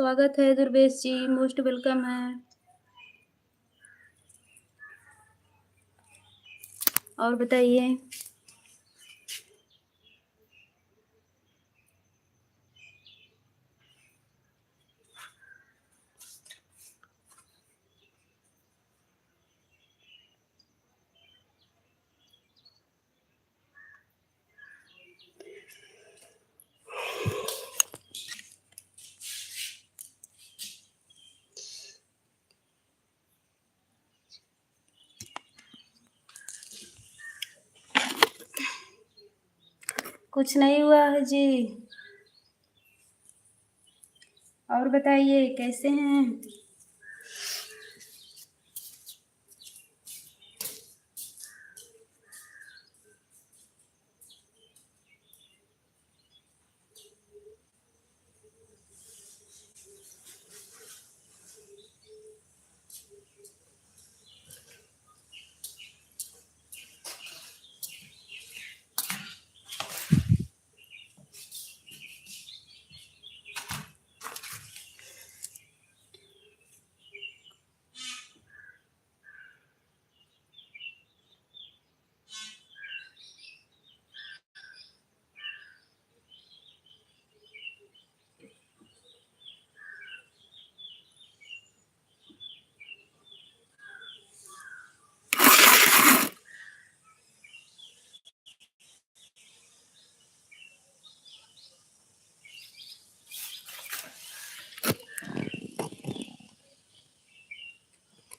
स्वागत है दुर्वेश जी, most welcome है। और बताइए। कुछ नहीं हुआ है जी। और बताइए कैसे हैं?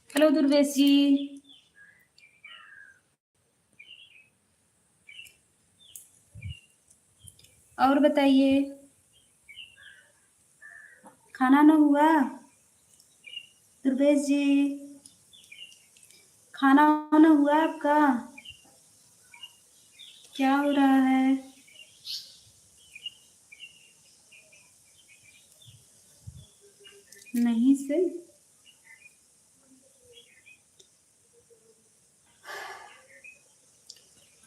हेलो दुर्वेश जी। और बताइए। खाना ना हुआ? दुर्वेश जी, खाना वाना हुआ आपका? क्या हो रहा है? नहीं से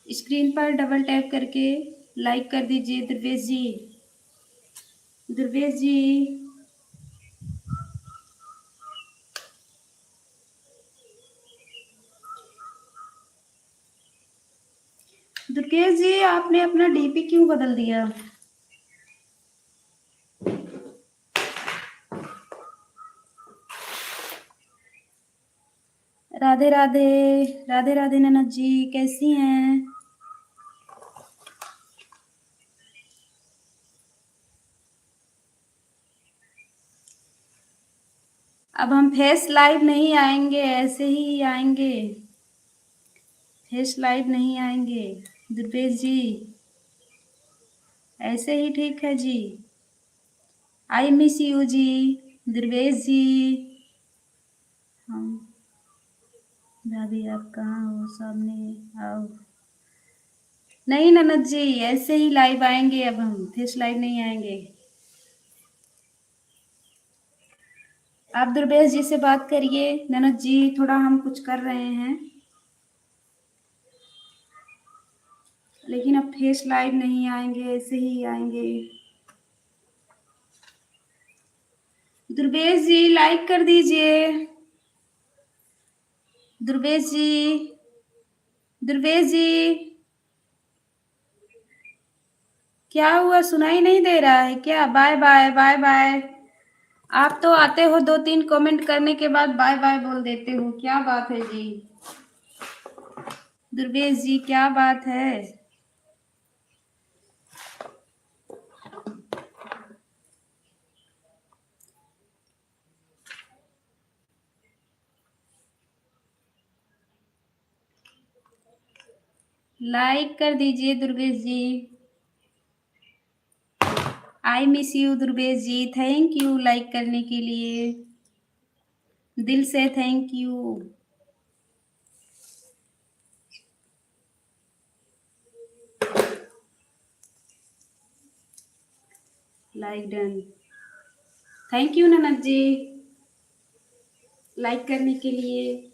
स्क्रीन पर डबल टैप करके लाइक कर दीजिए दुर्वेश जी। दुर्वेश जी, दुर्वेश जी आपने अपना डीपी क्यों बदल दिया? राधे राधे। राधे राधे ननद जी, कैसी हैं? अब हम फेस लाइव नहीं आएंगे, ऐसे ही आएंगे। फेस लाइव नहीं आएंगे दुर्वेश जी, ऐसे ही ठीक है जी। आई मिस यू जी, दुर्वेश जी। हम भाभी आप कहाँ हो? सामने आओ। नहीं ननद जी, ऐसे ही लाइव आएंगे, अब हम फेस लाइव नहीं आएंगे। आप दुर्वेश जी से बात करिए ननद जी, थोड़ा हम कुछ कर रहे हैं, लेकिन अब फेस लाइव नहीं आएंगे, ऐसे ही आएंगे। दुर्वेश जी लाइक कर दीजिए। दुर्वेश जी, दुर्वेश जी, क्या हुआ? सुनाई नहीं दे रहा है क्या? Bye bye bye bye. आप तो आते हो 2-3 कमेंट करने के बाद बाय बाय बोल देते हो, क्या बात है जी? दुर्वेश जी क्या बात है? लाइक कर दीजिए Durvesh ji. I miss you Durvesh ji, thank you like करने के लिए, दिल से thank you. Like done. Thank you ननद जी लाइक करने के लिए।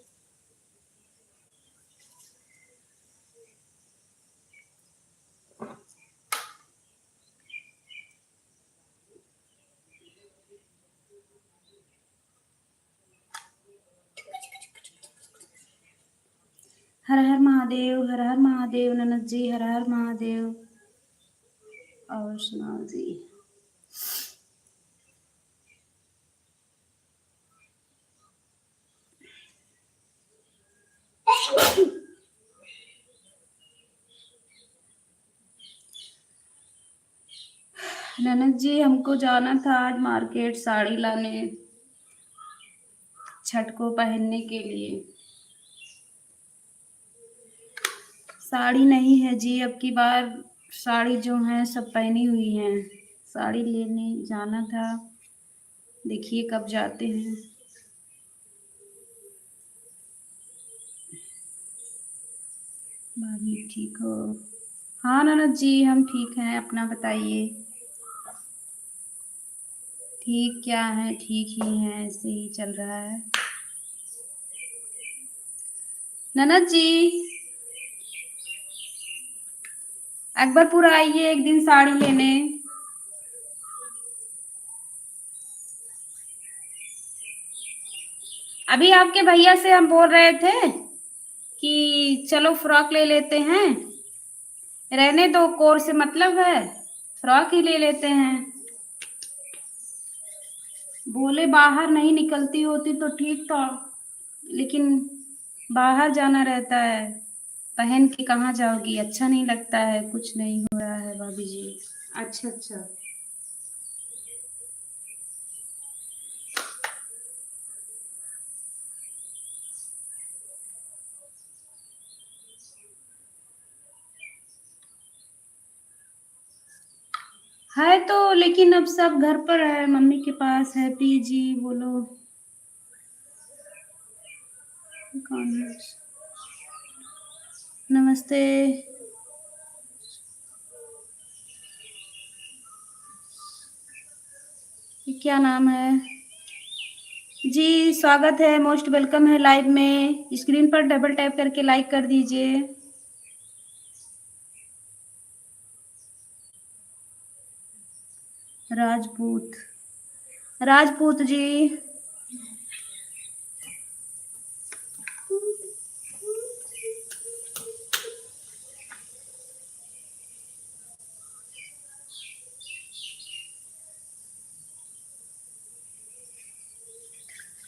हर हर महादेव, हर हर महादेव। ननद जी हर हर महादेव। और सुनाओ जी। ननद जी हमको जाना था आज मार्केट साड़ी लाने, छठ को पहनने के लिए। साड़ी नहीं है जी, अब की बार साड़ी जो है सब पहनी हुई हैं। साड़ी लेने जाना था, देखिए कब जाते हैं। भाभी ठीक हो? हाँ ननद जी हम ठीक हैं, अपना बताइए। ठीक क्या है, ठीक ही है, ऐसे ही चल रहा है। ननद जी अकबरपुर आइए एक दिन साड़ी लेने। अभी आपके भैया से हम बोल रहे थे कि चलो फ्रॉक ले लेते हैं, रहने दो कोर्स से मतलब है, फ्रॉक ही ले लेते हैं। बोले बाहर नहीं निकलती होती तो ठीक था, लेकिन बाहर जाना रहता है, पहन के कहाँ जाओगी, अच्छा नहीं लगता है, कुछ नहीं हो रहा है भाभी जी। अच्छा अच्छा। है तो, लेकिन अब सब घर पर है, मम्मी के पास है। जी बोलो। कौन है? नमस्ते। ये क्या नाम है? जी स्वागत है, मोस्ट वेलकम है लाइव में। स्क्रीन पर डबल टैप करके लाइक कर दीजिए। राजपूत, राजपूत जी।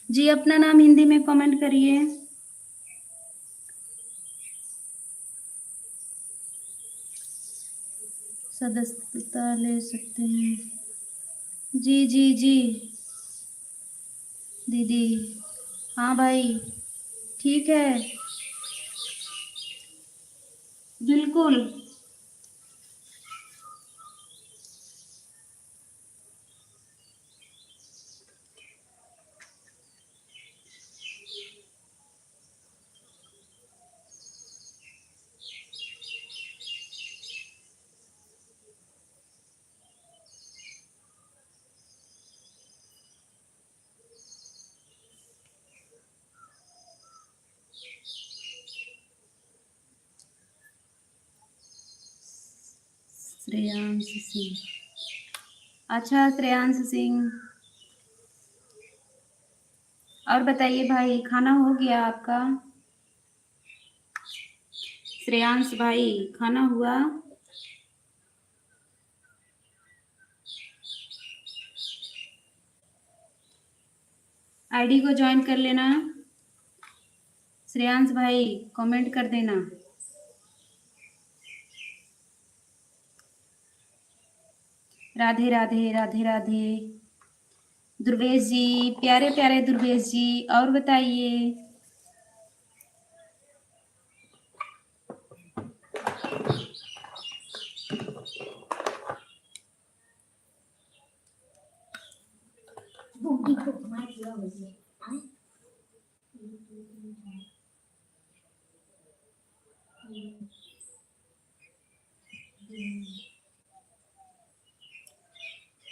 जी अपना नाम हिंदी में कमेंट करिए। सदस्यता ले सकते हैं। जी जी जी दीदी। हाँ भाई ठीक है, बिल्कुल। श्रेयांश सिंह। अच्छा श्रेयांश सिंह। और बताइए भाई, खाना हो गया आपका? श्रेयांश भाई खाना हुआ? आईडी को ज्वाइन कर लेना। श्रेयांश भाई कमेंट कर देना। राधे राधे राधे राधे। दुर्वेश जी, प्यारे प्यारे दुर्वेश जी, और बताइए।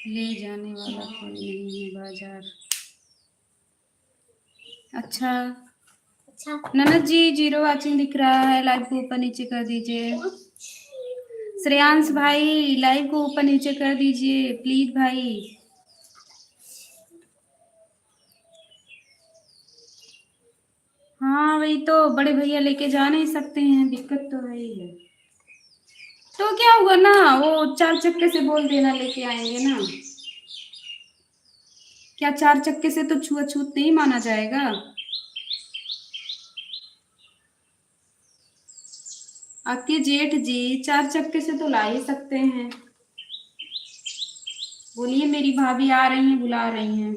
ले जाने वाला कोई नहीं है बाजार। अच्छा ननद जी जीरो वाचिंग दिख रहा है, लाइव को ऊपर नीचे कर दीजिए। श्रेयांश भाई लाइव को ऊपर नीचे कर दीजिए प्लीज भाई। हाँ वही तो, बड़े भैया लेके जा नहीं सकते हैं, दिक्कत तो है ही है। तो क्या हुआ ना, वो 4 चक्के से बोल देना लेके आएंगे ना। क्या 4 चक्के से तो छुआछूत नहीं माना जाएगा? आपके जेठ जी 4 चक्के से तो ला ही सकते हैं। बोलिए मेरी भाभी आ रही हैं, बुला रही हैं।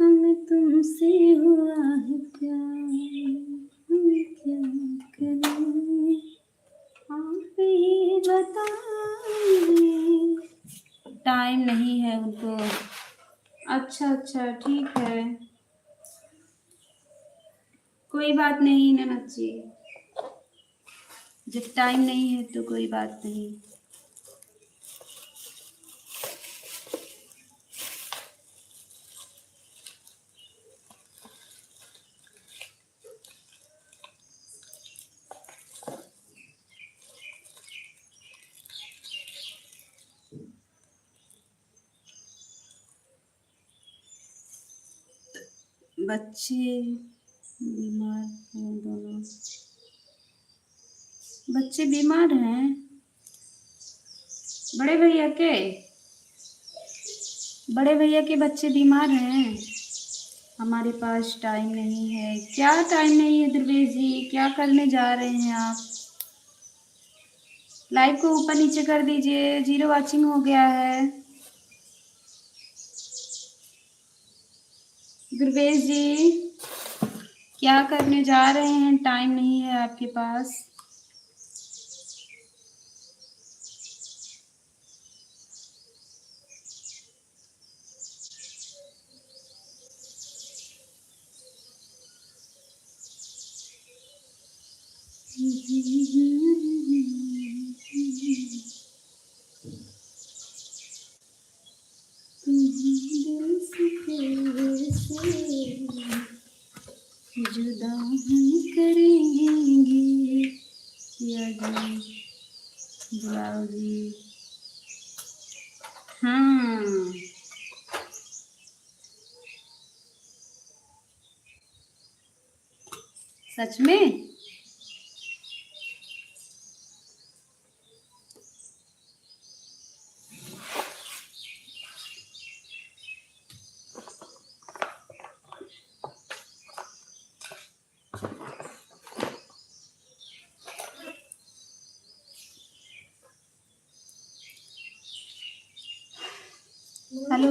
हमें तुमसे हुआ है प्यार, हम क्या करें, आप ही बताइए। टाइम नहीं है उनको। अच्छा अच्छा ठीक है, कोई बात नहीं ननद जी, जब टाइम नहीं है तो कोई बात नहीं। बच्चे बीमार हैं दोनों, बच्चे बीमार हैं बड़े भैया के, बड़े भैया के बच्चे बीमार हैं। हमारे पास टाइम नहीं है। क्या टाइम नहीं है दुर्वेश जी, क्या करने जा रहे हैं आप? लाइव को ऊपर नीचे कर दीजिए, 0 वॉचिंग हो गया है। दुर्वेश जी क्या करने जा रहे हैं, टाइम नहीं है आपके पास। दिल से जुदा हम करेंगे या जी, बुलाओ जी। हाँ सच में। हेलो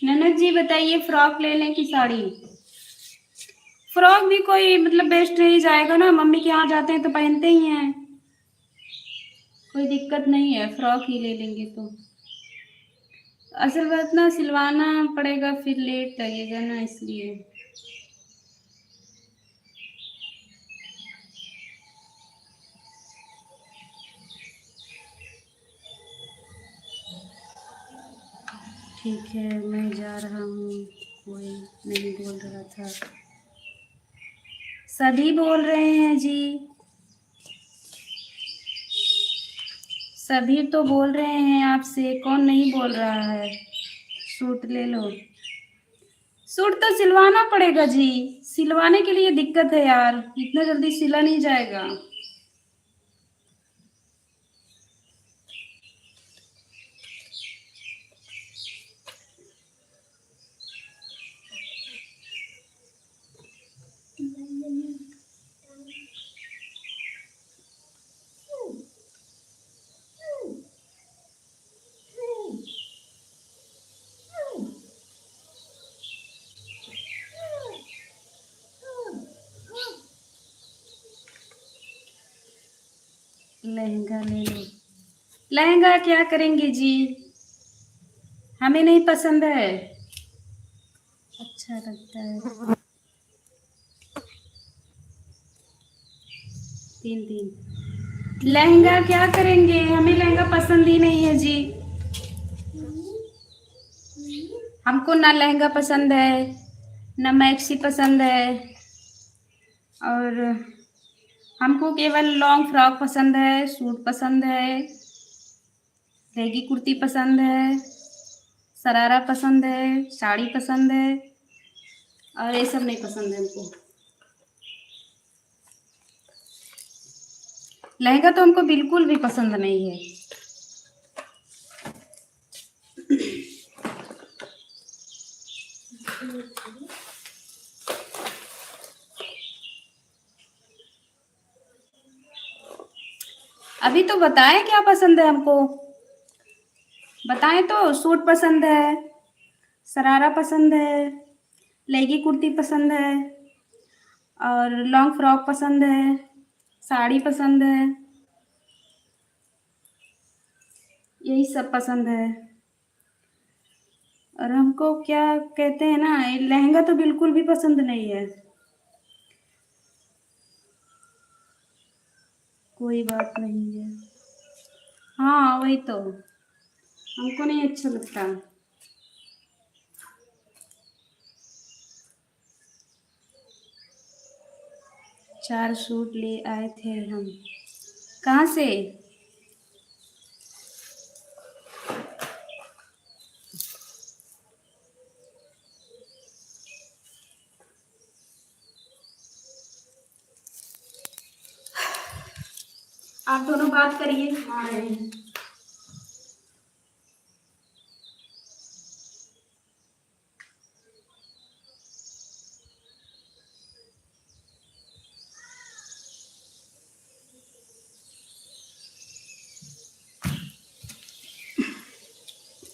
ननद जी बताइए, फ्रॉक ले लें कि साड़ी? फ्रॉक भी कोई मतलब बेस्ट नहीं जाएगा ना, मम्मी के यहाँ जाते हैं तो पहनते ही हैं, कोई दिक्कत नहीं है, फ्रॉक ही ले लेंगे तो। असल बात ना सिलवाना पड़ेगा, फिर लेट लगेगा ना इसलिए। ठीक है मैं जा रहा हूँ, कोई नहीं बोल रहा था। सभी बोल रहे हैं जी, सभी तो बोल रहे हैं आपसे, कौन नहीं बोल रहा है? सूट ले लो। सूट तो सिलवाना पड़ेगा जी, सिलवाने के लिए दिक्कत है यार, इतना जल्दी सिला नहीं जाएगा। लहंगा ले लो। लहंगा क्या करेंगे जी, हमें नहीं पसंद है। अच्छा लगता है। 3-3 लहंगा क्या करेंगे, हमें लहंगा पसंद ही नहीं है जी। हमको ना लहंगा पसंद है, ना मैक्सी पसंद है, और हमको केवल लॉन्ग फ्रॉक पसंद है, सूट पसंद है, लेगी कुर्ती पसंद है, शरारा पसंद है, साड़ी पसंद है, और ये सब नहीं पसंद है हमको। लहंगा तो हमको बिल्कुल भी पसंद नहीं है। अभी तो बताएं क्या पसंद है हमको, बताएं तो। सूट पसंद है, शरारा पसंद है, लेगी कुर्ती पसंद है, और लॉन्ग फ्रॉक पसंद है, साड़ी पसंद है, यही सब पसंद है। और हमको क्या कहते हैं ना, लहंगा तो बिल्कुल भी पसंद नहीं है। कोई बात नहीं है। हाँ वही तो, हमको नहीं अच्छा लगता। 4 सूट ले आए थे हम। कहाँ से? आप दोनों बात करिए, आ रहे हैं।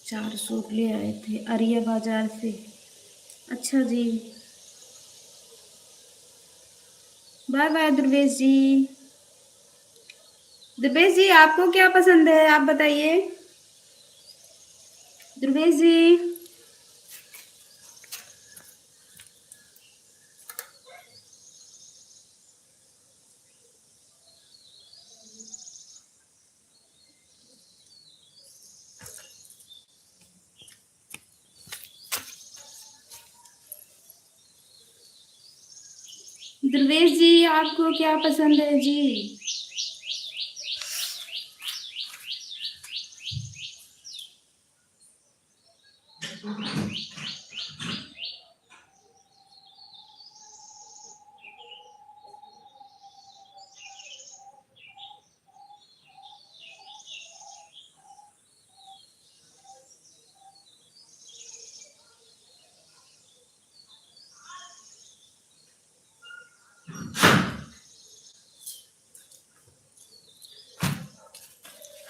चार सूट ले आए थे अरिया बाजार से। अच्छा जी, बाय बाय दुर्वेश जी। दुर्वेश जी आपको क्या पसंद है, आप बताइए। दुर्वेश जी। दुर्वेश जी आपको क्या पसंद है जी?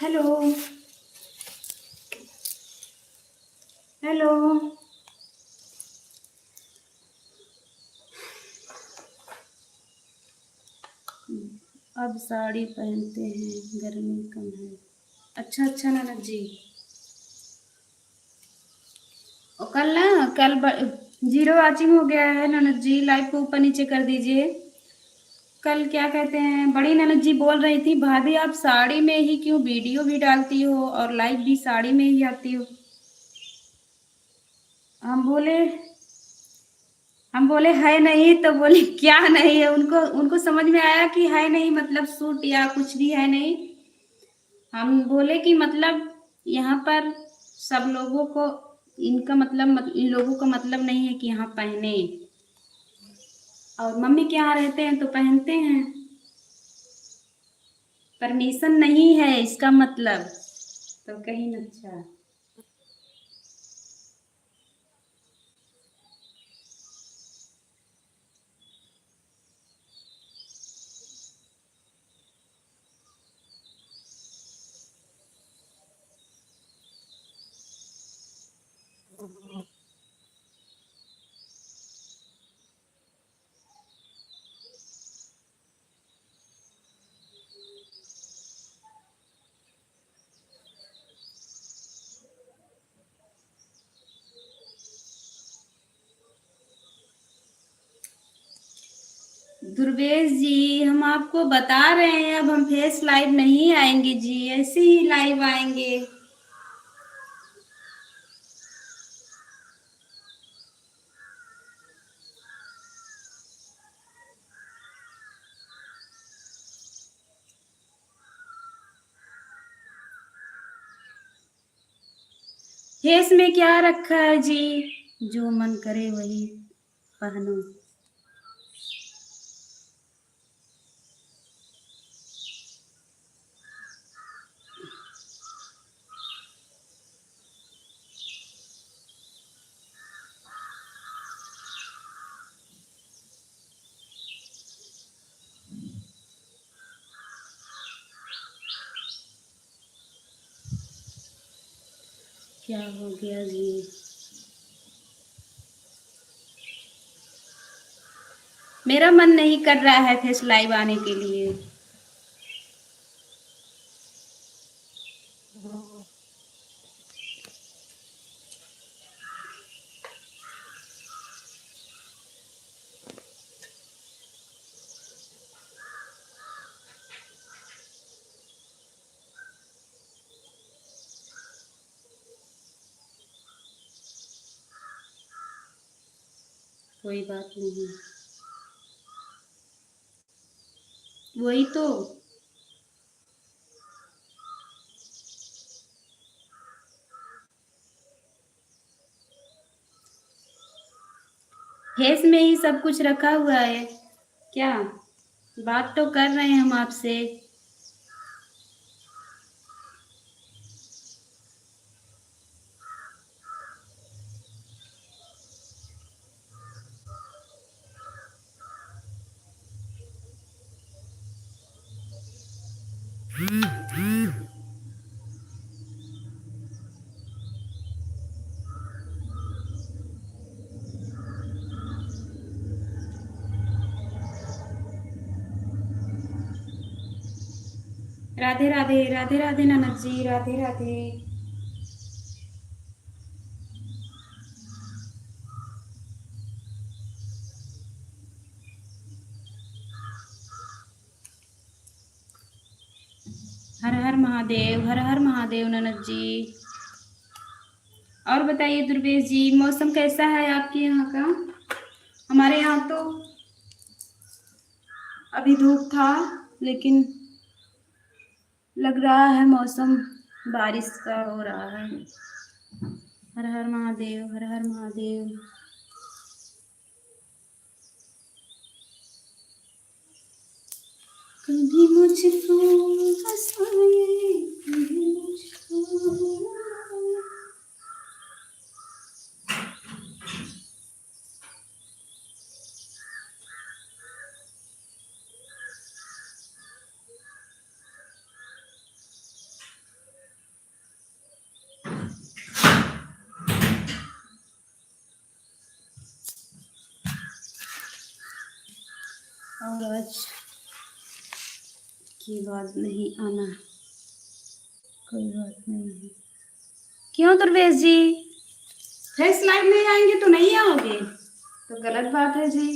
Hello hello. अब साड़ी पहनते हैं, गर्मी कम है। अच्छा अच्छा ननद जी। और कल ना, जीरो वाचिंग हो गया है ननद जी, लाइव को ऊपर नीचे कर दीजिए। कल क्या कहते हैं, बड़ी ननद जी बोल रही थी, भाभी आप साड़ी में ही क्यों वीडियो भी डालती हो और लाइव भी साड़ी में ही आती हो। हम बोले हम बोले है नहीं, तो बोले क्या नहीं है। उनको उनको समझ में आया कि है नहीं मतलब सूट या कुछ भी है नहीं। हम बोले कि मतलब यहाँ पर सब लोगों को, इनका मतलब इन लोगों का मतलब नहीं है कि यहाँ पहने, और मम्मी के यहाँ रहते हैं तो पहनते हैं। परमिशन नहीं है इसका मतलब, तो कहीं न। अच्छा। दुर्वेश जी, हम आपको बता रहे हैं, अब हम फेस लाइव नहीं आएंगे जी, ऐसे ही लाइव आएंगे। फेस में क्या रखा है जी, जो मन करे वही पहनो। क्या हो गया जी? मेरा मन नहीं कर रहा है फेस लाइव आने के लिए। कोई बात नहीं, वही तो। फेस में ही सब कुछ रखा हुआ है क्या? बात तो कर रहे हैं हम आपसे। राधे राधे, राधे राधे ननद जी, राधे राधे। हर हर महादेव, हर हर महादेव ननद जी। और बताइए दुर्वेश जी, मौसम कैसा है आपके यहाँ का? हमारे यहाँ तो अभी धूप था, लेकिन लग रहा है मौसम बारिश का हो रहा है। हर हर महादेव, हर हर महादेव। कभी मुझको हंसाए, कभी मुझको रुलाए। और आज की बात नहीं आना, कोई बात नहीं है। क्यों दुर्वेश जी, फेस लाइव नहीं आएंगे तो नहीं आओगे? तो गलत बात है जी।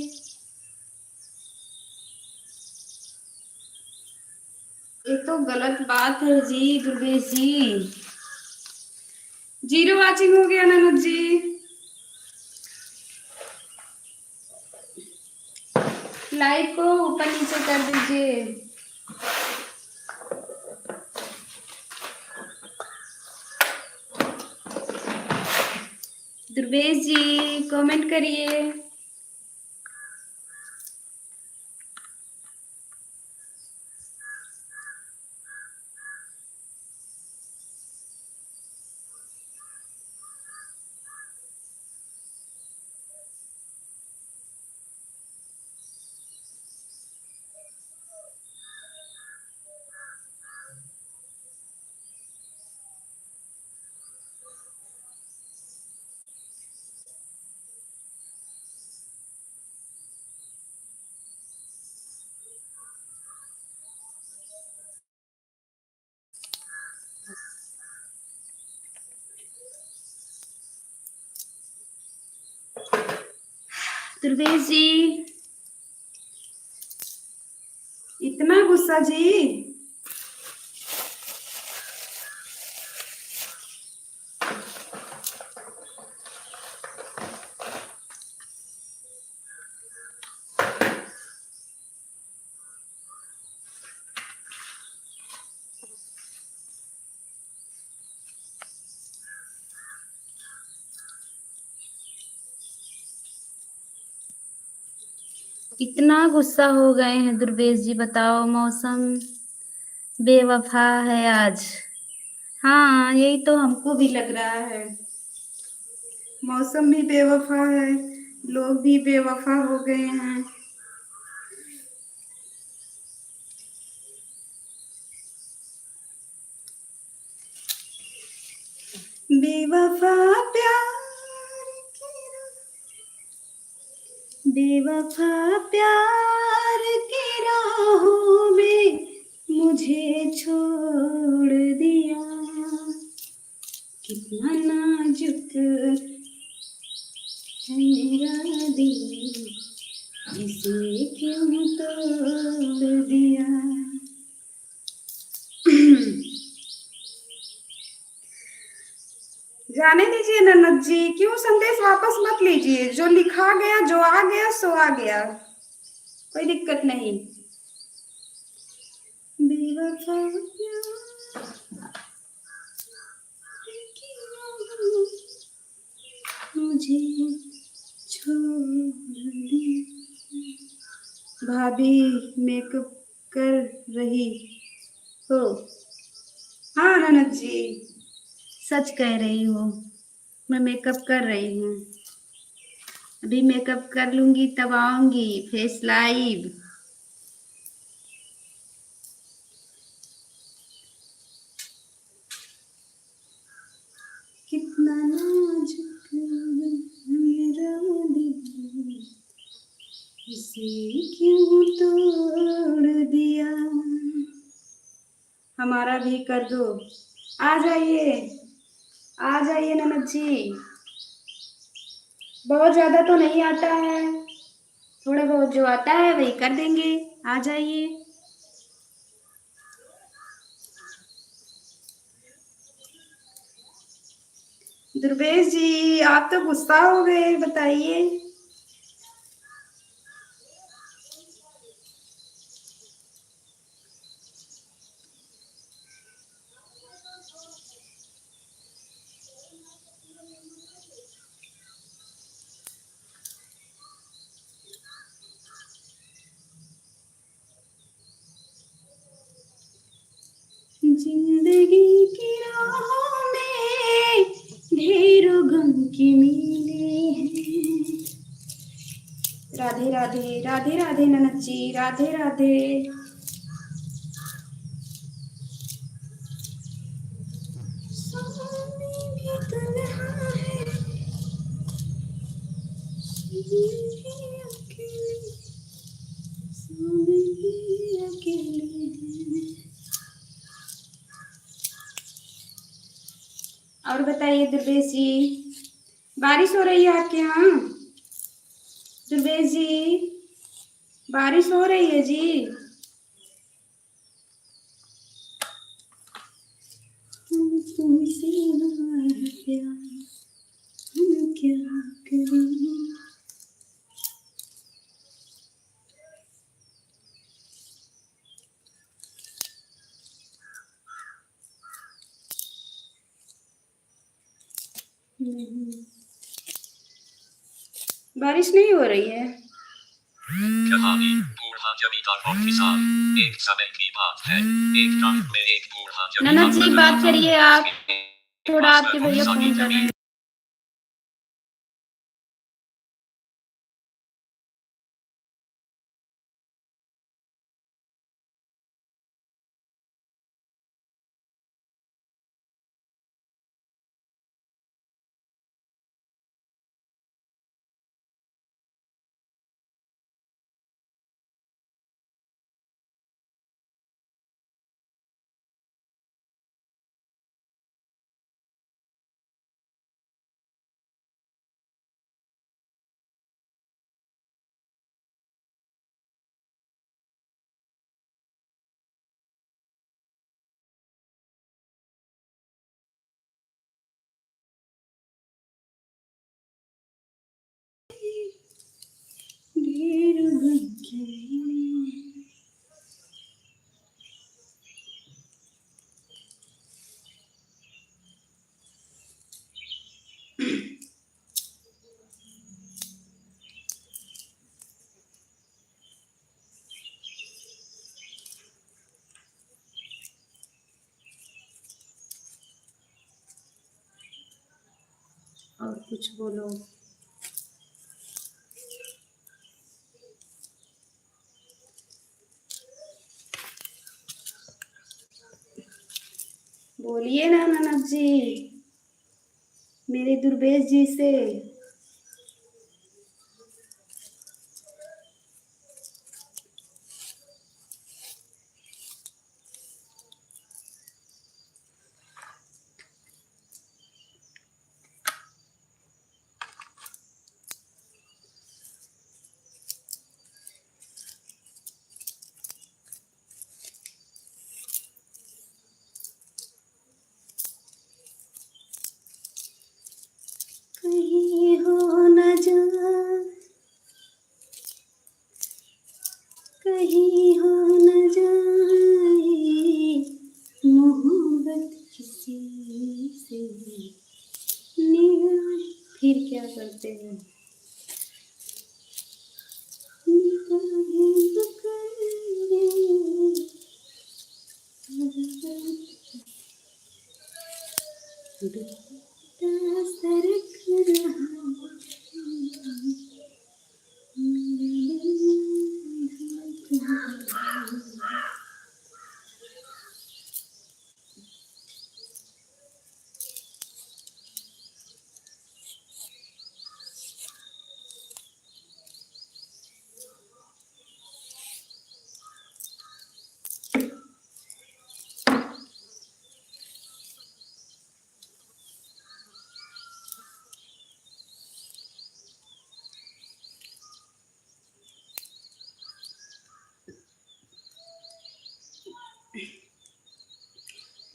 ये तो गलत बात है जी दुर्वेश जी। जीरो वाचिंग हो गया ननद जी। लाइव को ऊपर नीचे कर दीजिए। दुर्वेश जी कमेंट करिए। दुर्वेश जी गुस्सा जी? इतना गुस्सा हो गए हैं दुर्वेश जी, बताओ। मौसम बेवफा है आज। हाँ, यही तो हमको भी लग रहा है। मौसम भी बेवफा है, लोग भी बेवफा हो गए हैं। बेवफा प्यार की बेवफा प्यार की राहों में मुझे छोड़ दिया। कितना नाजुक है मेरा दिल, इसे क्यों तोड़ दिया। जाने दीजिए ननद जी, क्यों संदेश वापस मत लीजिए। जो लिखा गया, जो आ गया सो आ गया, कोई दिक्कत नहीं। बेवफा मुझे छोड़ दिया। भाभी मेकअप कर रही हो? हाँ ननद जी, सच कह रही हो, मैं मेकअप कर रही हूँ। अभी मेकअप कर लूंगी तब आऊंगी फेस लाइव। कितना नाजुक मेरा दिल, इसे क्यों तोड़ दिया। हमारा भी कर दो। आ जाइए, आ जाइए ननद जी। बहुत ज्यादा तो नहीं आता है, थोड़ा बहुत जो आता है वही कर देंगे। आ जाइए। दुर्वेश जी, आप तो गुस्सा हो गए, बताइए। जिंदगी की राहों में ढेरों गम की मीले हैं। राधे राधे, राधे राधे ननद जी, राधे राधे। सोने भी तन्हा है, सोने अकेले, सोने भी अकेले हैं। और बताइए दुर्वेश जी, बारिश हो रही है आपके यहाँ? दुर्वेश जी, बारिश हो रही है जी? तुमसे प्यार हम क्या करें। बारिश नहीं हो रही है। कहानी बूढ़ा जमींदार और किसान। एक समय की बात है, एक गांव में एक बूढ़ा जमींदार ननद जी बात करिए आप, थोड़ा पास आपके बहुत भैया सारी फोन कर रहे जमीन हैं। और कुछ बोलो। बोलिए ना ननद जी, मेरे दुर्बेश जी से। कहीं हो न जा, कहीं हो न जाए मोहब्बत किसी से। निगाह फिर क्या करते हैं? निगाहें पकड़े, दुपट्टा सरक रहा,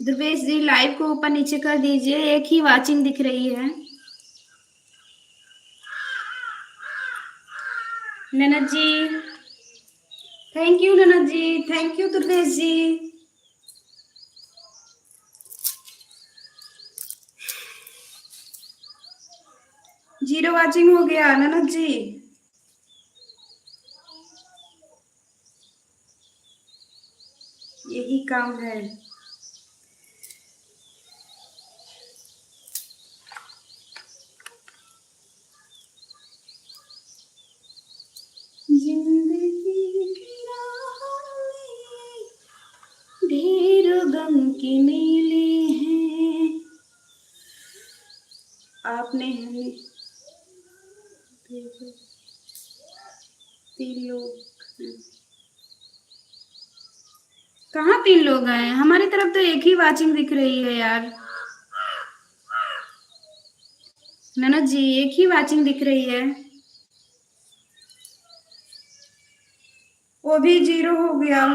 दुर्वेश जी लाइव को ऊपर नीचे कर दीजिए, एक ही वाचिंग दिख रही है। ननद जी थैंक यू, ननद जी thank you, Durvesh ji. Zero watching हो गया ननद जी। यही काम है। जिंदगी की राहों में ढेर गम के मेले हैं, आपने हमें भेजो। 3 लोग कहाँ? 3 लोग हैं हमारी तरफ तो एक ही वाचिंग दिख रही है यार। ननद जी एक ही वाचिंग दिख रही है, वो भी 0 हो गया।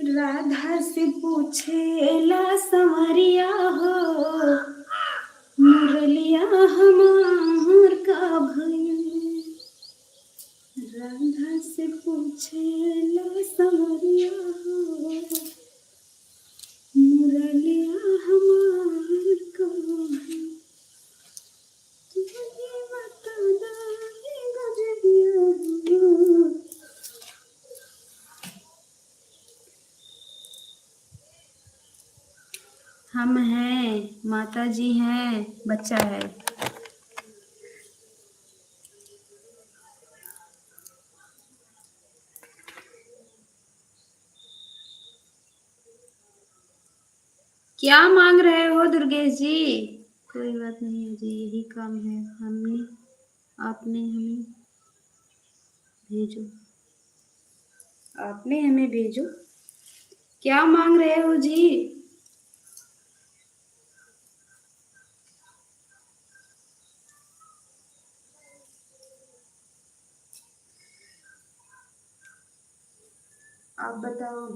राधा से पूछेला संवरिया हो, मुरलिया हमार का भइल। राधा से पूछेला संवरिया हो, मुरलिया हमार का भइल। तुझे बता दाए गजरिया हो। हम हैं, माता जी हैं, बच्चा है। क्या मांग रहे हो दुर्गेश जी? कोई बात नहीं है जी, यही काम है। हमने आपने हमें भेजो, आपने हमें भेजो। क्या मांग रहे हो जी? आप बताओ।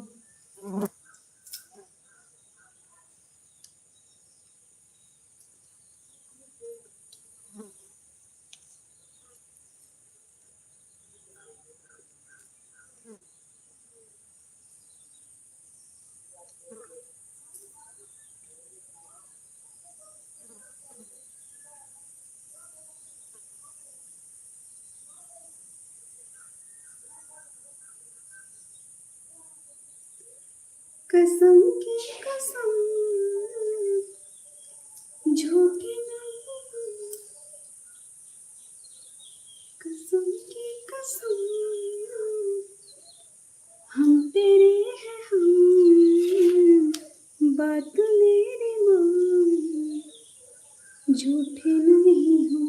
कसम की कसम झूठी नहीं, कसम की कसम हम तेरे हैं हम, बात मेरी मान, झूठे नहीं हम।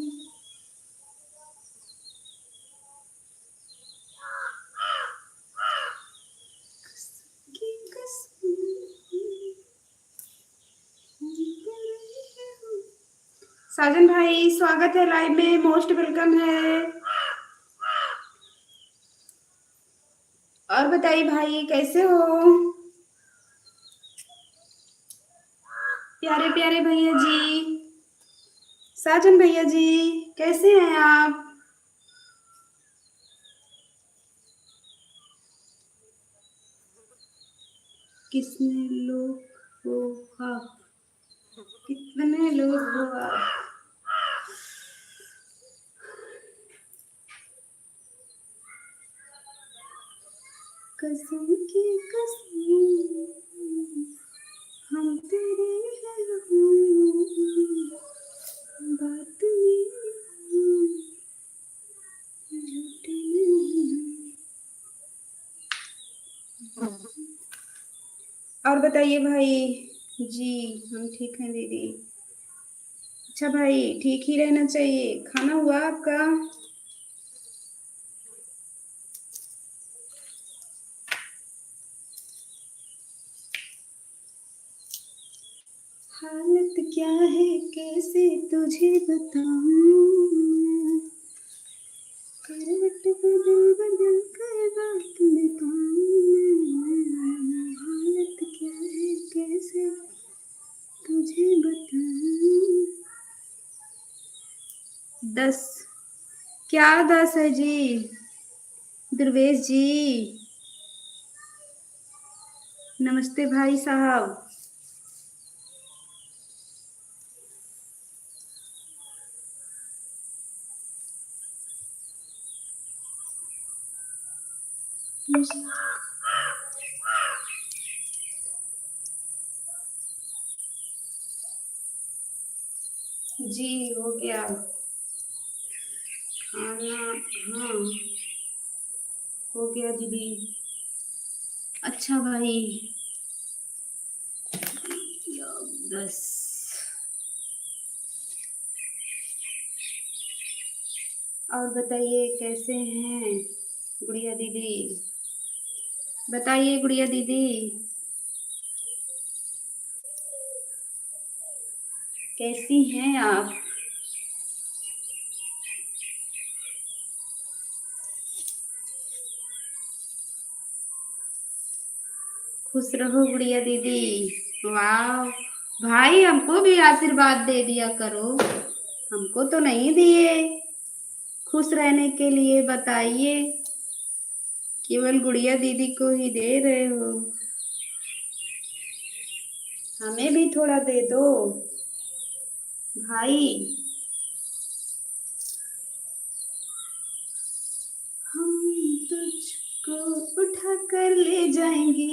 कसम की कसम हम तेरे हैं हम। साजन भाई स्वागत है लाइव में, मोस्ट वेलकम है। और बताइए भाई कैसे हो प्यारे प्यारे भैया जी, साजन भैया जी कैसे हैं आप? कितने लोग हो आप, कितने लोग हो आप? कसम की कसम हम तेरे हैं हम, बात नहीं झूठी नहीं। और बताइए भाई जी। हम ठीक हैं दीदी। अच्छा भाई ठीक ही रहना चाहिए। खाना हुआ आपका? हालत क्या है कैसे तुझे बताऊं, करवट बदल बदल कर बात बताऊं। हालत क्या है कैसे तुझे बताऊं। 10 क्या 10 है जी? दुर्वेश जी नमस्ते भाई साहब। जी हो गया खाना, हाँ हो गया दीदी। अच्छा भाई 10। और बताइए कैसे हैं गुड़िया दीदी? बताइए गुड़िया दीदी कैसी हैं आप? खुश रहो गुड़िया दीदी। वाह भाई हमको भी आशीर्वाद दे दिया करो, हमको तो नहीं दिए खुश रहने के लिए। बताइए केवल गुड़िया दीदी को ही दे रहे हो, हमें भी थोड़ा दे दो भाई। हम तुझको उठा कर ले जाएंगे,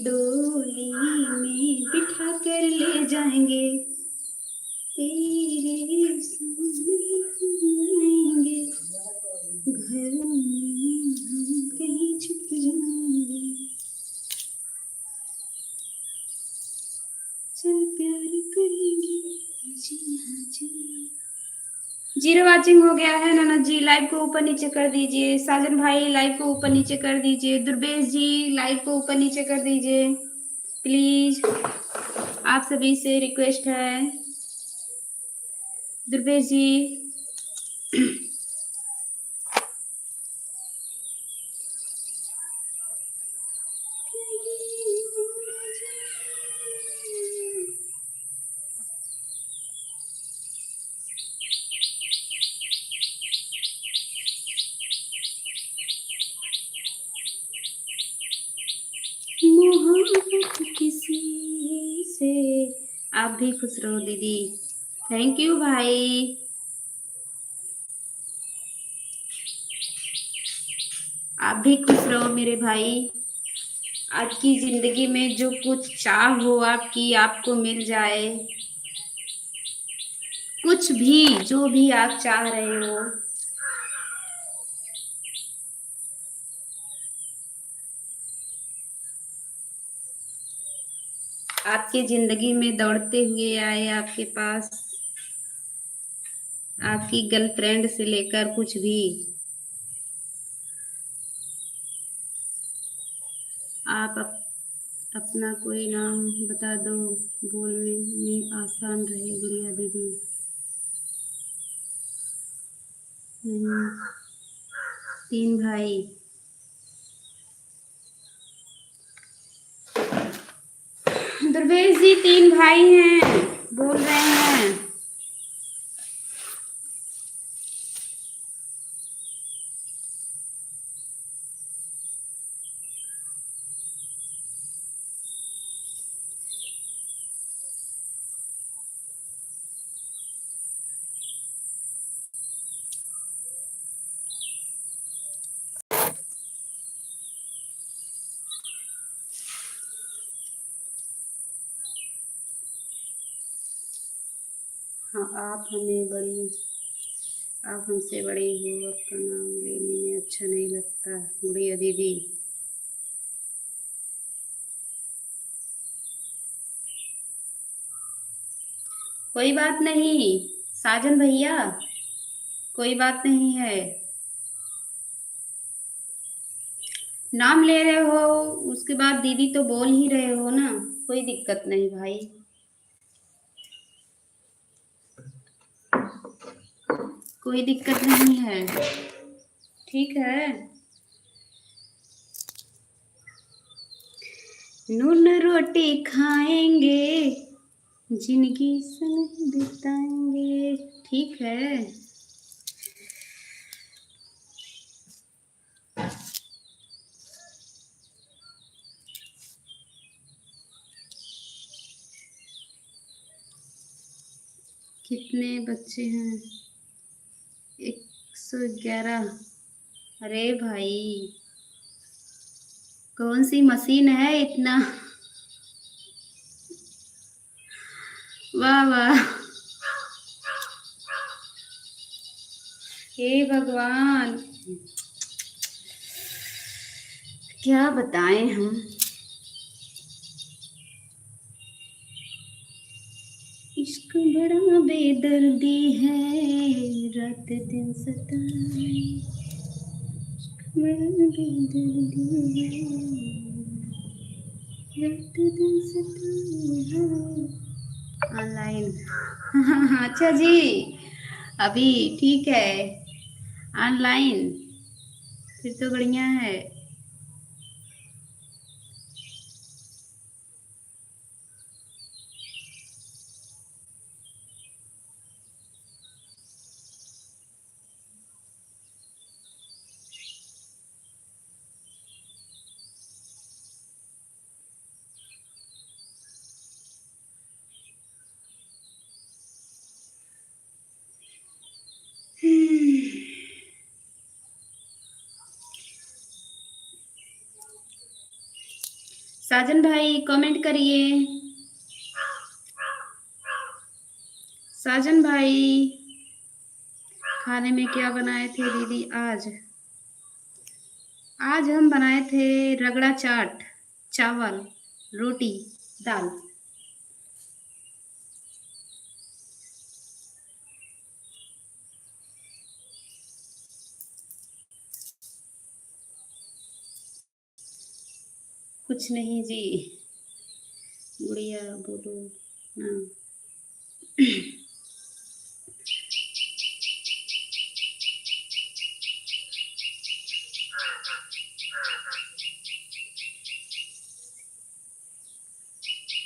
डोली में बिठा कर ले जाएंगे, तेरे सामने हम आएंगे, घर में हम कहीं छुप जाएंगे, चल प्यार करेंगे जी हाँ जी। जीरो वाचिंग हो गया है ननद जी, लाइव को ऊपर नीचे कर दीजिए। साजन भाई लाइव को ऊपर नीचे कर दीजिए। दुर्बेश जी लाइव को ऊपर नीचे कर दीजिए प्लीज, आप सभी से रिक्वेस्ट है। दुर्बेश जी आप भी खुश रहो दीदी। थैंक यू भाई। आप भी खुश रहो मेरे भाई। आपकी जिंदगी में जो कुछ चाह हो आपकी, आपको मिल जाए। कुछ भी, जो भी आप चाह रहे हो। आपकी जिंदगी में दौड़ते हुए आए आपके पास, आपकी गर्लफ्रेंड से लेकर कुछ भी। आप अपना कोई नाम बता दो, बोलने में आसान रहे गुड़िया दीदी। तीन भाई। दुर्वेश जी तीन भाई हैं, बोल रहे हैं। हाँ, आप हमसे बड़े हो, आपका नाम लेने में अच्छा नहीं लगता गुड़िया दीदी। कोई बात नहीं साजन भैया, कोई बात नहीं है। नाम ले रहे हो उसके बाद दीदी तो बोल ही रहे हो ना, कोई दिक्कत नहीं भाई। कोई दिक्कत नहीं है, ठीक है। नून रोटी खाएंगे, जिंदगी संग बिताएंगे, ठीक है। कितने बच्चे हैं? 111। अरे भाई कौन सी मशीन है इतना? वाह वाह, हे भगवान क्या बताएं हम। इश्क बड़ा बेदर्दी है, रात दिन सताए। बड़ा बेदर्दी है, रात दिन सताए। ऑनलाइन अच्छा जी, अभी ठीक है ऑनलाइन, फिर तो बढ़िया है। साजन भाई कमेंट करिए। साजन भाई खाने में क्या बनाए थे दीदी आज? आज हम बनाए थे रगड़ा चाट, चावल, रोटी, दाल। कुछ नहीं जी, गुड़िया बोलो ना।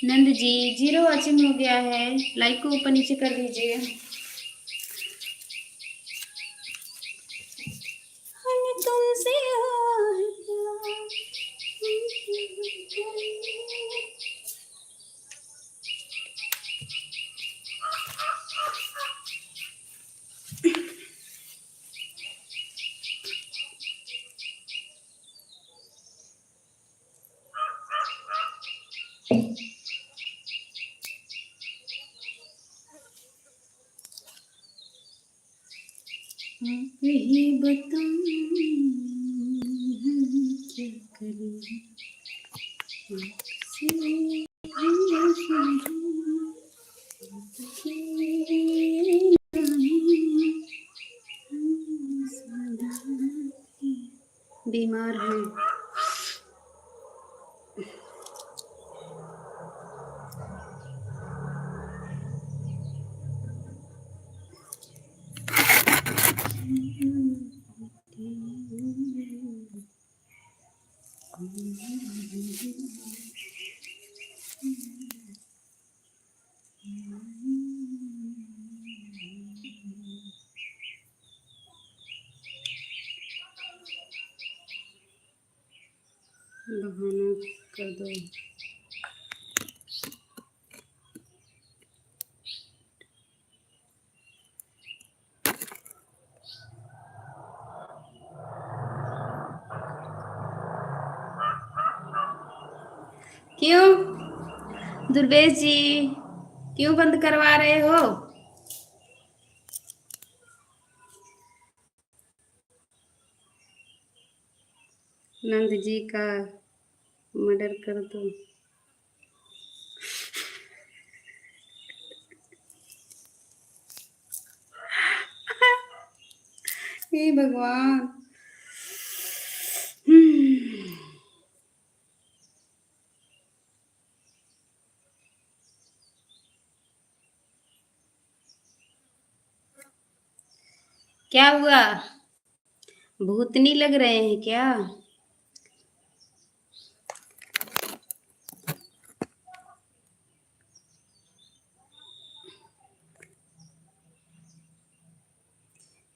नंद जी 0 वॉचिंग हो गया है, लाइक को ऊपर नीचे कर दीजिए। तुमसे आप ही बताओ क्या करें आपसे हम बीमार हैं। बहाना कर दो। क्यों दुर्वेश जी, क्यों बंद करवा रहे हो? नंद जी का मर्डर कर दो। हे भगवान। क्या हुआ? भूतनी लग रहे हैं क्या?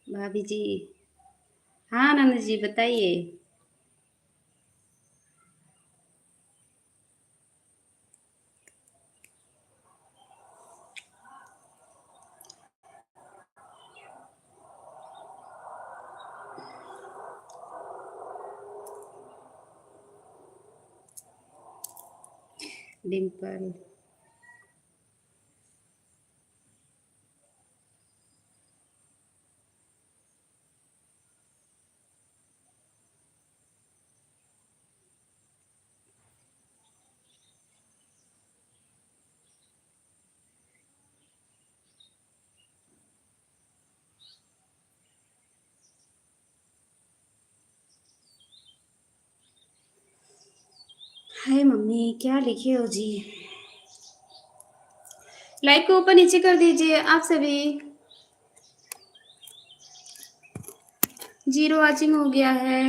भाभी जी। हाँ नंद जी बताइए। डिम्पल। हाय मम्मी क्या लिखे हो जी? लाइक को ऊपर नीचे कर दीजिए आप सभी। 0 वॉचिंग हो गया है।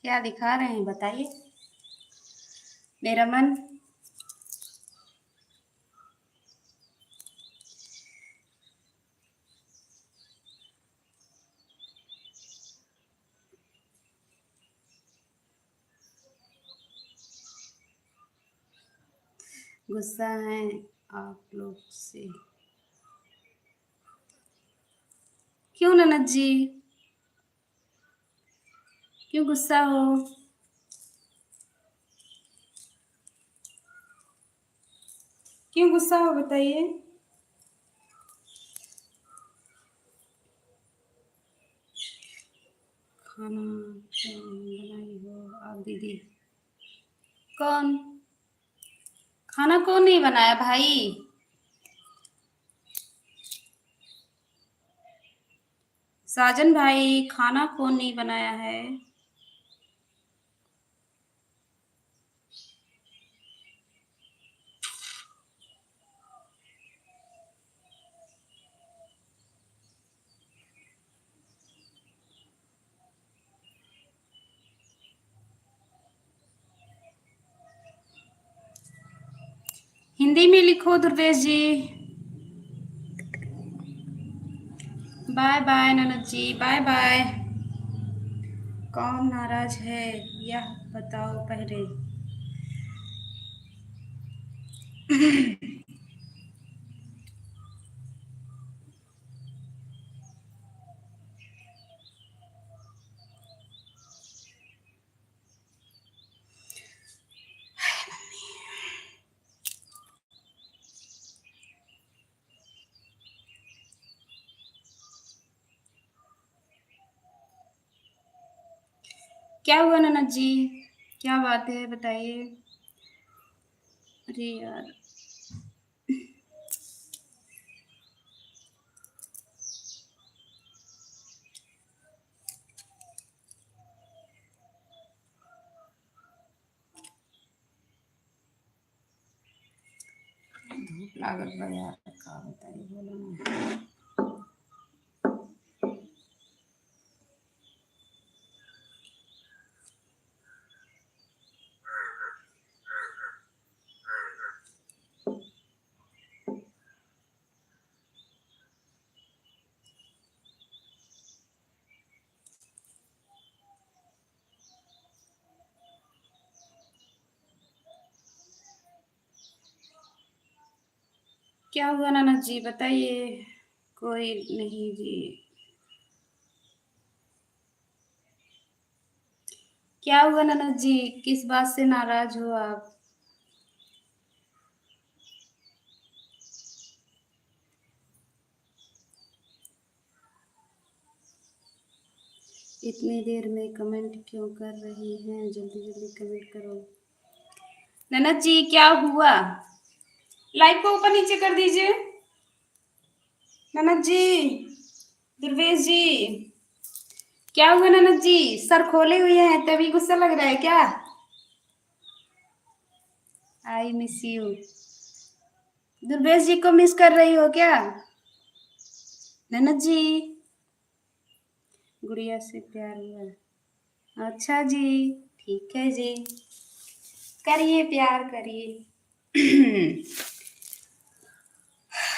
क्या दिखा रहे हैं बताइए मेरा मन। गुस्सा है आप लोग से। क्यों ननद जी, क्यों गुस्सा हो? क्यों गुस्सा हो बताइए। खाना बनाई हो आप दीदी? कौन खाना कौन नहीं बनाया भाई? साजन भाई खाना कौन नहीं बनाया है? हिंदी में लिखो दुर्वेश जी। बाय बाय ननद जी, बाय बाय। कौन नाराज है यह बताओ पहले। क्या हुआ ननद जी, क्या बात है बताइए। अरे यार, धूप लागत बा यार, का बताइए, बोलो ना। क्या हुआ ननद जी बताइए। कोई नहीं जी। क्या हुआ ननद जी, किस बात से नाराज हो आप। इतनी देर में कमेंट क्यों कर रही हैं, जल्दी जल्दी कमेंट करो। ननद जी क्या हुआ, लाइव को ऊपर नीचे कर दीजिए। ननद जी, दुर्वेश जी, क्या हुआ ननद जी, सर खोले हुए हैं तभी गुस्सा लग रहा है क्या। I miss you. Durvesh ji को मिस कर रही हो क्या ननद जी। गुड़िया से प्यार हुआ, अच्छा जी, ठीक है जी, करिए प्यार करिए।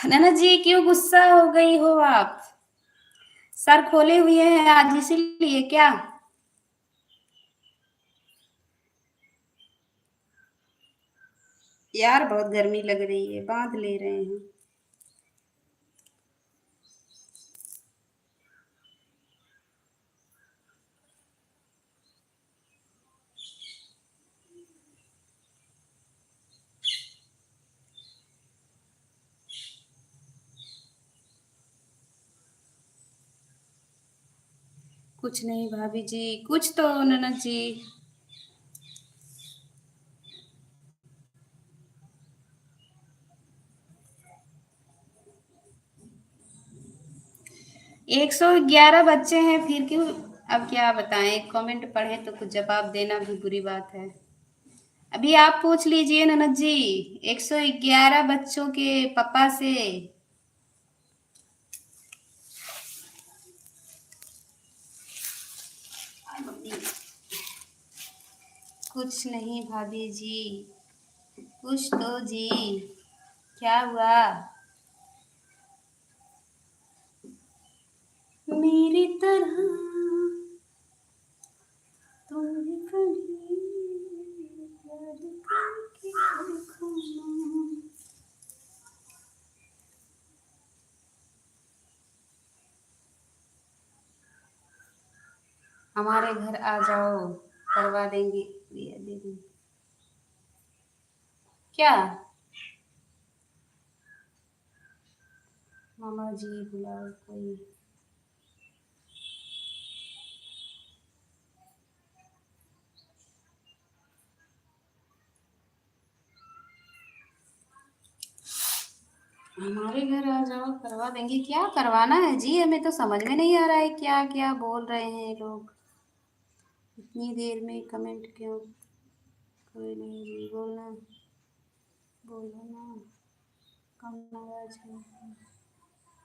ननद जी क्यों गुस्सा हो गई हो आप, सर खोले हुए हैं आज इसीलिए क्या। यार बहुत गर्मी लग रही है, बांध ले रहे हैं। कुछ नहीं भाभी जी, कुछ तो ननद जी। एक 111 बच्चे हैं फिर क्यों। अब क्या बताएं, कमेंट पढ़े तो कुछ जवाब देना भी बुरी बात है। अभी आप पूछ लीजिए ननद जी, 111 बच्चों के पापा से। कुछ नहीं भाभी जी, कुछ तो जी, क्या हुआ। मेरी तरह तुम भी कभी याद करके देखो ना। हमारे घर आ जाओ, करवा देंगे दिया दीदी। क्या मामा जी बुलाओ कोई। हमारे घर आ जाओ करवा देंगे, क्या करवाना है जी, हमें तो समझ में नहीं आ रहा है क्या क्या बोल रहे हैं लोग। इतनी देर में कमेंट क्यों। कोई नहीं जी, बोलना, बोलो ना। कम नाराज है,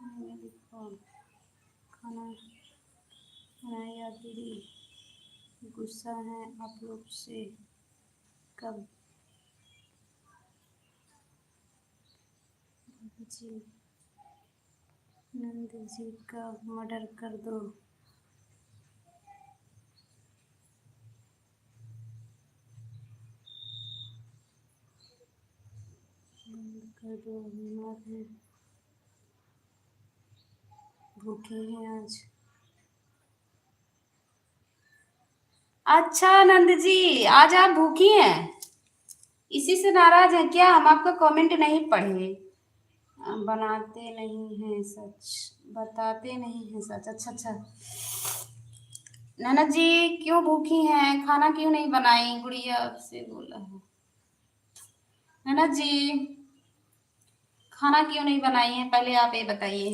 मैंने लिखा खाना बनाया दीदी, गुस्सा है आप लोग से। कब जी, नंद जी का मर्डर कर दो। कर दो, बीमार हैं, भूखे हैं आज। अच्छा नंद जी, आज आप भूखी हैं, इसी से नाराज हैं क्या? हम आपका कमेंट नहीं पढ़े। बनाते नहीं हैं सच, बताते नहीं हैं सच। अच्छा अच्छा, ननद जी क्यों भूखी हैं, खाना क्यों नहीं बनाई? गुड़िया से बोला है। ननद जी खाना क्यों नहीं बनाई है, पहले आप ये बताइए।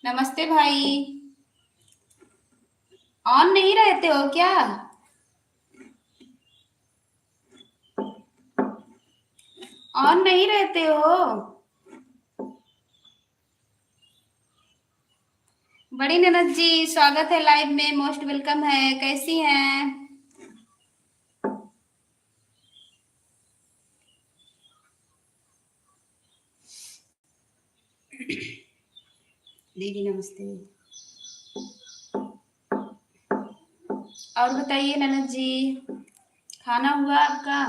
नमस्ते भाई, ऑन नहीं रहते हो क्या? ऑन नहीं रहते हो? बड़ी ननद जी स्वागत है लाइव में, मोस्ट वेलकम है, कैसी हैं? दीदी नमस्ते। और बताइए ननद जी, खाना हुआ आपका?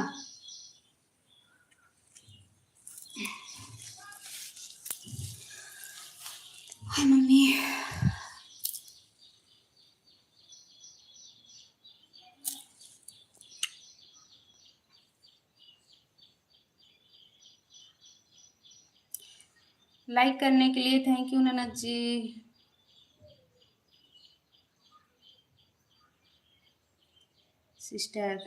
हाय मम्मी। लाइक करने के लिए थैंक यू ननद जी। सिस्टर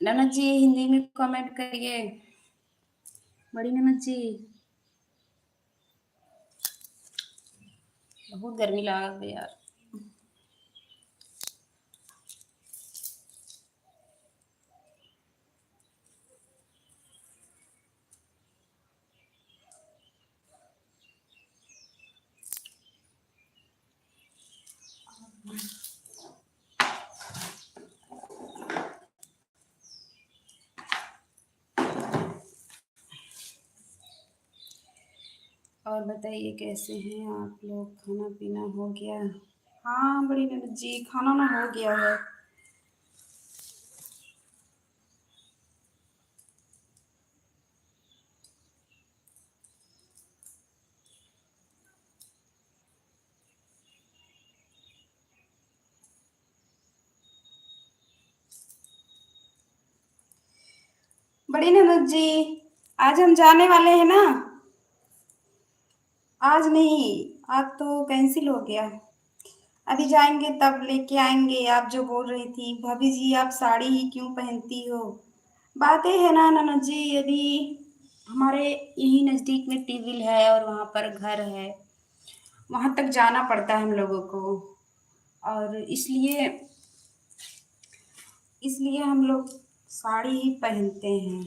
ननद जी हिंदी में कमेंट करिए। बड़ी ननद जी बहुत गर्मी लगा है यार। और बताइए कैसे हैं आप लोग, खाना पीना हो गया? हाँ बड़ी ननद जी खाना ना हो गया है। बड़ी ननद जी आज हम जाने वाले हैं ना? आज नहीं, आज तो कैंसिल हो गया। अभी जाएंगे तब लेके आएंगे। आप जो बोल रही थी भाभी जी आप साड़ी ही क्यों पहनती हो, बातें है ना ननद जी, अभी हमारे यही नज़दीक में टीविल है और वहाँ पर घर है, वहाँ तक जाना पड़ता है हम लोगों को, और इसलिए इसलिए हम लोग साड़ी ही पहनते हैं।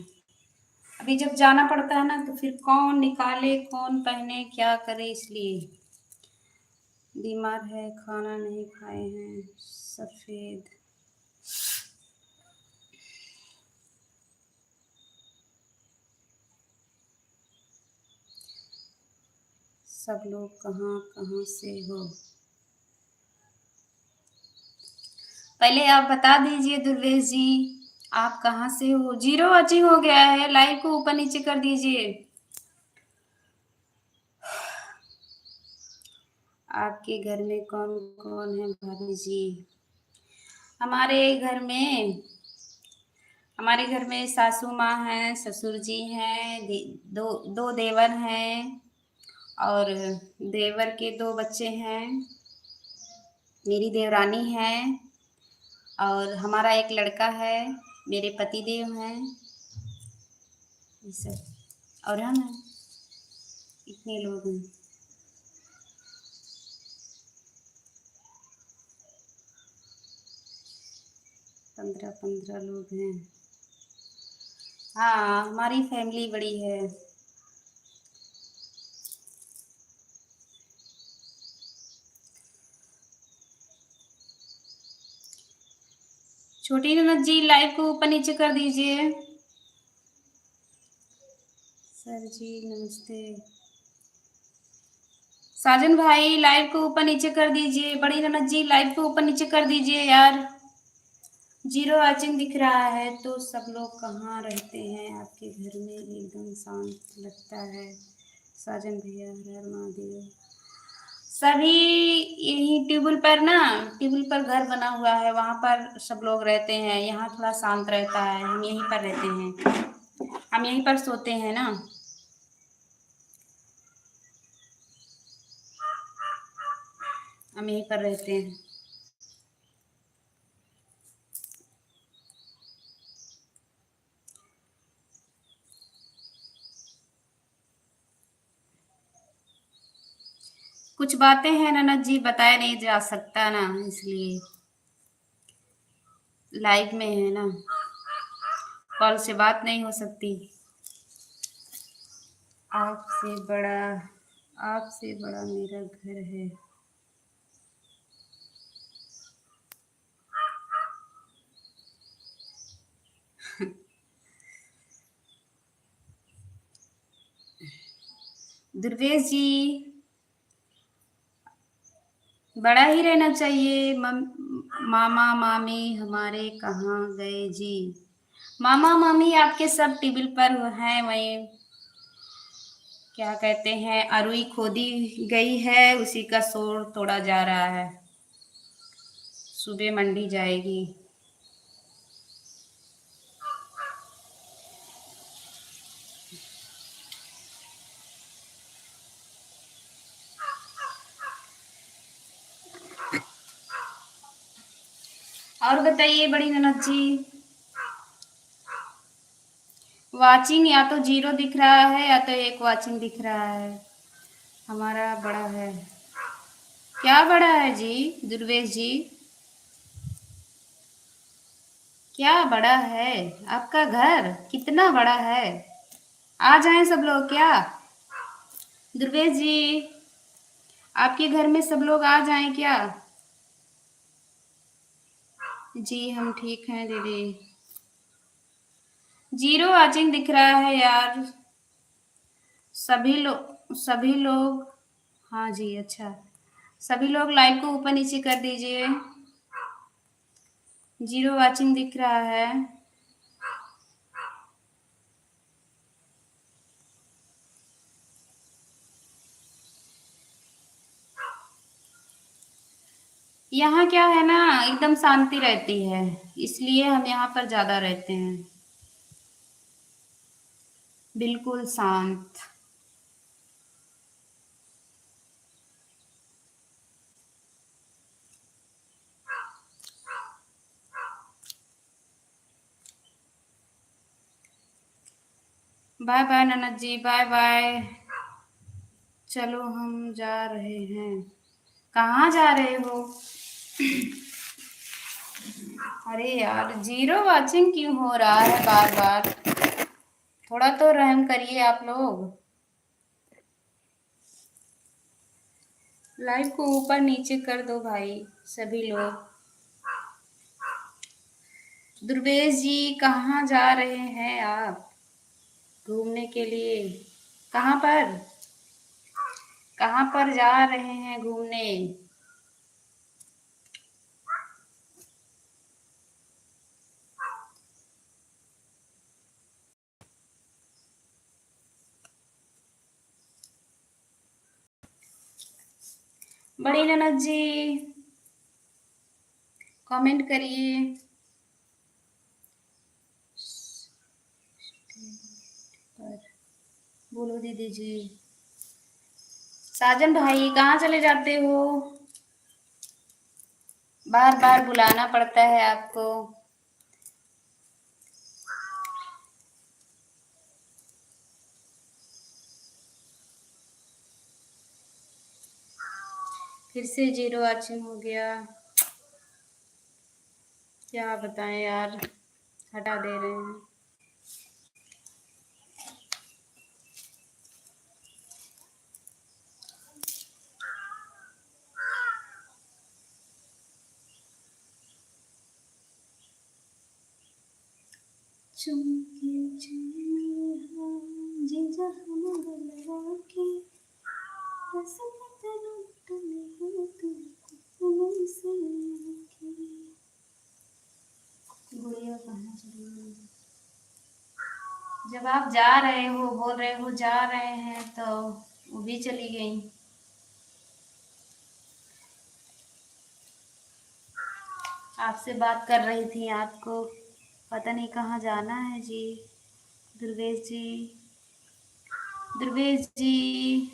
अभी जब जाना पड़ता है ना तो फिर कौन निकाले कौन पहने क्या करे, इसलिए बीमार है, खाना नहीं खाए हैं, सफ़ेद। सब लोग कहाँ कहाँ से हो, पहले आप बता दीजिए दुर्वेश जी, आप कहाँ से हो? जीरो वाचिंग हो गया है, लाइव को ऊपर नीचे कर दीजिए। आपके घर में कौन कौन है भाभी जी? हमारे घर में हमारे घर में सासू माँ हैं, ससुर जी हैं, दो दो देवर हैं, और देवर के दो बच्चे हैं, मेरी देवरानी है, और हमारा एक लड़का है, मेरे पति देव हैं, ये सब और हम हैं, इतने लोग हैं। 15 लोग हैं। हाँ हमारी फैमिली बड़ी है। छोटी ननद जी लाइव को ऊपर नीचे कर दीजिए। सर जी नमस्ते। साजन भाई लाइव को ऊपर नीचे कर दीजिए। बड़ी ननद जी लाइव को ऊपर नीचे कर दीजिए यार। 0 वाचिंग दिख रहा है तो सब लोग कहाँ रहते हैं आपके घर में? एकदम शांत लगता है। साजन भैया हर हर महादेव। सभी यही ट्यूबवेल पर ना, ट्यूबवेल पर घर बना हुआ है, वहां पर सब लोग रहते हैं। यहाँ थोड़ा शांत रहता है, हम यहीं पर रहते हैं, हम यहीं पर सोते हैं ना। हम यहीं पर रहते हैं। कुछ बातें हैं ननद जी, बताया नहीं जा सकता ना, इसलिए लाइव में है ना, कॉल से बात नहीं हो सकती। आपसे बड़ा, आपसे बड़ा मेरा घर है। दुर्वेश जी, बड़ा ही रहना चाहिए। मामा मामी हमारे कहाँ गए जी? मामा मामी आपके सब टेबल पर हैं। वही क्या कहते हैं, अरुई खोदी गई है, उसी का शोर तोड़ा जा रहा है। सुबह मंडी जाएगी। और बताइए बड़ी ननद जी। वाचिंग या तो 0 दिख रहा है या तो 1 वाचिंग दिख रहा है। हमारा बड़ा है। क्या बड़ा है जी दुर्वेश जी? क्या बड़ा है आपका घर? कितना बड़ा है? आ जाएं सब लोग क्या? दुर्वेश जी, आपके घर में सब लोग आ जाएं क्या? जी हम ठीक हैं दीदी। 0 वाचिंग दिख रहा है यार। सभी लोग हाँ जी, अच्छा। सभी लोग लाइव को ऊपर नीचे कर दीजिए। 0 वाचिंग दिख रहा है। यहाँ क्या है ना, एकदम शांति रहती है, इसलिए हम यहाँ पर ज्यादा रहते हैं। बिल्कुल शांत। बाय बाय ननद जी, बाय बाय। चलो हम जा रहे हैं। कहाँ जा रहे हो? अरे यार 0 वाचिंग क्यों हो रहा है बार बार? थोड़ा तो रहम करिए आप लोग। लाइव को ऊपर नीचे कर दो भाई सभी लोग। दुर्वेश जी कहाँ जा रहे हैं आप घूमने के लिए? कहाँ पर, कहाँ पर जा रहे हैं घूमने? बड़ी ननद जी कमेंट करिए। बोलो दीदी जी। साजन भाई कहाँ चले जाते हो? बार बार बुलाना पड़ता है आपको। फिर से 0 वाचिंग हो गया। क्या बताएं यार, हटा दे रहे हैं। चुमके चुमे हाँ, जीजा हम गलवा के रसम जब आप जा रहे हो, बोल रहे हो जा रहे हैं, तो वो भी चली गई। आपसे बात कर रही थी, आपको पता नहीं कहाँ जाना है जी। दुर्गेश जी, दुर्गेश जी,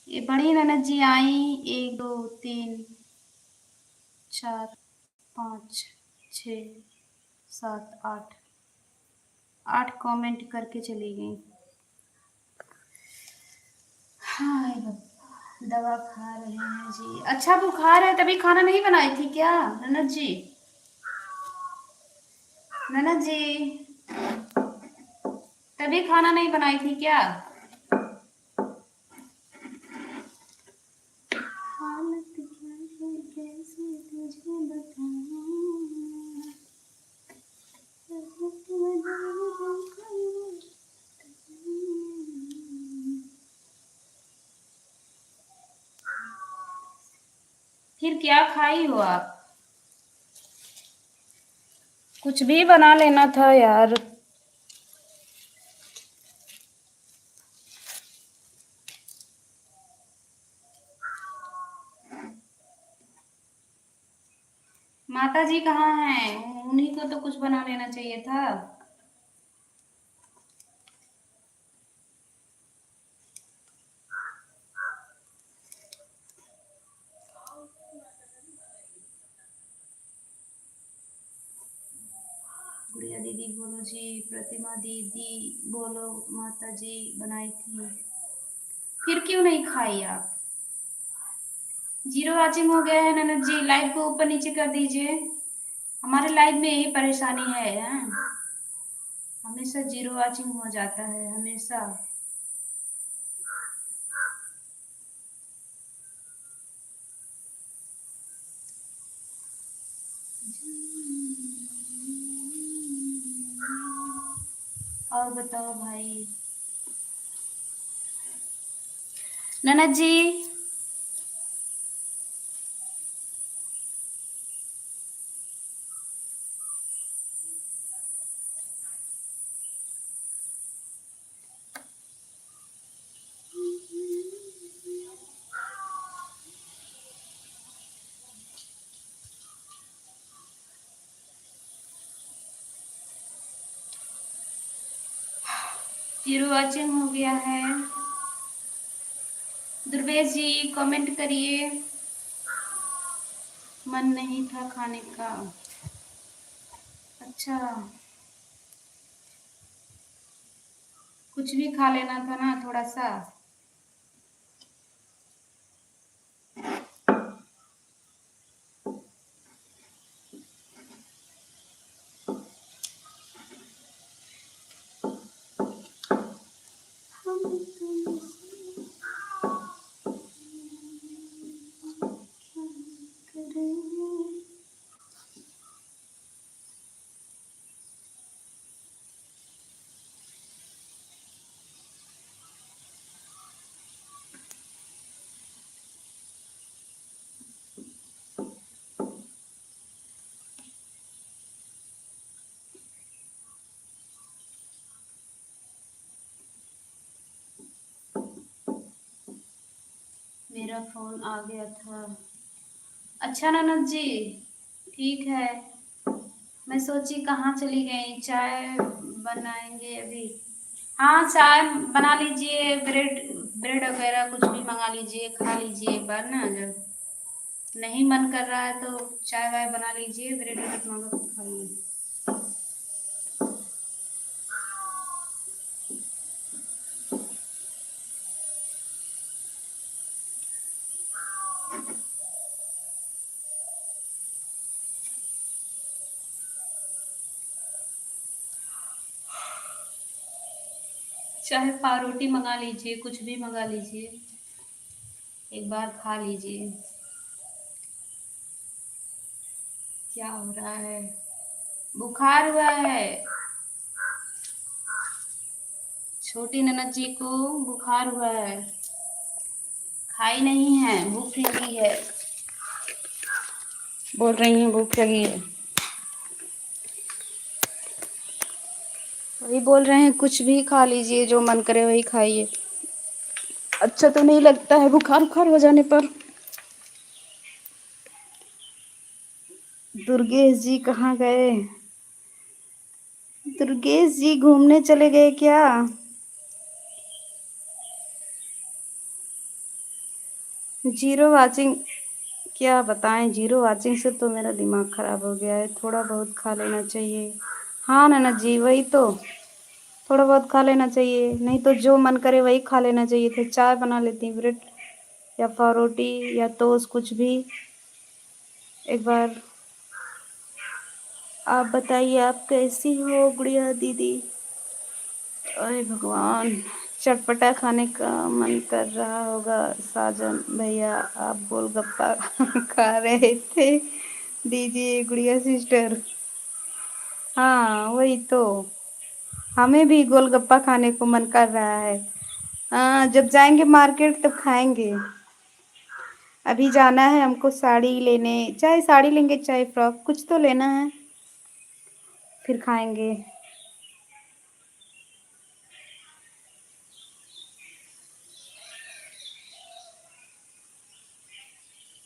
ये बड़ी ननद जी आई। 1 2 3 4 5 6 7 8 कमेंट करके चली गई। हाय बाबा, दवा खा रहे हैं जी। अच्छा बुखार है तभी खाना नहीं बनाई थी क्या ननद जी? ननद जी, तभी खाना नहीं बनाई थी क्या? हालत क्या है, कैसे तुझे बताऊं, फिर क्या खाई हो आप? कुछ भी बना लेना था यार। माता जी कहाँ हैं? उन्हीं को तो कुछ बना लेना चाहिए था। गुड़िया दीदी बोलो जी, प्रतिमा दीदी बोलो, माता जी बनाई थी। फिर क्यों नहीं खाई आप? 0 वाचिंग हो गया है ननद जी, लाइव को ऊपर नीचे कर दीजिए। हमारे लाइव में यही परेशानी है, हमेशा 0 वाचिंग हो जाता है, हमेशा। और बताओ भाई ननद जी। 0 वाचिंग हो गया है। दुर्वेश जी कमेंट करिए। मन नहीं था खाने का। अच्छा, कुछ भी खा लेना था ना थोड़ा सा। मेरा फोन आ गया था। अच्छा ननद जी, ठीक है। मैं सोची कहाँ चली गई, चाय बनाएंगे अभी। हाँ चाय बना लीजिए, ब्रेड ब्रेड वगैरह कुछ भी मंगा लीजिए, खा लीजिए एक बार ना। जब नहीं मन कर रहा है तो चाय वाय बना लीजिए, ब्रेड वगैरह मंगा के खाइए। चाहे पारोटी मंगा लीजिए, कुछ भी मंगा लीजिए, एक बार खा लीजिए। क्या हो रहा है? बुखार हुआ है छोटी ननद जी को, बुखार हुआ है। खाई नहीं है, भूख लगी है, बोल रही हैं भूख लगी है। वही बोल रहे हैं कुछ भी खा लीजिए, जो मन करे वही खाइए। अच्छा तो नहीं लगता है बुखार बुखार हो जाने पर। दुर्गेश जी कहाँ गए? दुर्गेश जी घूमने चले गए क्या? जीरो वाचिंग, क्या बताएं, जीरो वाचिंग से तो मेरा दिमाग खराब हो गया है। थोड़ा बहुत खा लेना चाहिए। हाँ ननद जी, वही तो, थोड़ा बहुत खा लेना चाहिए, नहीं तो जो मन करे वही खा लेना चाहिए। फिर चाय बना लेती हूँ, ब्रेड या पावरोटी या टोस्ट, कुछ भी। एक बार आप बताइए, आप कैसी हो गुड़िया दीदी? अरे भगवान, चटपटा खाने का मन कर रहा होगा साजन भैया, आप गोलगप्पा खा रहे थे, दीजिए गुड़िया सिस्टर। हाँ वही तो, हमें भी गोलगप्पा खाने को मन कर रहा है। हाँ, जब जाएंगे मार्केट तब खाएंगे। अभी जाना है हमको साड़ी लेने, चाहे साड़ी लेंगे चाहे फ्रॉक, कुछ तो लेना है, फिर खाएंगे।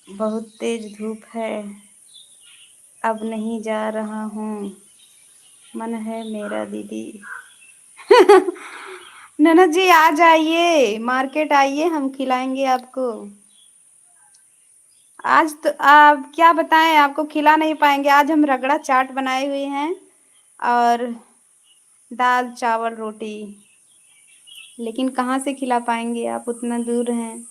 बहुत तेज धूप है, अब नहीं जा रहा हूँ, मन है मेरा दीदी। ननद जी आ जाइए, मार्केट आइए, हम खिलाएंगे आपको। आज तो आप क्या बताएं, आपको खिला नहीं पाएंगे। आज हम रगड़ा चाट बनाए हुए हैं और दाल चावल रोटी, लेकिन कहाँ से खिला पाएंगे, आप उतना दूर हैं।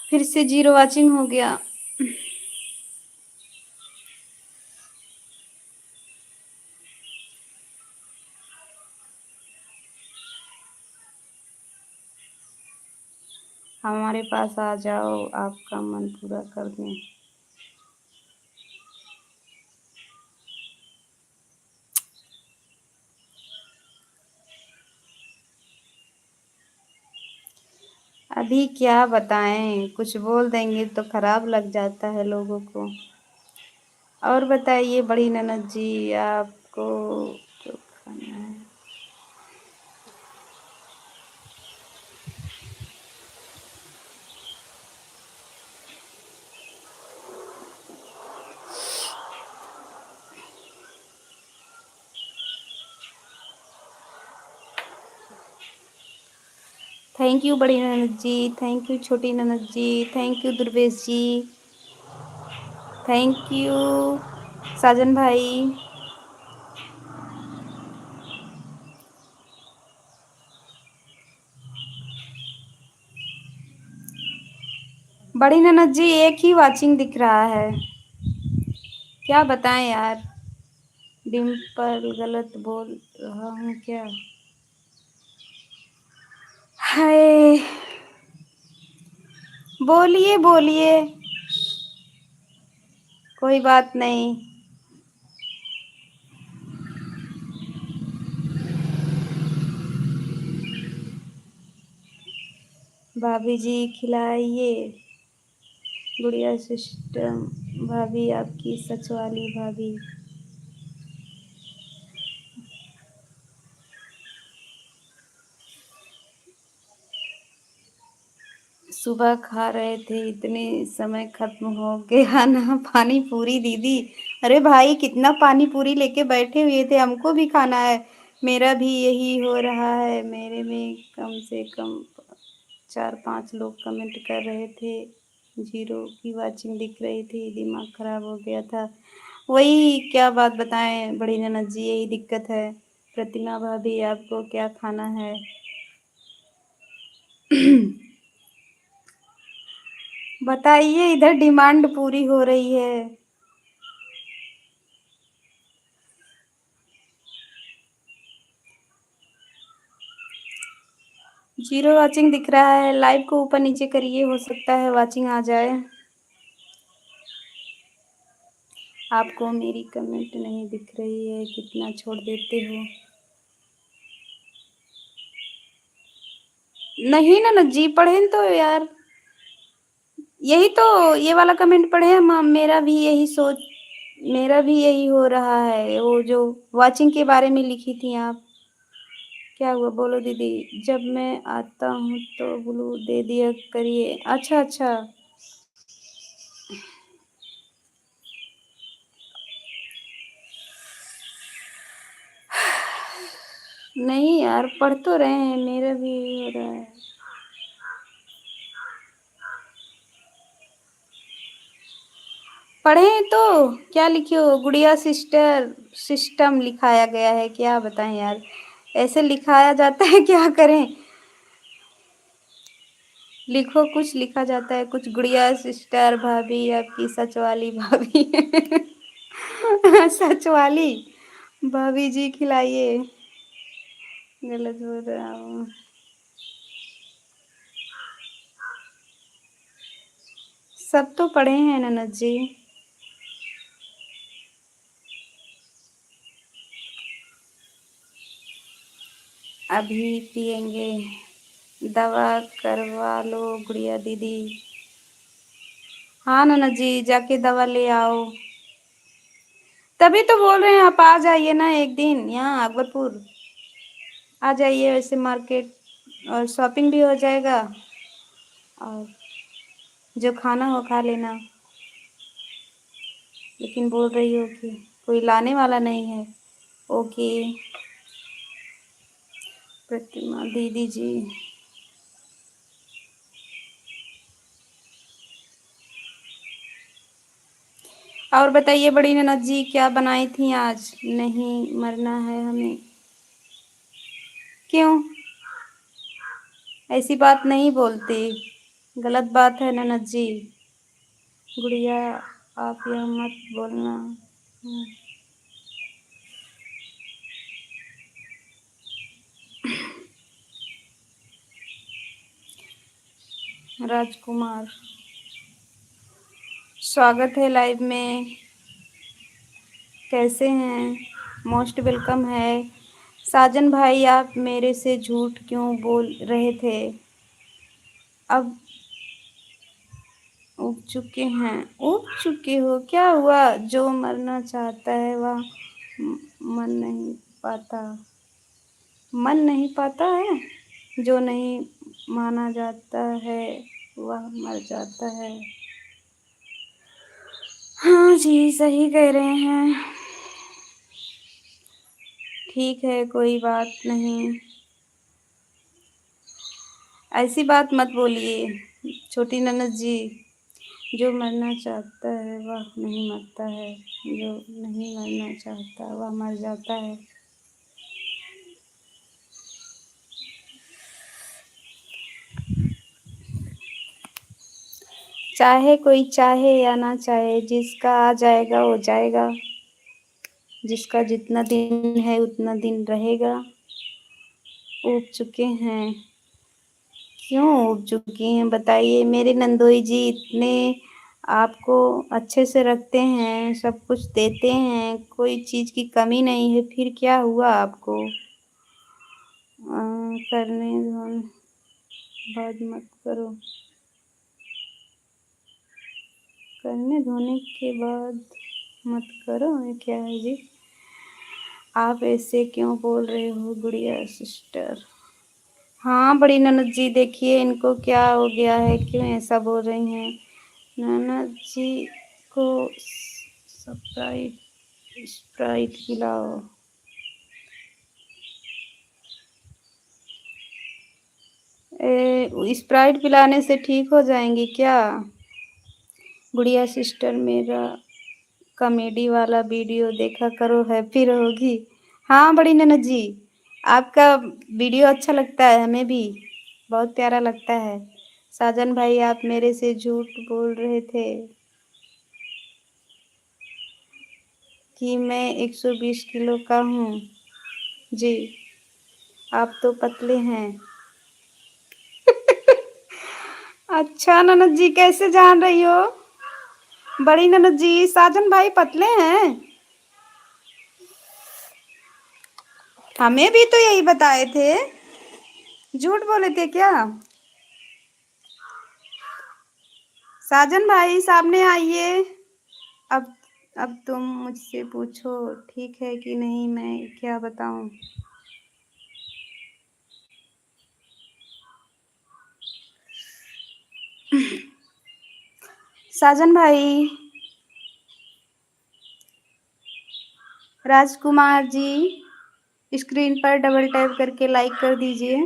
फिर से जीरो वाचिंग हो गया। हमारे पास आ जाओ, आपका मन पूरा कर दें। अभी क्या बताएं, कुछ बोल देंगे तो खराब लग जाता है लोगों को। और बताइए बड़ी ननद जी, आपको जो खाना है। थैंक यू बड़ी ननद जी, थैंक यू छोटी ननद जी, thank you Durvesh ji, thank you Sajan भाई। बड़ी ननद जी एक ही वाचिंग दिख रहा है, क्या बताएं यार। डिम्पल गलत बोल रहा हूँ क्या? हाय, बोलिए बोलिए, कोई बात नहीं। भाभी जी खिलाइए, गुड़िया सिस्टम भाभी, आपकी सच वाली भाभी। सुबह खा रहे थे, इतने समय खत्म हो गया ना पानी पूरी दीदी। अरे भाई कितना पानी पूरी लेके बैठे हुए थे, हमको भी खाना है। मेरा भी यही हो रहा है, मेरे में कम से कम 4-5 लोग कमेंट कर रहे थे, जीरो की वाचिंग दिख रही थी, दिमाग खराब हो गया था। वही क्या बात बताएं बड़ी ननद जी, यही दिक्कत है। प्रतिमा भाभी आपको क्या खाना है? बताइए, इधर डिमांड पूरी हो रही है। जीरो वाचिंग दिख रहा है, लाइव को ऊपर नीचे करिए, हो सकता है वाचिंग आ जाए। आपको मेरी कमेंट नहीं दिख रही है, कितना छोड़ देते हो? नहीं ना जी, पढ़ें तो यार। यही तो ये वाला कमेंट पढ़े हम, मेरा भी यही हो रहा है। वो जो वॉचिंग के बारे में लिखी थी आप, क्या हुआ बोलो दीदी। जब मैं आता हूँ तो ब्लू दे दिया करिए। अच्छा अच्छा, नहीं यार पढ़ तो रहे हैं, मेरा भी यही हो रहा है। पढ़े तो क्या लिखे हो, गुड़िया सिस्टर सिस्टम लिखाया गया है, क्या बताएं यार, ऐसे लिखाया जाता है, क्या करें। लिखो, कुछ लिखा जाता है कुछ। गुड़िया सिस्टर भाभी, आपकी सच वाली भाभी सच वाली भाभी जी खिलाइए। गलत बोल रहा हूँ। सब तो पढ़े हैं ननद जी। अभी पिएंगे, दवा करवा लो गुड़िया दीदी। हाँ ननद जी, जाके दवा ले आओ। तभी तो बोल रहे हैं, आप आ जाइए ना एक दिन यहाँ अकबरपुर, आ जाइए, वैसे मार्केट और शॉपिंग भी हो जाएगा, और जो खाना हो खा लेना। लेकिन बोल रही हो कि कोई लाने वाला नहीं है। ओके प्रतिमा दीदी जी। और बताइए बड़ी ननद जी, क्या बनाई थी आज। नहीं मरना है हमें। क्यों, ऐसी बात नहीं बोलती, गलत बात है ननद जी। गुड़िया आप यह मत बोलना। राजकुमार, स्वागत है लाइव में, कैसे हैं, मोस्ट वेलकम है। साजन भाई, आप मेरे से झूठ क्यों बोल रहे थे, अब उग चुके हैं। उग चुके हो, क्या हुआ। जो मरना चाहता है वह मन नहीं पाता, मन नहीं पाता है। जो नहीं माना जाता है वह मर जाता है। हाँ जी, सही कह रहे हैं। ठीक है, कोई बात नहीं, ऐसी बात मत बोलिए छोटी ननद जी। जो मरना चाहता है वह नहीं मरता है, जो नहीं मरना चाहता वह मर जाता है। चाहे कोई चाहे या ना चाहे, जिसका आ जाएगा वो जाएगा, जिसका जितना दिन है उतना दिन रहेगा। उग चुके हैं, क्यों उग चुकी हैं बताइए। मेरे नंदोई जी इतने आपको अच्छे से रखते हैं, सब कुछ देते हैं, कोई चीज़ की कमी नहीं है, फिर क्या हुआ आपको। करने धोने बाद मत करो, करने धोने के बाद मत करो, ये क्या है जी। आप ऐसे क्यों बोल रहे हो गुड़िया सिस्टर। हाँ बड़ी ननद जी, देखिए इनको क्या हो गया है, क्यों ऐसा बोल रही हैं। ननद जी को स्प्राइट स्प्राइट पिलाओ। स्प्राइट पिलाने से ठीक हो जाएंगी क्या। गुड़िया सिस्टर, मेरा कॉमेडी वाला वीडियो देखा करो, हैप्पी रहोगी। हाँ बड़ी ननद जी, आपका वीडियो अच्छा लगता है, हमें भी बहुत प्यारा लगता है। साजन भाई, आप मेरे से झूठ बोल रहे थे कि मैं 120 किलो का हूँ। जी, आप तो पतले हैं। अच्छा ननद जी, कैसे जान रही हो। बड़ी ननद जी, साजन भाई पतले हैं। हमें भी तो यही बताए थे, झूठ बोले थे क्या। साजन भाई सामने आइए। अब अब तुम मुझसे पूछो ठीक है कि नहीं, मैं क्या बताऊं। साजन भाई, राजकुमार जी, स्क्रीन पर डबल टैप करके लाइक कर दीजिए।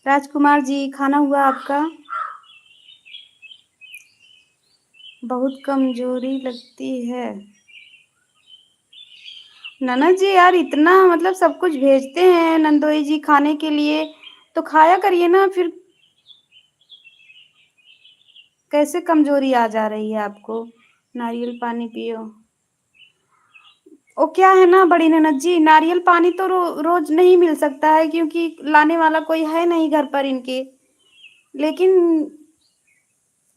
राजकुमार जी, खाना हुआ आपका? बहुत कमजोरी लगती है। ननद जी यार, इतना मतलब सब कुछ भेजते हैं नंदोई जी खाने के लिए, तो खाया करिए ना। फिर कैसे कमजोरी आ जा रही है आपको? नारियल पानी पियो। वो क्या है ना बड़ी ननद जी, नारियल पानी तो रोज नहीं मिल सकता है, क्योंकि लाने वाला कोई है नहीं घर पर इनके। लेकिन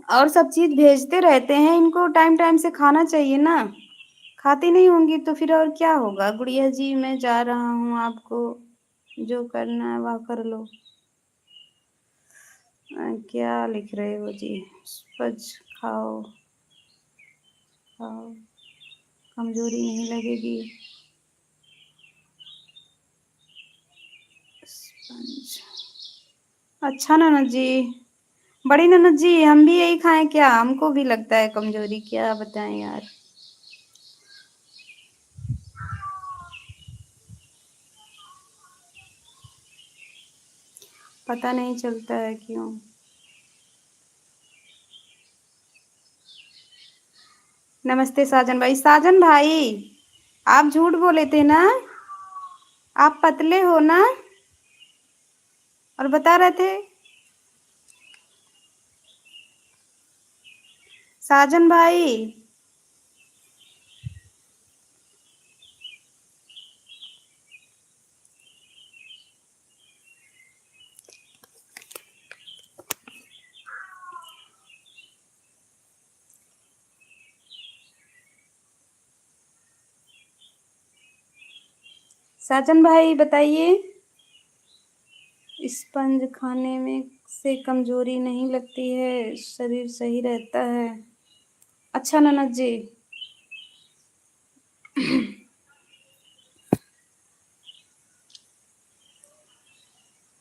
और सब चीज भेजते रहते हैं, इनको टाइम टाइम से खाना चाहिए ना। खाती नहीं होंगी तो फिर और क्या होगा। गुड़िया जी, मैं जा रहा हूँ, आपको जो करना है वह कर लो। क्या लिख रहे हो जी? सच खाओ, खाओ, कमजोरी नहीं लगेगी। स्पंज। अच्छा ननद जी, बड़ी ननद जी, हम भी यही खाएं क्या? हमको भी लगता है कमजोरी, क्या बताएं यार। पता नहीं चलता है क्यों। नमस्ते साजन भाई। साजन भाई, आप झूठ बोले थे ना? आप पतले हो ना? और बता रहे थे। साजन भाई, साजन भाई बताइए। स्पंज खाने में से कमजोरी नहीं लगती है, शरीर सही रहता है। अच्छा ननद जी।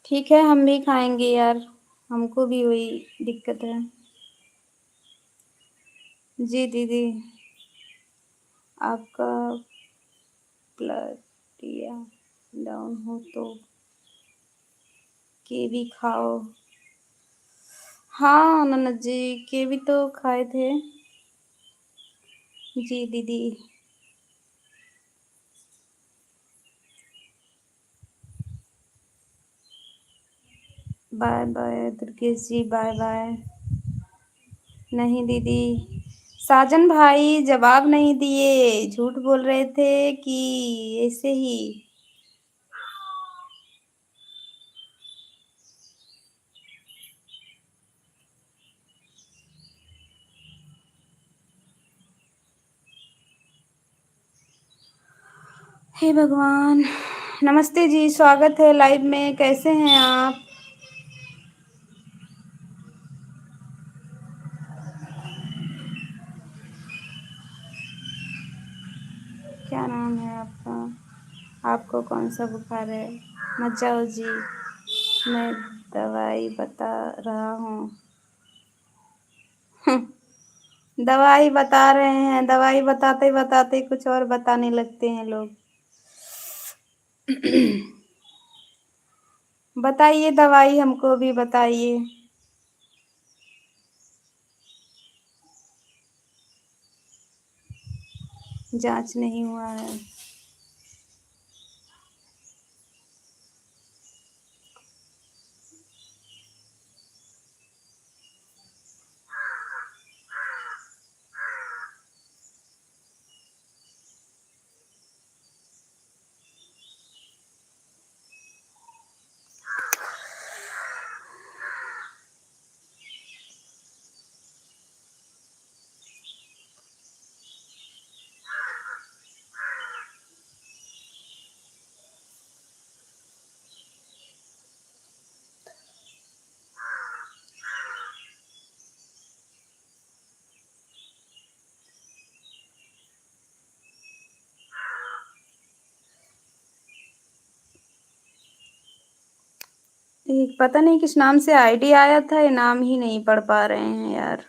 ठीक है, हम भी खाएंगे यार, हमको भी वही दिक्कत है। जी दीदी, आपका प्लटिया डाउन हो तो कीवी खाओ। हाँ ननद जी, कीवी तो खाए थे। जी दीदी। बाय बाय दुर्गेश जी, बाय बाय। नहीं दीदी। साजन भाई जवाब नहीं दिए, झूठ बोल रहे थे कि ऐसे ही? हे भगवान। नमस्ते जी, स्वागत है लाइव में, कैसे हैं आप? क्या नाम है आपका? आपको कौन सा बुखार है? मत जाओ जी, मैं दवाई बता रहा हूँ। दवाई बता रहे हैं, दवाई बताते बताते कुछ और बताने लगते हैं लोग। बताइए दवाई, हमको भी बताइए। जांच नहीं हुआ है। एक पता नहीं किस नाम से आईडी आया था, ये नाम ही नहीं पढ़ पा रहे हैं यार,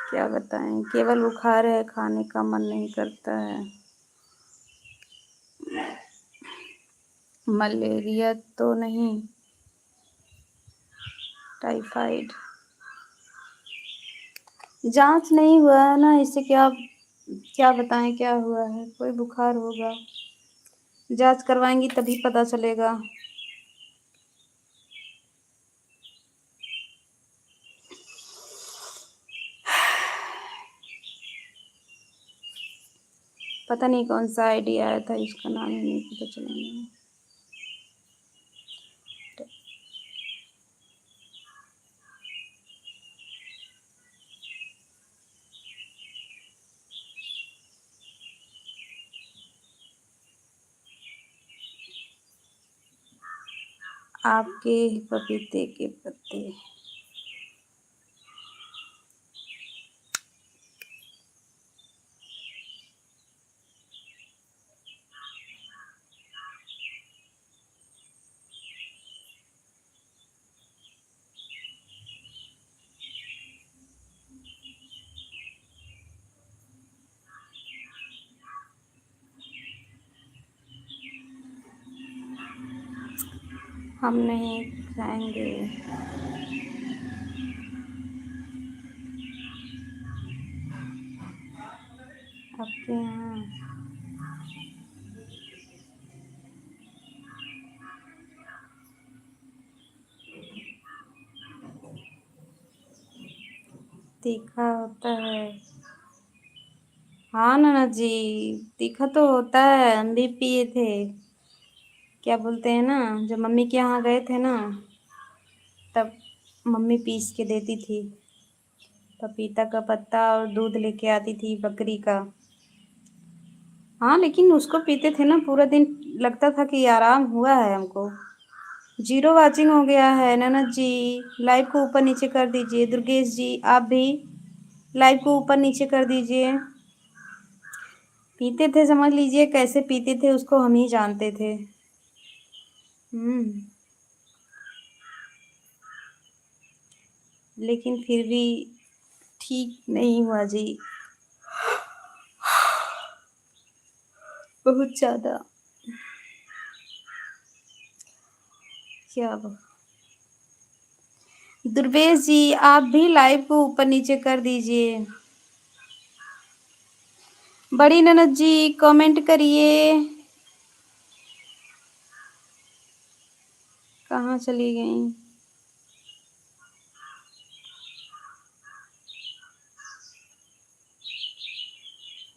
क्या बताएं। केवल बुखार है, खाने का मन नहीं करता है। मलेरिया तो नहीं, टाइफाइड। जांच नहीं हुआ है ना, इससे क्या क्या बताएं क्या हुआ है। कोई बुखार होगा, जांच करवाएंगी तभी पता चलेगा। पता नहीं कौन सा आईडी आया था, इसका नाम ही नहीं पता चला मुझे। आपके पपीते के पत्ते। हम नहीं खाएंगे। आपके यहाँ तीखा होता है? हाँ नाना जी, तीखा तो होता है, हम भी पिए थे। क्या बोलते हैं ना, जब मम्मी के यहाँ गए थे ना, तब मम्मी पीस के देती थी। पपीता का पत्ता और दूध लेके आती थी बकरी का। हाँ लेकिन उसको पीते थे ना, पूरा दिन लगता था कि आराम हुआ है हमको। 0 वाचिंग हो गया है ननद जी। लाइव को ऊपर नीचे कर दीजिए। दुर्गेश जी आप भी लाइव को ऊपर नीचे कर दीजिए। पीते थे, समझ लीजिए कैसे पीते थे उसको हम ही जानते थे। लेकिन फिर भी ठीक नहीं हुआ जी, बहुत ज़्यादा। क्या दुर्वेश जी आप भी लाइव को ऊपर नीचे कर दीजिए। बड़ी ननद जी कमेंट करिए। कहाँ चली गई?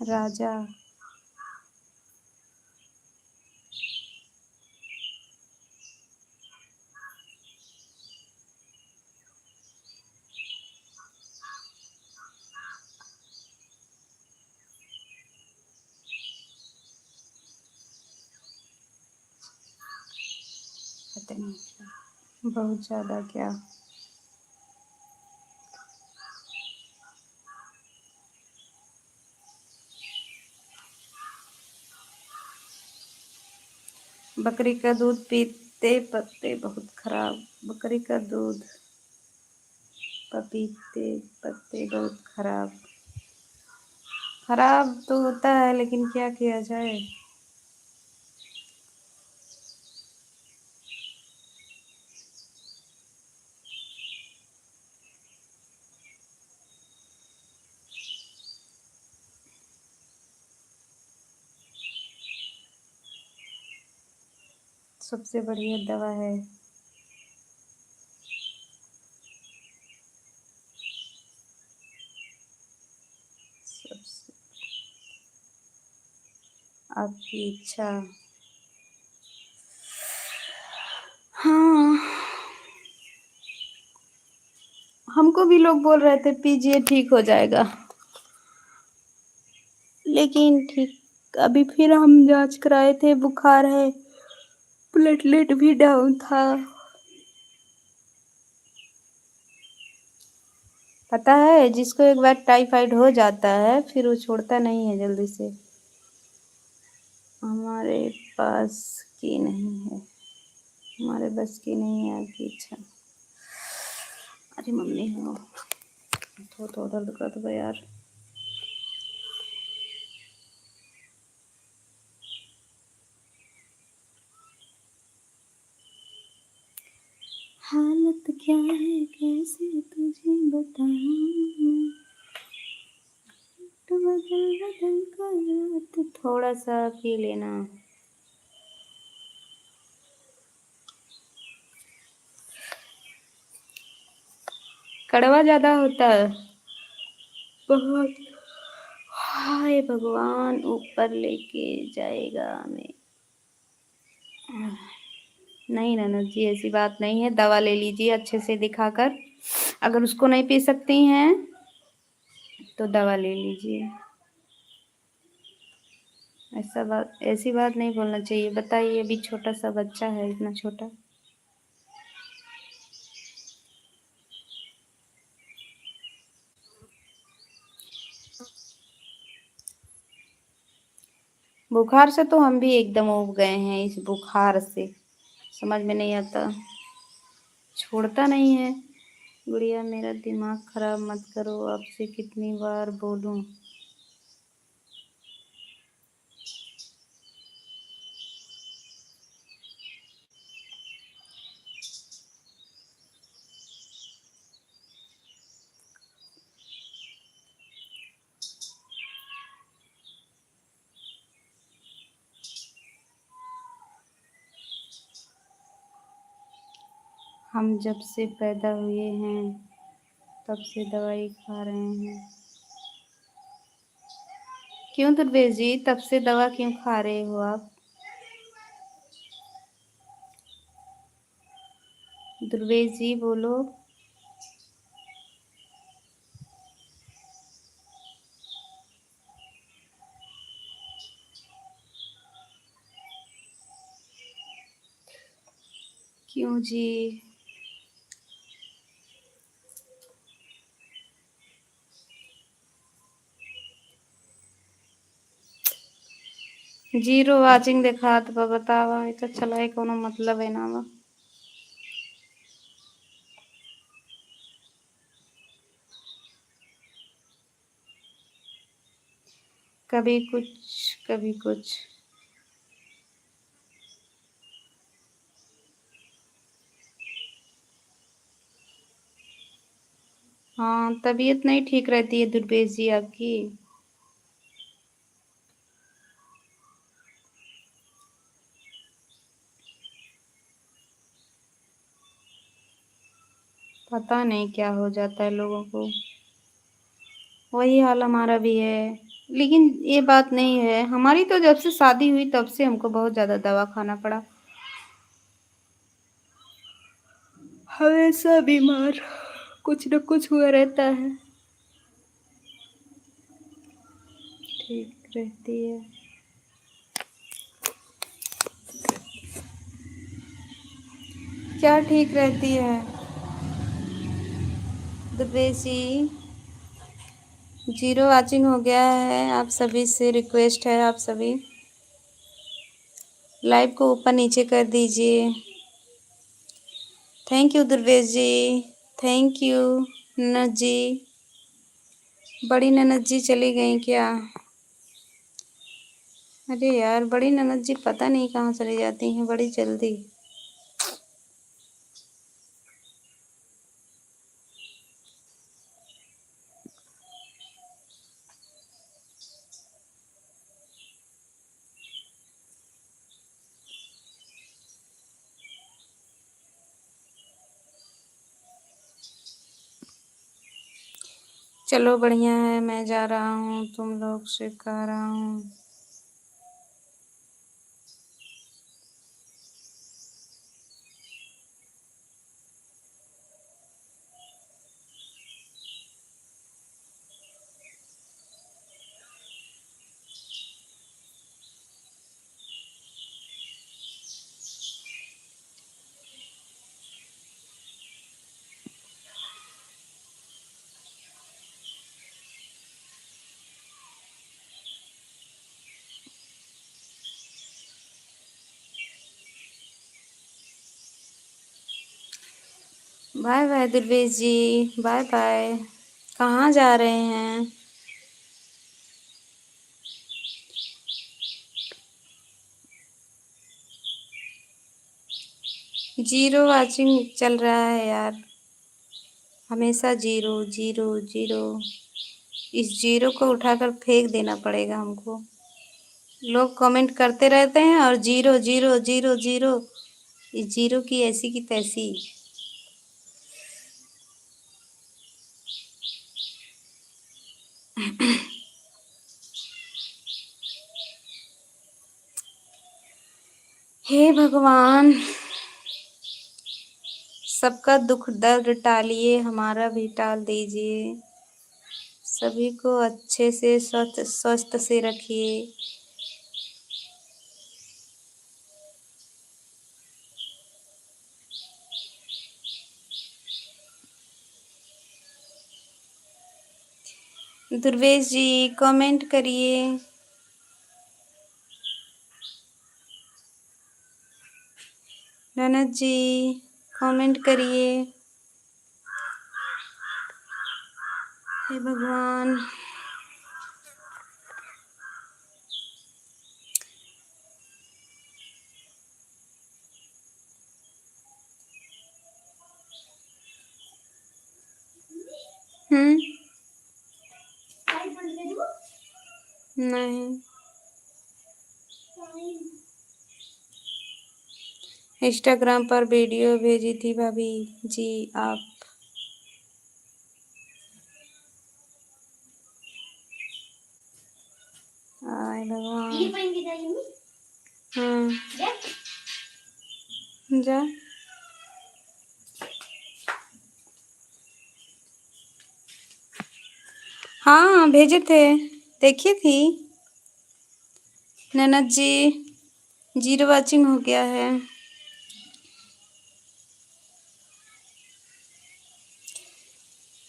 राजा पता नहीं, बहुत ज़्यादा क्या। बकरी का दूध पीते पत्ते बहुत खराब। बकरी का दूध पपीते पत्ते बहुत खराब। खराब तो होता है, लेकिन क्या किया जाए। सबसे बढ़िया दवा है। सबसे आपकी इच्छा। हाँ हमको भी लोग बोल रहे थे पीजिए ठीक हो जाएगा, लेकिन ठीक अभी फिर हम जांच कराए थे, बुखार है, प्लेटलेट भी डाउन था। पता है जिसको एक बार टाइफाइड हो जाता है फिर वो छोड़ता नहीं है जल्दी से। हमारे पास की नहीं है। हमारे बस की नहीं है आपकी इच्छा। अरे मम्मी हो तो दर्द कर दो यार। हालत क्या है कैसे तुझे बताऊं, तो बदल बदल कर रात। थोड़ा सा पी लेना। कड़वा ज्यादा होता है बहुत। हाय भगवान ऊपर लेके जाएगा हमें। नहीं ननद जी ऐसी बात नहीं है, दवा ले लीजिए अच्छे से दिखाकर। अगर उसको नहीं पी सकती हैं तो दवा ले लीजिए। ऐसी बात नहीं बोलना चाहिए। बताइए अभी छोटा सा बच्चा है, इतना छोटा। बुखार से तो हम भी एकदम उब गए हैं, इस बुखार से समझ में नहीं आता, छोड़ता नहीं है। गुड़िया मेरा दिमाग खराब मत करो, आपसे कितनी बार बोलूं। हम जब से पैदा हुए हैं तब से दवाई खा रहे हैं। क्यों दुर्वेश जी, तब से दवा क्यों खा रहे हो आप? दुर्वेश जी बोलो। क्यों जी? जीरो वाचिंग दिखात बा, बतावा ये तो चला कोनो मतलब है ना बा। कभी कुछ कभी कुछ। हाँ तबीयत नहीं ठीक रहती है दुर्वेश जी आपकी। पता नहीं क्या हो जाता है लोगों को। वही हाल हमारा भी है। लेकिन ये बात नहीं है, हमारी तो जब से शादी हुई तब से हमको बहुत ज्यादा दवा खाना पड़ा। हमेशा बीमार कुछ न कुछ हुआ रहता है। ठीक रहती है। क्या ठीक रहती है दुर्वेश जी? जीरो वाचिंग हो गया है। आप सभी से रिक्वेस्ट है, आप सभी लाइव को ऊपर नीचे कर दीजिए। Thank you Durvesh ji, thank you. ननद जी, बड़ी ननद जी चली गई क्या? अरे यार बड़ी ननद जी पता नहीं कहाँ चली जाती हैं बड़ी जल्दी। चलो बढ़िया है, मैं जा रहा हूँ, तुम लोग से कह रहा हूँ। बाय बाय दुर्वेश जी, बाय बाय। कहाँ जा रहे हैं? जीरो वाचिंग चल रहा है यार, हमेशा जीरो जीरो जीरो। इस जीरो को उठाकर फेंक देना पड़ेगा हमको। लोग कमेंट करते रहते हैं और जीरो जीरो जीरो जीरो, इस जीरो की ऐसी की तैसी। हे भगवान, सबका दुख दर्द टालिए, हमारा भी टाल दीजिए। सभी को अच्छे से स्वस्थ स्वस्थ से रखिए। दुर्वेश जी कमेंट करिए। ननद जी कमेंट करिए। हे भगवान, नहीं, इंस्टाग्राम पर वीडियो भेजी थी भाभी जी आप। आय भगवान। हाँ जा। हाँ भेजे थे, देखी थी। ननद जी जीरो वाचिंग हो गया है।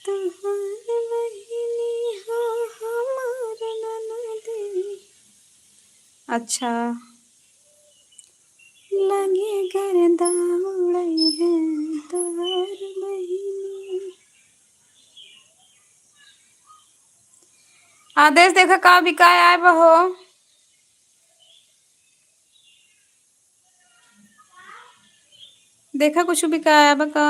तुम्हारी बहिनी हो हमार ननदी। अच्छा लगे गर्दा उड़ई है तोहर बहिनी। आदेश देखा का बिकाय आए बहो। देखा कुछ बिकाया बका।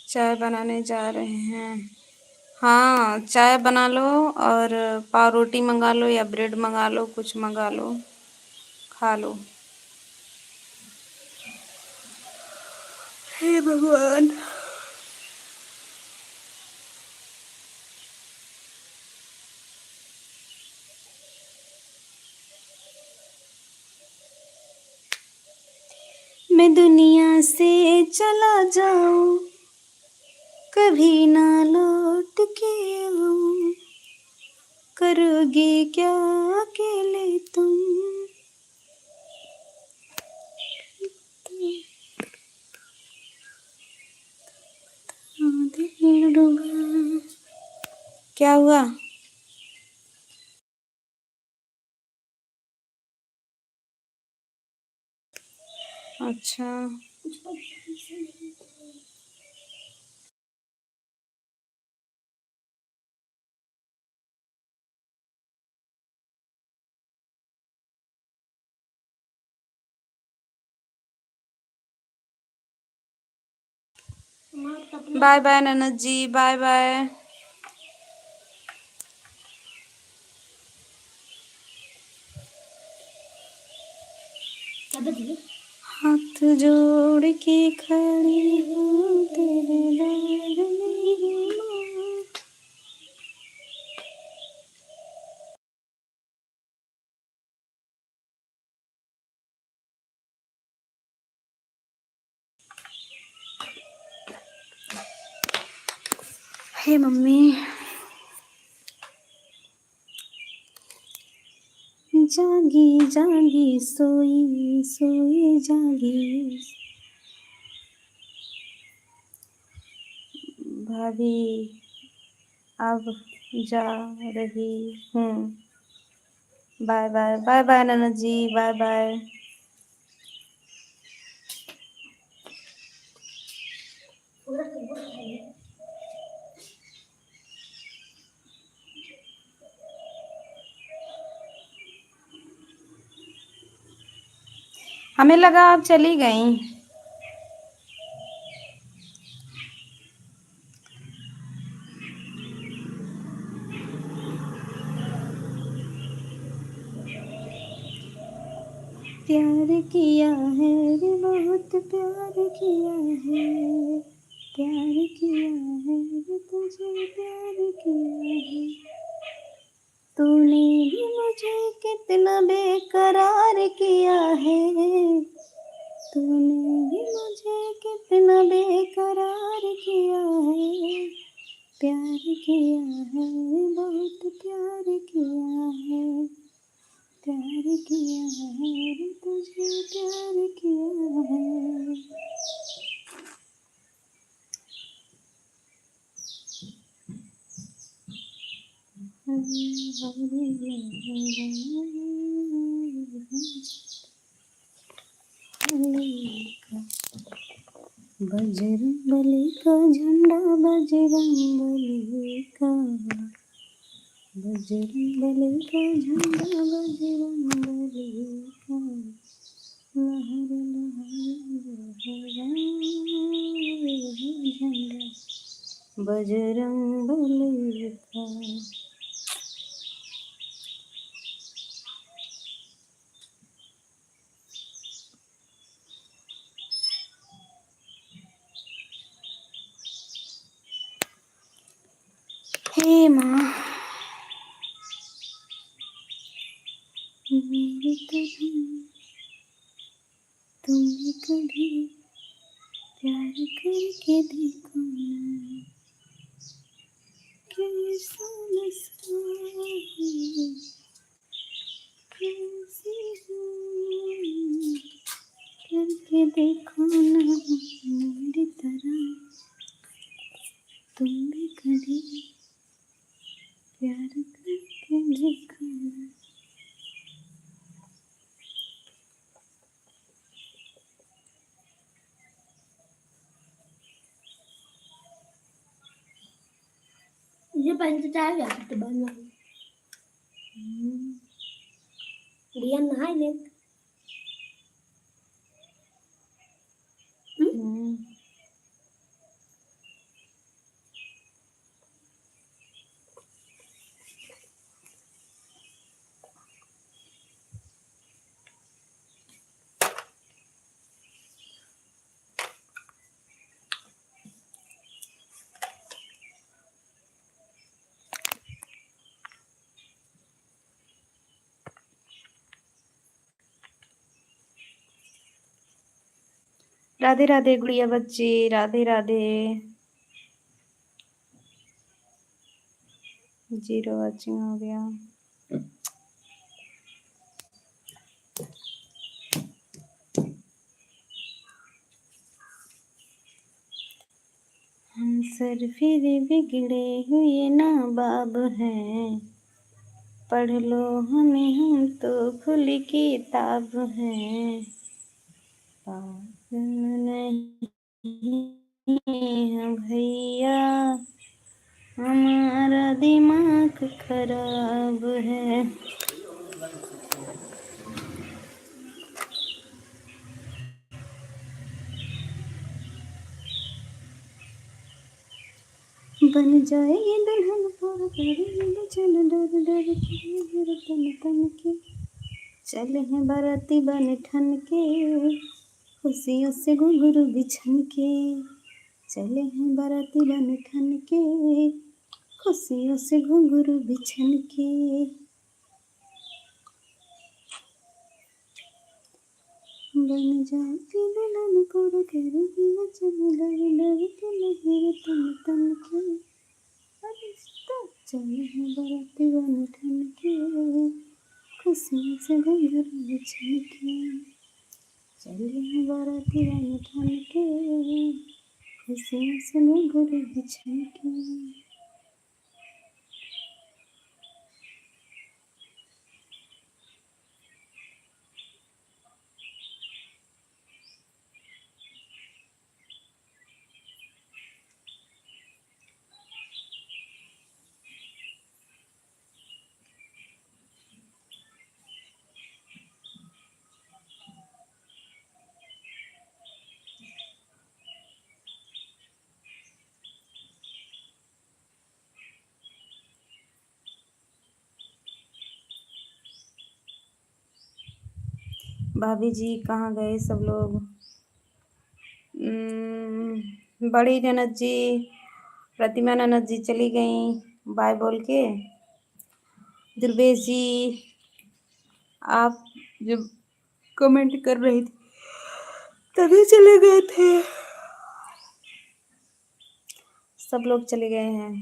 चाय बनाने जा रहे हैं। हाँ चाय बना लो और पाव रोटी मंगा लो या ब्रेड मंगा लो, कुछ मंगा लो, खा लो। हे भगवान, मैं दुनिया से चला जाऊं, कभी ना लौट के आऊं, करोगे क्या अकेले तुम। दिल डूबा। क्या हुआ? अच्छा बाय बाय ननद जी, बाय बाय। हाथ जोड़ के खड़ी हूँ तेरे दर में माँ। हे मम्मी जागी जागी सोई सोई जागी। भाभी अब जा रही हूँ। बाय बाय बाय बाय ननद जी, बाय बाय। हमें लगा आप चली गई। प्यार किया है रे बहुत प्यार किया है, प्यार किया है रे तुझे प्यार किया है। तूने भी मुझे कितना बेकरार किया है, तूने भी मुझे कितना बेकरार किया है। प्यार किया है बहुत प्यार किया है, प्यार किया है रे तुझे प्यार किया है। बजरंगबली का झंडा, बजरंगबली का, बजरंगबली का झंडा, बजरंगबली का। लहर लहर झंडा बजरंगबली का। हे माँ मेरी तरह तुमने कभी प्यार करके देखो ना, कैसा नशा है, कैसी हूँ, करके देखो ना मेरी तरह तुम भी कभी प्यार करके देखो ना। ये पंचायत गया तो बना लिया नहाए ले। राधे राधे गुड़िया बच्ची, राधे राधे। 0 वाचिंग हो गया। हम सर फिर बिगड़े हुए ना बाब हैं, पढ़ लो हमें हम तो खुली किताब हैं। पागल नहीं है भैया हमारा दिमाग खराब है। बन जाएगी दुल्हन पर करेंगे चल डर डर के तन तन के, चले हैं बाराती बन ठन के, खुशियों से घुंघरू बिछन के, चले हैं बाराती बन ठन के, खुशियों से घुंघरू बिछन के। बन जाएगी दुल्हन को करेंगे चल डर डर के लहर तन तन के, चले हैं बाराती बन ठन के, खुशियों से घुंघरू बिछड़ के चले बाराती रंग ढंग के, खुशियों से घुंघरू बिछड़ के। भाभी जी कहाँ गए सब लोग? बड़ी ननद जी, प्रतिमा ननद जी चली गई बाय बोल के। दुर्वेश जी आप जब कमेंट कर रही थी तभी चले गए थे। सब लोग चले गए हैं।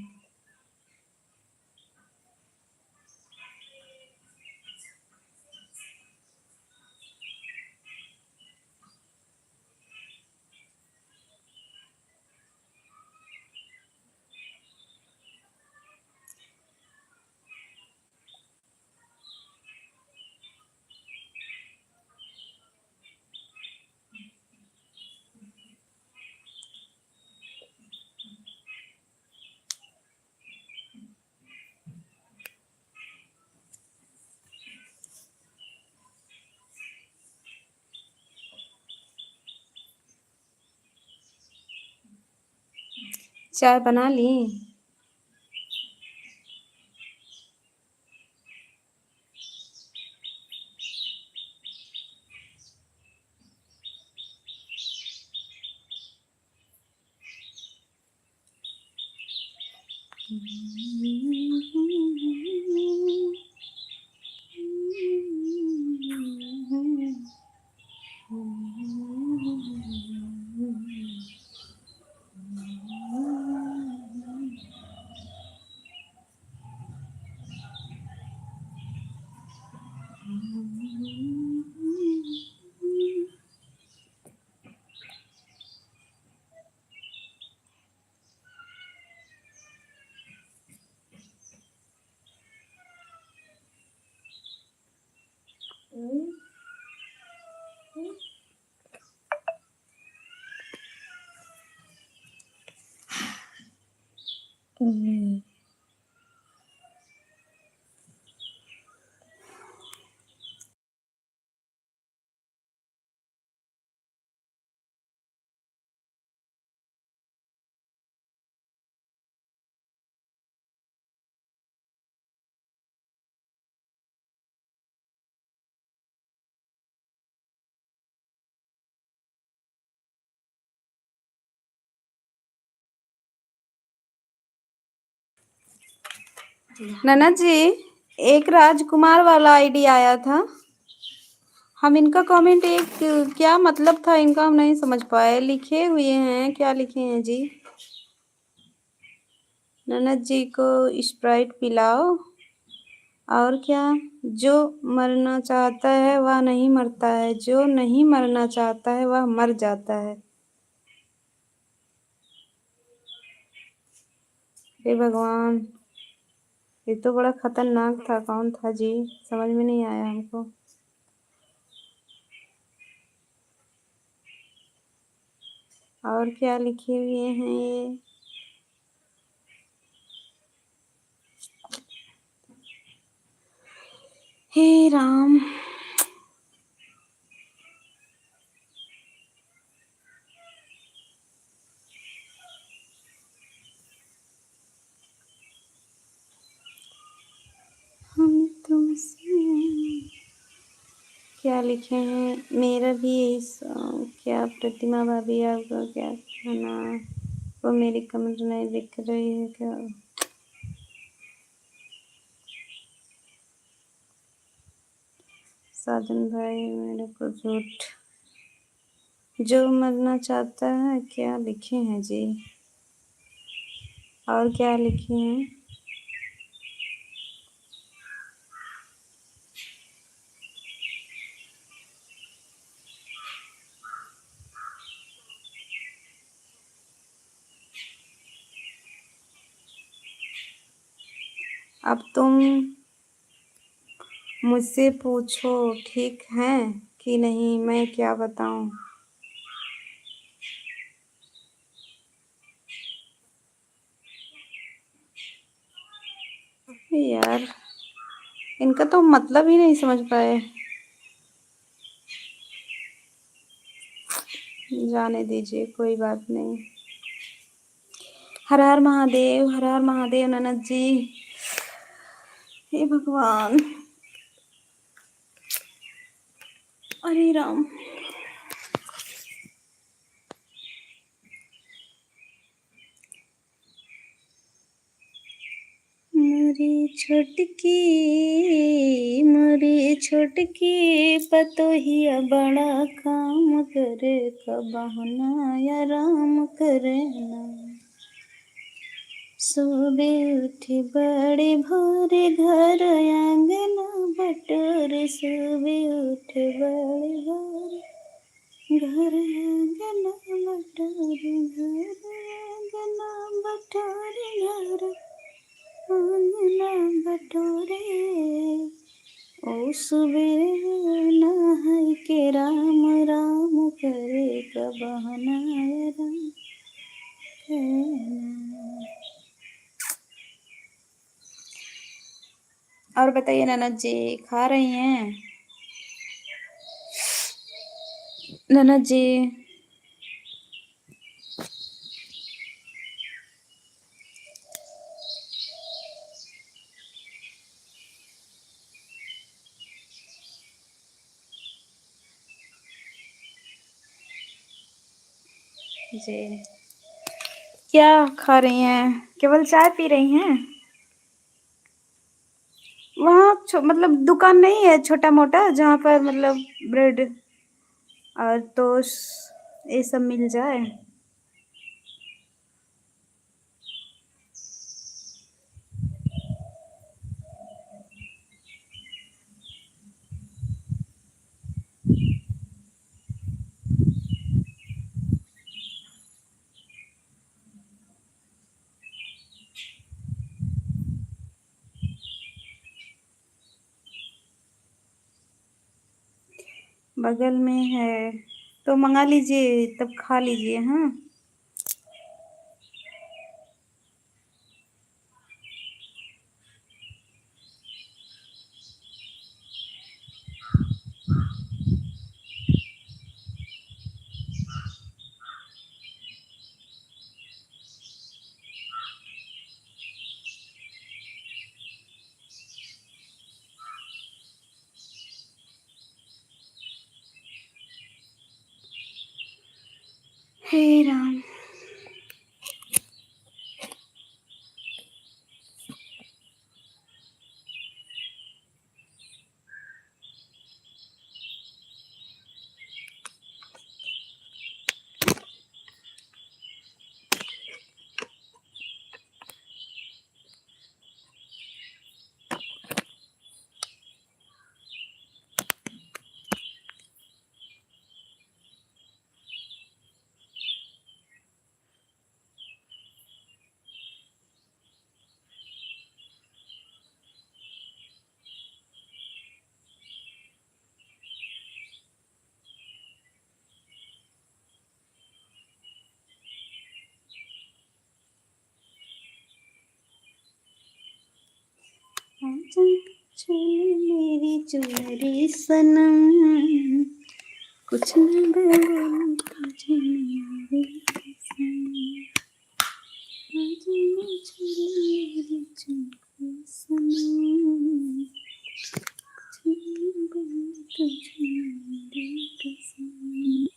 चाय बना ली? ननद जी एक राजकुमार वाला आईडी आया था। हम इनका कमेंट एक क्या मतलब था इनका हम नहीं समझ पाए। लिखे हुए हैं, क्या लिखे हैं जी? ननद जी को स्प्राइट पिलाओ और क्या? जो मरना चाहता है वह नहीं मरता है, जो नहीं मरना चाहता है वह मर जाता है। हे भगवान, ये तो बड़ा खतरनाक था। कौन था जी? समझ में नहीं आया हमको। और क्या लिखे हुए हैं ये? हे राम, हम तुमसे क्या लिखे हैं? मेरा भी यही सॉन्ग। क्या प्रतिमा भाभी आपका क्या खाना? वो मेरी कमेंट नहीं दिख रही है क्या? साजन भाई मेरे को झूठ, जो मरना चाहता है क्या लिखे हैं जी? और क्या लिखे हैं? अब तुम मुझसे पूछो ठीक है कि नहीं, मैं क्या बताऊं। यार इनका तो मतलब ही नहीं समझ पाए। जाने दीजिए, कोई बात नहीं। हर हर महादेव, हर हर महादेव ननद जी। हे भगवान, अरे राम। मोरी छोटकी पतोहिया बड़ा काम करे, कबहुना आराम करे ना। सुबह उठी बड़े भोरे घर आंगना बटोरे, सुबह उठे बड़े भोरे घर आंगना बटोरे, घर आंगना बटोरे, घर आंगना बटोरे। ओ सुबह नहाय के राम राम करे, कबहुना आराम करे ना। और बताइए ननद जी, खा रही हैं ननद जी? जी, क्या खा रही हैं? केवल चाय पी रही हैं? वहाँ मतलब दुकान नहीं है छोटा मोटा जहाँ पर मतलब ब्रेड और टोस्ट ये सब मिल जाए? बगल में है तो मंगा लीजिए, तब खा लीजिए। हाँ, हे राम। मेरी चुनरी सनम, कुछ न बोलूं तुझे मेरी कसम। मेरी चुनरी सनम, कुछ न बोलूं तुझे मेरी कसम।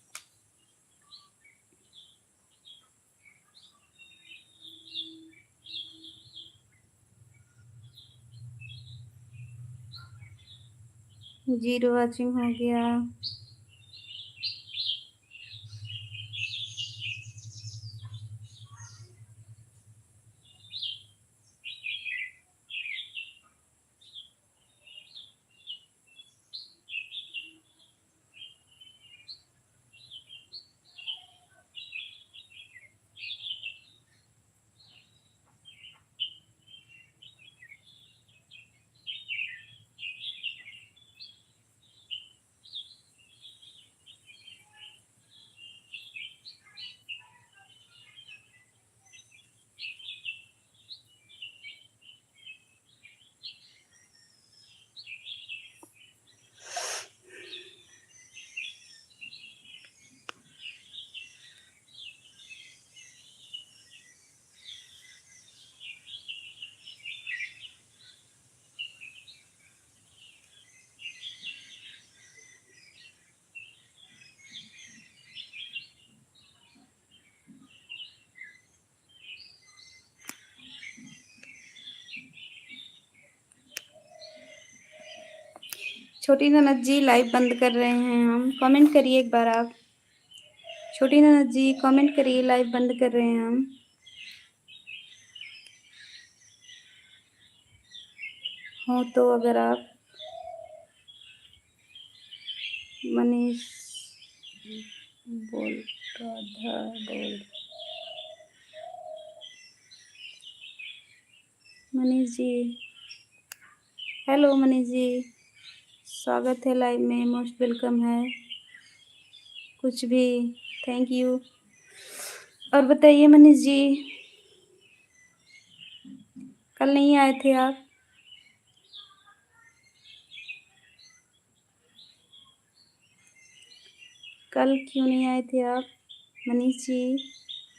जीरो वॉचिंग हो गया। छोटी ननद जी लाइव बंद कर रहे हैं हम, कमेंट करिए एक बार आप। छोटी ननद जी कमेंट करिए, लाइव बंद कर रहे हैं हम। हो तो अगर आप मनीष बोल राधा बोल मनीष जी, हेलो मनीष जी, स्वागत है लाइव में, मोस्ट वेलकम है। कुछ भी, थैंक यू। और बताइए मनीष जी, कल नहीं आए थे आप? कल क्यों नहीं आए थे आप मनीष जी?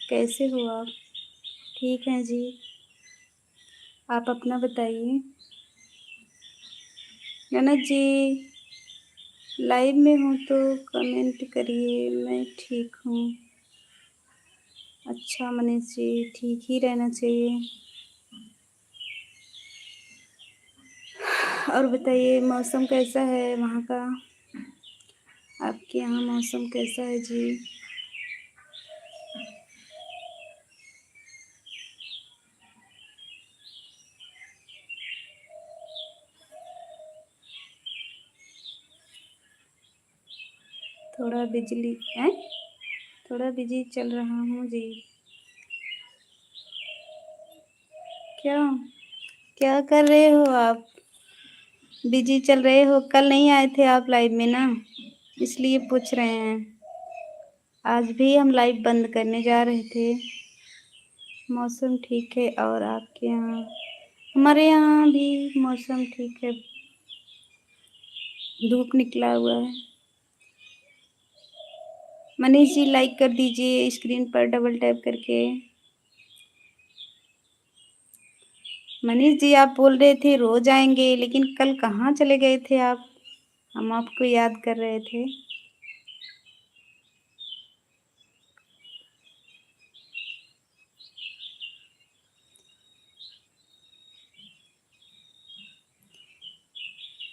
कैसे हो आप? ठीक हैं जी, आप अपना बताइए। ननद जी लाइव में हूँ तो कमेंट करिए, मैं ठीक हूँ। अच्छा मनीष जी, ठीक ही रहना चाहिए। और बताइए मौसम कैसा है वहाँ का? आपके यहाँ मौसम कैसा है जी? थोड़ा बिजली है, थोड़ा बिजी चल रहा हूँ जी। क्यों, क्या कर रहे हो आप? बिजी चल रहे हो? कल नहीं आए थे आप लाइव में ना, इसलिए पूछ रहे हैं। आज भी हम लाइव बंद करने जा रहे थे। मौसम ठीक है और आपके यहाँ? हमारे यहाँ भी मौसम ठीक है, धूप निकला हुआ है। मनीष जी लाइक कर दीजिए स्क्रीन पर डबल टैप करके। मनीष जी आप बोल रहे थे रोज आएंगे, लेकिन कल कहाँ चले गए थे आप? हम आपको याद कर रहे थे।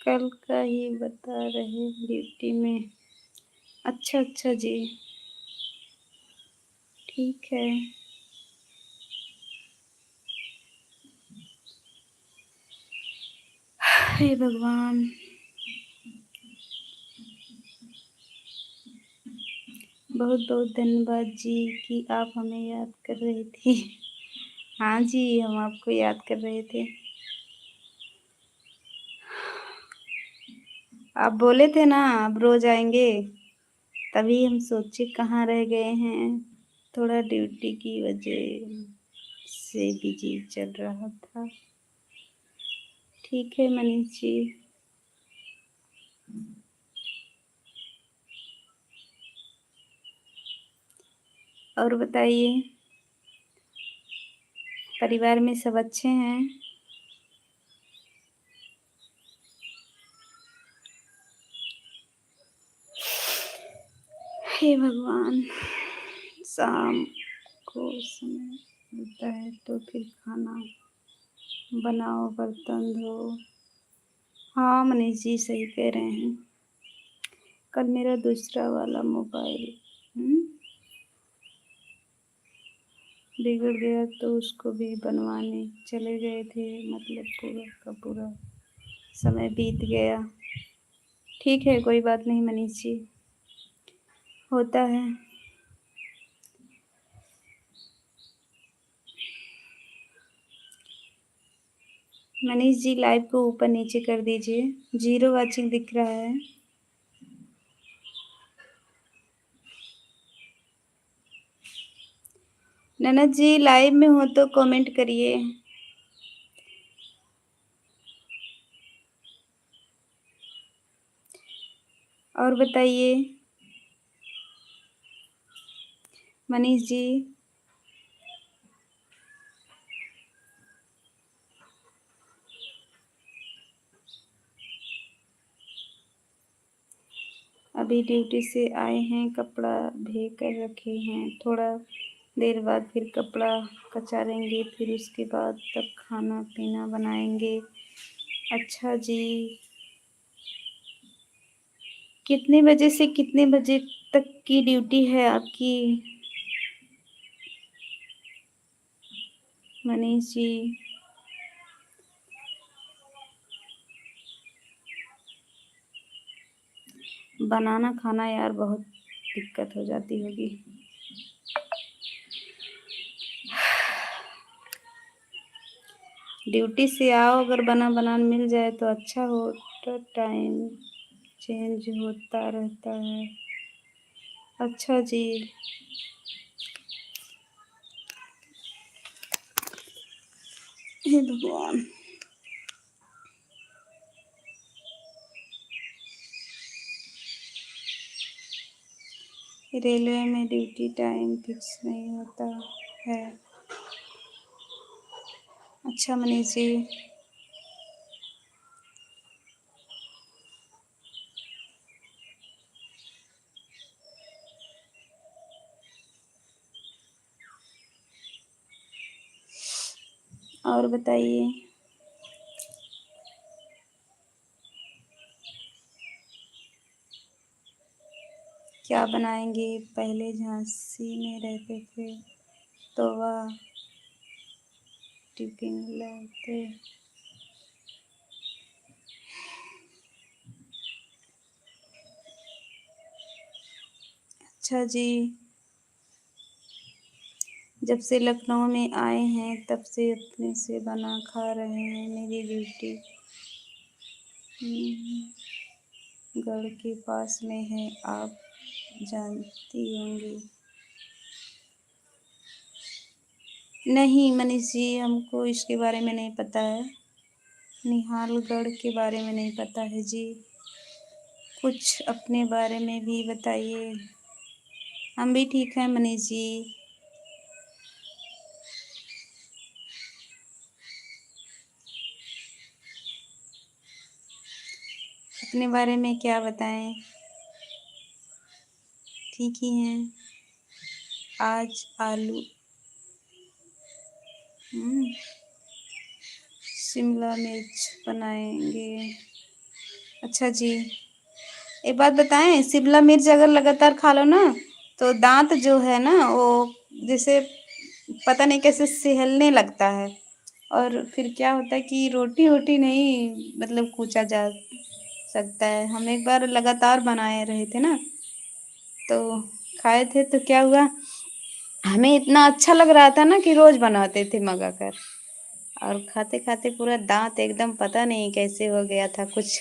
कल का ही बता रहे ड्यूटी में। अच्छा अच्छा जी, ठीक है। हे भगवान, बहुत बहुत धन्यवाद जी कि आप हमें याद कर रही थी। हाँ जी, हम आपको याद कर रहे थे। आप बोले थे ना अब रोज आएंगे, तभी हम सोचे कहाँ रह गए हैं। थोड़ा ड्यूटी की वजह से बिजी चल रहा था। ठीक है मनीष जी। और बताइए, परिवार में सब अच्छे हैं? हे भगवान, शाम को समय मिलता है तो फिर खाना बनाओ, बर्तन धो। हाँ मनीष जी सही कह रहे हैं। कल मेरा दूसरा वाला मोबाइल बिगड़ गया तो उसको भी बनवाने चले गए थे, मतलब पूरा का पूरा समय बीत गया। ठीक है, कोई बात नहीं मनीष जी, होता है। मनीष जी लाइव को ऊपर नीचे कर दीजिए, 0 वाचिंग दिख रहा है। ननद जी लाइव में हो तो कमेंट करिए। और बताइए मनीष जी, अभी ड्यूटी से आए हैं, कपड़ा भे कर रखे हैं, थोड़ा देर बाद फिर कपड़ा कचारेंगे, फिर उसके बाद तब खाना पीना बनाएंगे। अच्छा जी, कितने बजे से कितने बजे तक की ड्यूटी है आपकी मनीष जी? बनाना खाना यार बहुत दिक्कत हो जाती होगी। ड्यूटी से आओ, अगर बना बनान मिल जाए तो अच्छा हो, तो टाइम चेंज होता रहता है। अच्छा जी। हे भगवान। रेलवे में ड्यूटी टाइम फिक्स नहीं होता है। अच्छा मनीष जी। और बताइए। क्या बनाएंगे? पहले झांसी में रहते थे तो वह टिफिन लाते। अच्छा जी। जब से लखनऊ में आए हैं तब से अपने से बना खा रहे हैं। मेरी ड्यूटी गढ़ के पास में है, आप जानती होंगी। नहीं मनीष जी, हमको इसके बारे में नहीं पता है। निहालगढ़ के बारे में नहीं पता है जी। कुछ अपने बारे में भी बताइए। हम भी ठीक हैं मनीष जी। अपने बारे में क्या बताएं? ठीक ही हैं। आज आलू शिमला मिर्च बनाएंगे। अच्छा जी। एक बात बताएं, शिमला मिर्च अगर लगातार खा लो ना तो दांत जो है ना वो जैसे पता नहीं कैसे सिहलने लगता है, और फिर क्या होता है कि रोटी वोटी नहीं मतलब कूचा जा सकता है। हम एक बार लगातार बनाए रहे थे ना तो खाए थे, तो क्या हुआ, हमें इतना अच्छा लग रहा था ना कि रोज बनाते थे मंगा कर, और खाते खाते पूरा दांत एकदम पता नहीं कैसे हो गया था, कुछ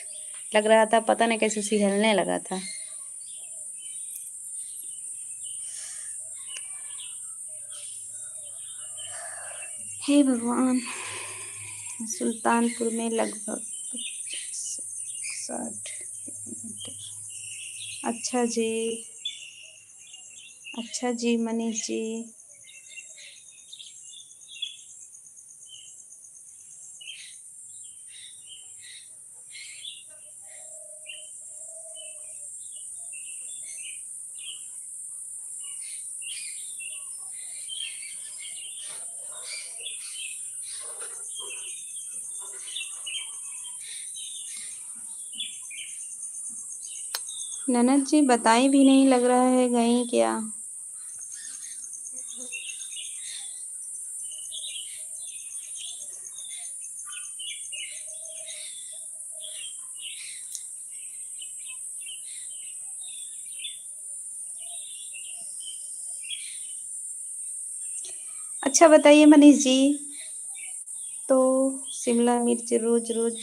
लग रहा था पता नहीं कैसे सिहलने लगा था। हे भगवान। सुल्तानपुर में लगभग 60 किलोमीटर। अच्छा जी। अच्छा जी मनीष जी। ननद जी बताई भी नहीं, लग रहा है गई क्या? अच्छा बताइए मनीष जी, तो शिमला मिर्च रोज रोज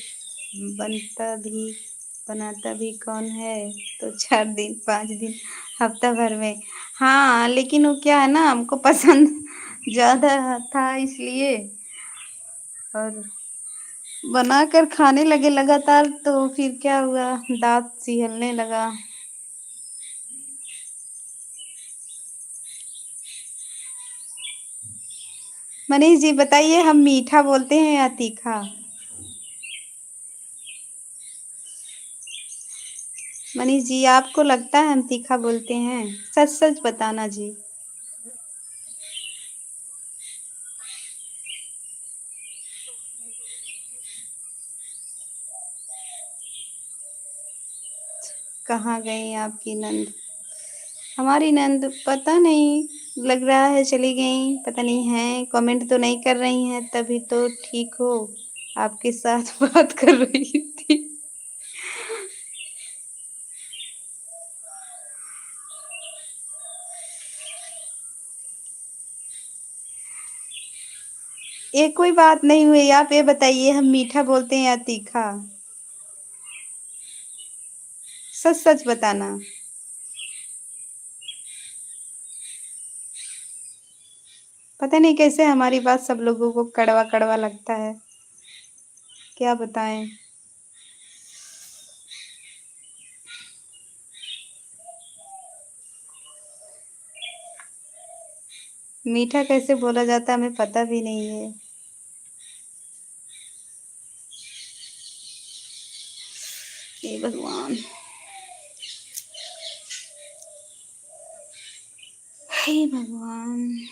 बनाता भी कौन है? तो 4 दिन 5 दिन हफ्ता भर में। हाँ लेकिन वो क्या है ना, हमको पसंद ज़्यादा था इसलिए, और बनाकर खाने लगे लगातार तो फिर क्या हुआ, दांत सिहलने लगा। मनीष जी बताइए, हम मीठा बोलते हैं या तीखा? मनीष जी आपको लगता है हम तीखा बोलते हैं? सच सच बताना जी। कहाँ गई आपकी नंद? हमारी नंद पता नहीं, लग रहा है चली गई, पता नहीं है, कमेंट तो नहीं कर रही हैं, तभी तो ठीक हो, आपके साथ बात कर रही थी। ये कोई बात नहीं हुई, आप ये बताइए हम मीठा बोलते हैं या तीखा? सच सच बताना। पता नहीं कैसे हमारी बात सब लोगों को कड़वा कड़वा लगता है, क्या बताएं। मीठा कैसे बोला जाता है हमें पता भी नहीं है। हे भगवान, हे भगवान।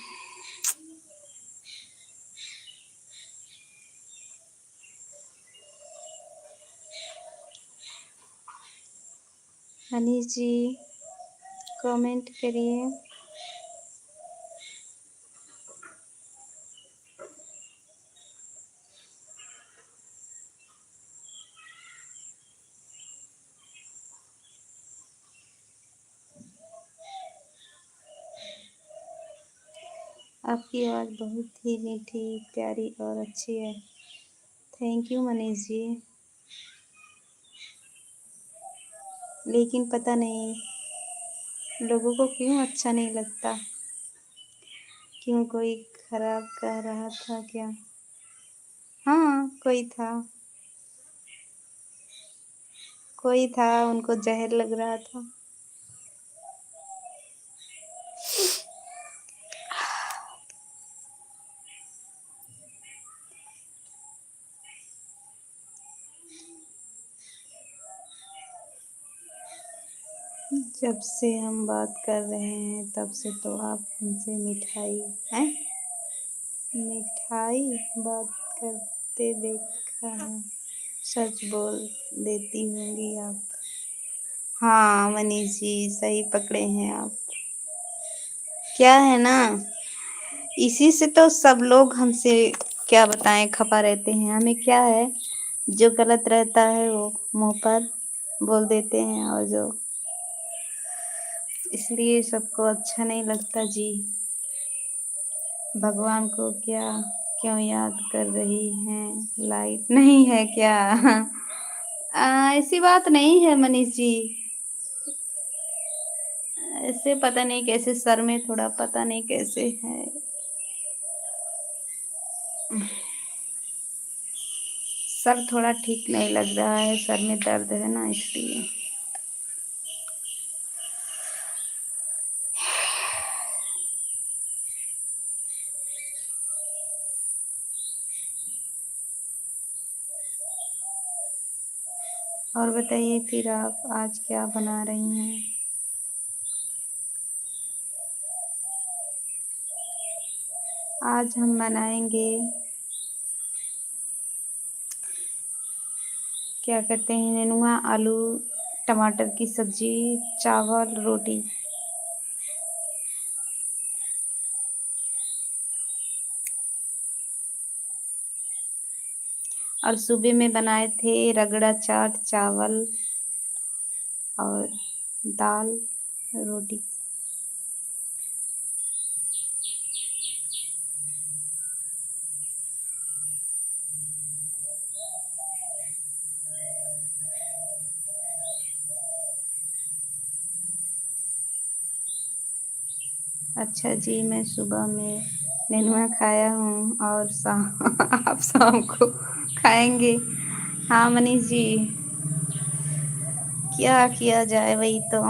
हनी जी कमेंट करिए। आपकी आवाज़ बहुत ही मीठी, प्यारी और अच्छी है। Thank you Manish ji. लेकिन पता नहीं लोगों को क्यों अच्छा नहीं लगता, क्यों कोई खराब कह रहा था क्या? हाँ कोई था उनको जहर लग रहा था। जब से हम बात कर रहे हैं तब से तो आप हमसे मिठाई हैं, मिठाई बात करते देखा है, सच बोल देती होंगी आप। हाँ मनीष जी सही पकड़े हैं आप। क्या है ना, इसी से तो सब लोग हमसे क्या बताएं खपा रहते हैं। हमें क्या है, जो गलत रहता है वो मुंह पर बोल देते हैं, और जो इसलिए सबको अच्छा नहीं लगता जी। भगवान को क्या क्यों याद कर रही हैं, लाइट नहीं है क्या? ऐसी बात नहीं है मनीष जी, ऐसे पता नहीं कैसे सर में थोड़ा पता नहीं कैसे है, सर थोड़ा ठीक नहीं लग रहा है, सर में दर्द है ना इसलिए। और बताइए फिर आप आज क्या बना रही हैं? आज हम बनाएंगे, क्या कहते हैं, नेनुआ आलू टमाटर की सब्जी, चावल रोटी। और सुबह में बनाए थे रगड़ा चाट, चावल और दाल रोटी। अच्छा जी, मैं सुबह में नेनुआ खाया हूँ और शाम आप शाम को खाएंगे। हाँ मनीष जी, क्या किया जाए वही तो।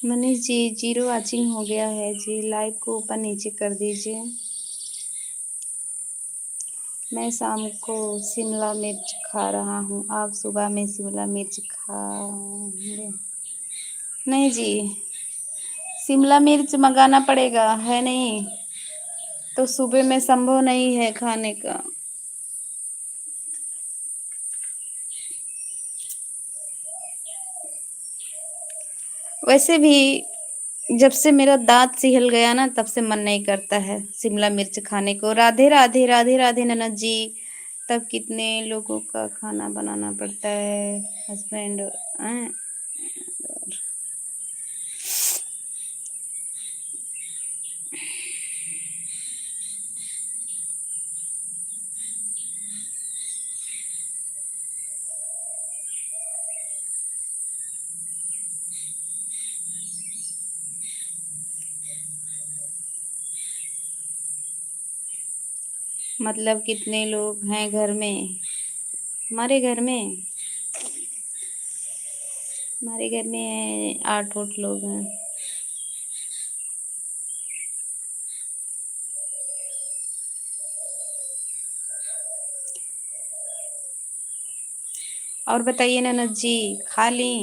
मनीष जी जीरो वाचिंग हो गया है जी, लाइव को ऊपर नीचे कर दीजिए। मैं शाम को शिमला मिर्च खा रहा हूँ, आप सुबह में शिमला मिर्च खाएंगे? नहीं जी, शिमला मिर्च मंगाना पड़ेगा, है नहीं तो सुबह में संभव नहीं है खाने का। वैसे भी जब से मेरा दांत सिहल गया ना, तब से मन नहीं करता है शिमला मिर्च खाने को। राधे राधे राधे राधे ननद जी। तब कितने लोगों का खाना बनाना पड़ता है, हस्बैंड। मतलब कितने लोग हैं घर में? हमारे घर में 8 लोग हैं। और बताइए ननद जी, खा ली?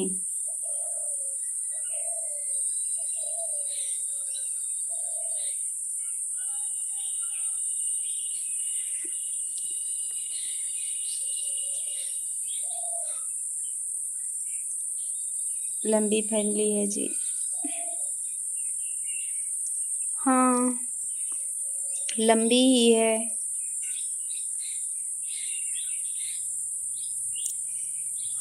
लंबी फैमिली है जी। हाँ, लंबी ही है।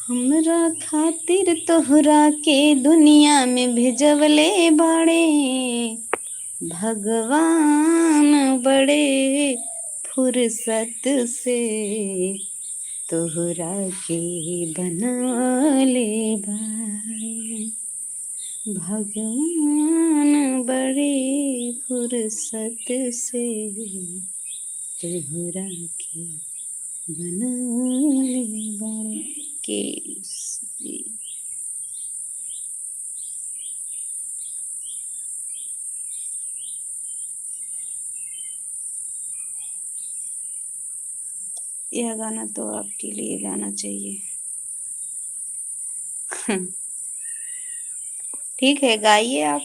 हमरा खातिर तोहरा के दुनिया में भेजवले बाड़े भगवान, बड़े फुर्सत से तोहरा के बनवले बाड़े भगवान, बड़े फुर्सत से तोहरा के बनवले बाड़े। के यह गाना तो आपके लिए गाना चाहिए। ठीक है, गाइए आप।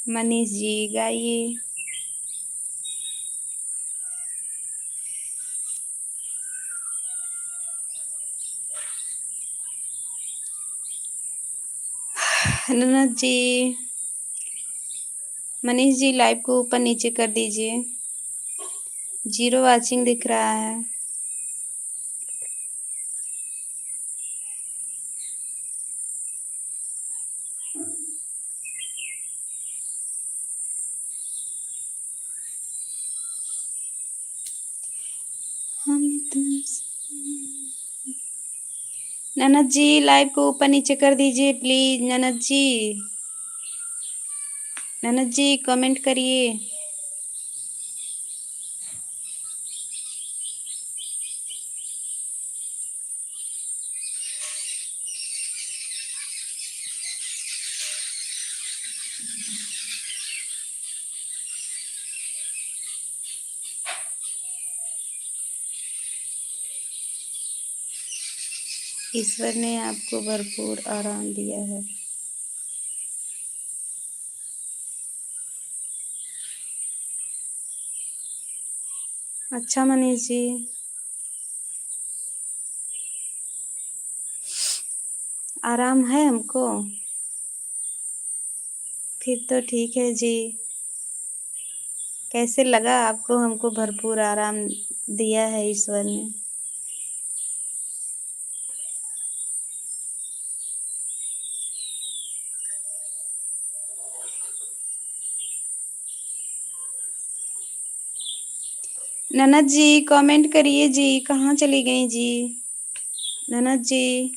मनीष जी गाइए। ननद जी, मनीष जी लाइव को ऊपर नीचे कर दीजिए, 0 वाचिंग दिख रहा है। हम ननद जी लाइव को ऊपर नीचे कर दीजिए प्लीज। ननद जी, ननद जी कमेंट करिए। ईश्वर ने आपको भरपूर आराम दिया है। अच्छा मनीष जी, आराम है हमको, फिर तो ठीक है जी। कैसे लगा आपको? हमको भरपूर आराम दिया है ईश्वर ने। ननद जी कमेंट करिए जी, कहाँ चली गई जी ननद जी?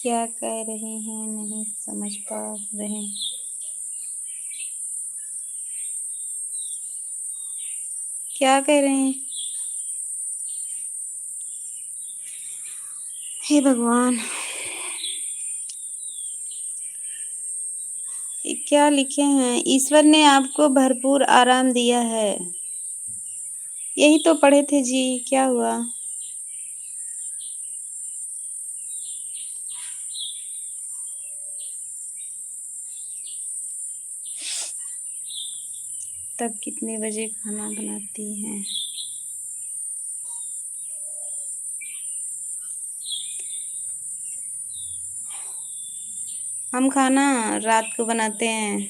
क्या कह रहे हैं नहीं समझ पा रहे। क्या कह रहे हैं? हे भगवान। ये क्या लिखे हैं? ईश्वर ने आपको भरपूर आराम दिया है। यही तो पढ़े थे जी, क्या हुआ? तब कितने बजे खाना बनाती हैं? हम खाना रात को बनाते हैं।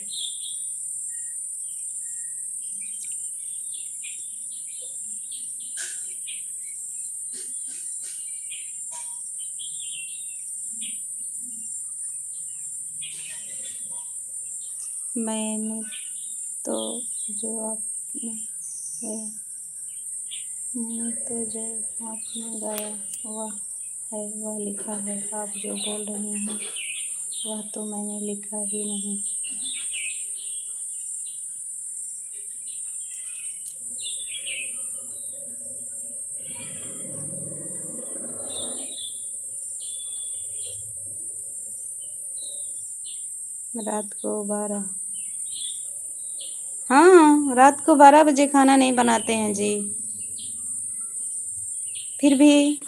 मैंने तो जो आपने गाया, मैंने तो जो आपने गाया वह है, वह लिखा है। आप जो बोल रही हैं वह तो मैंने लिखा ही नहीं। रात को 12, हाँ रात को 12 बजे खाना नहीं बनाते हैं जी। फिर भी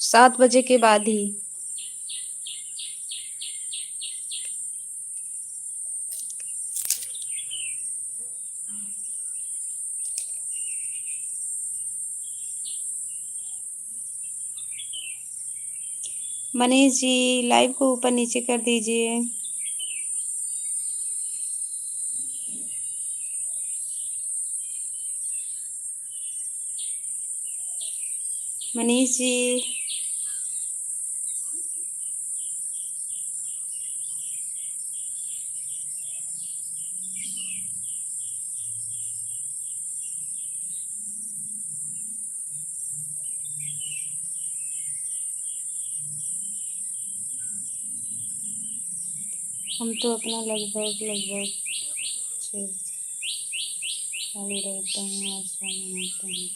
7 बजे के बाद ही। मनीष जी लाइव को ऊपर नीचे कर दीजिए। मनीष जी हम तो अपना लगभग 6 खाली रहते हैं, ऐसा मनाते हैं।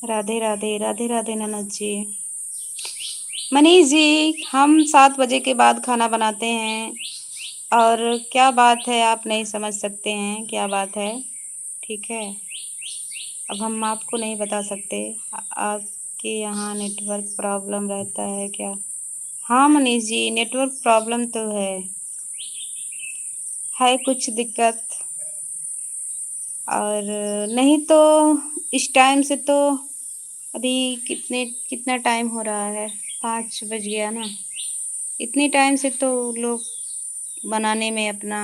राधे राधे, राधे राधे ननद जी। मनीष जी हम 7 बजे के बाद खाना बनाते हैं। और क्या बात है आप नहीं समझ सकते हैं, क्या बात है? ठीक है, अब हम आपको नहीं बता सकते। आपके यहाँ नेटवर्क प्रॉब्लम रहता है क्या? हाँ मनीष जी नेटवर्क प्रॉब्लम तो है कुछ दिक्कत। और नहीं तो इस टाइम से तो अभी कितना टाइम हो रहा है? 5 बज गया ना। इतने टाइम से तो लोग बनाने में अपना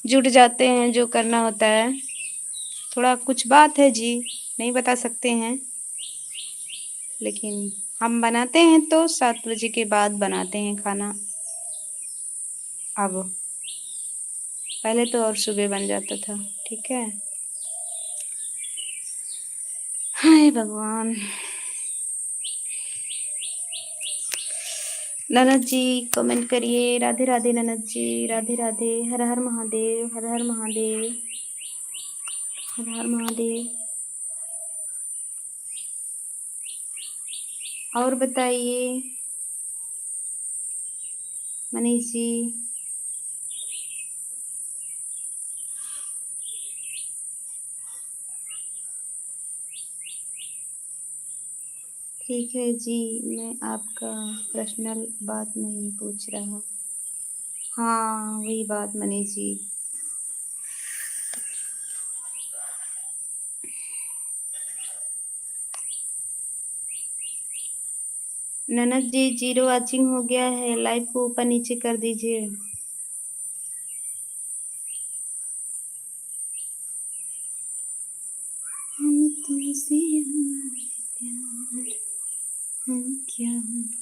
जुट जाते हैं, जो करना होता है। थोड़ा कुछ बात है जी, नहीं बता सकते हैं, लेकिन हम बनाते हैं तो 7 बजे के बाद बनाते हैं खाना। अब पहले तो और सुबह बन जाता था। ठीक है, हाय भगवान। ननद जी कमेंट करिए। राधे राधे ननद जी, राधे राधे। हर हर महादेव, हर हर महादेव, हर हर महादेव। और बताइए मनीष जी। ठीक है जी, मैं आपका पर्सनल बात नहीं पूछ रहा। हाँ वही बात मनीष जी। ननद जी 0 वॉचिंग हो गया है, लाइव को ऊपर नीचे कर दीजिए। हम तुमसे प्यार हम क्या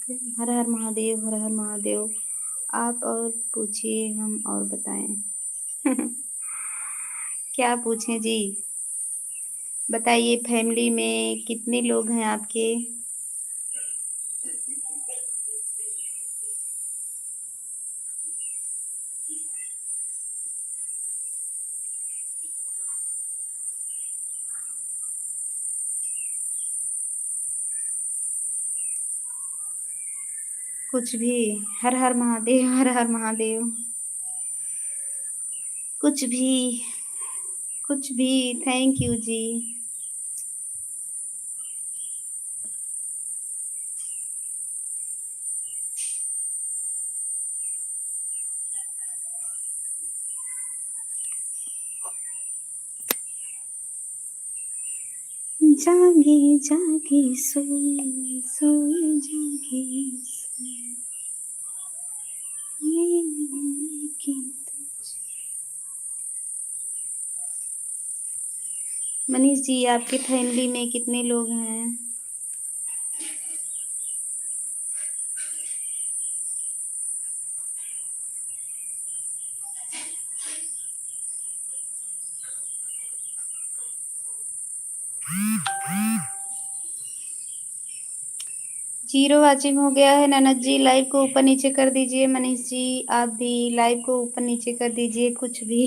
करें। हर हर महादेव, हर हर महादेव। आप और पूछिए, हम और बताएं। क्या पूछें जी? बताइए फैमिली में कितने लोग हैं आपके? कुछ भी। हर हर महादेव, हर हर महादेव। कुछ भी, कुछ भी। थैंक यू जी। जागे जागे सोए सोए जागे सोए, नींद की मनीष जी, आपकी फैमिली में कितने लोग हैं? जीरो वाचिंग हो गया है ननद जी। लाइव को ऊपर नीचे कर दीजिए। मनीष जी आप भी लाइव को ऊपर नीचे कर दीजिए। कुछ भी।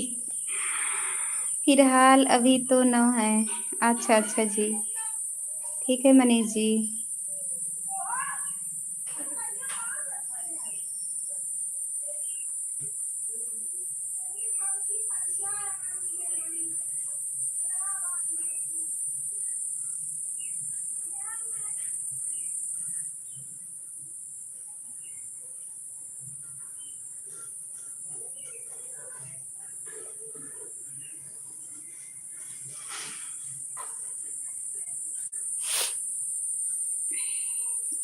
फिलहाल अभी तो 9 है। अच्छा अच्छा जी, ठीक है मनीष जी।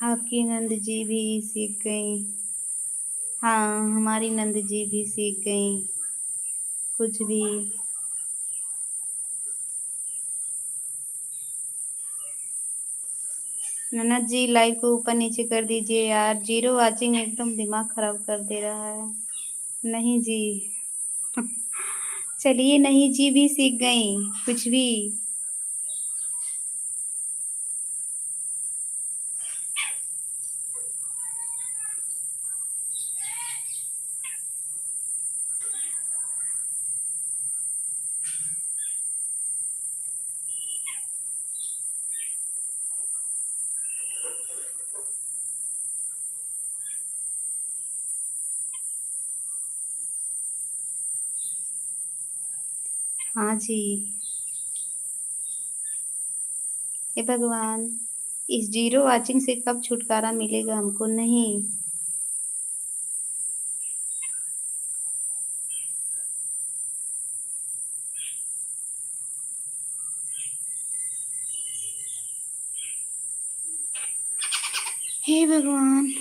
आपकी नंद जी भी सीख गई। हाँ, हमारी नंद जी भी सीख गई। कुछ भी। ननद जी लाइव को ऊपर नीचे कर दीजिए यार। जीरो वाचिंग एकदम दिमाग खराब कर दे रहा है। नहीं जी। चलिए नहीं जी भी सीख गई। कुछ भी। हाँ जी। हे भगवान, इस जीरो वाचिंग से कब छुटकारा मिलेगा हमको? नहीं। हे भगवान।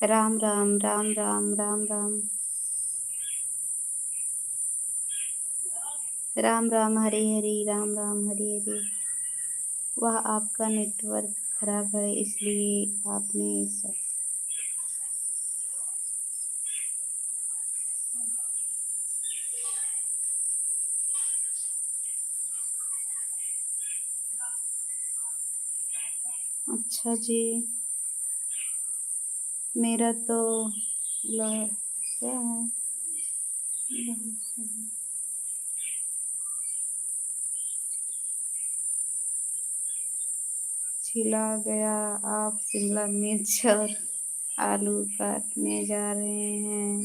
राम राम राम राम राम राम राम राम हरे हरे राम राम हरे हरे। वह आपका नेटवर्क खराब है इसलिए आपने सब। अच्छा जी। मेरा तो क्या है? छिला गया। आप शिमला मिर्च और आलू काटने जा रहे हैं?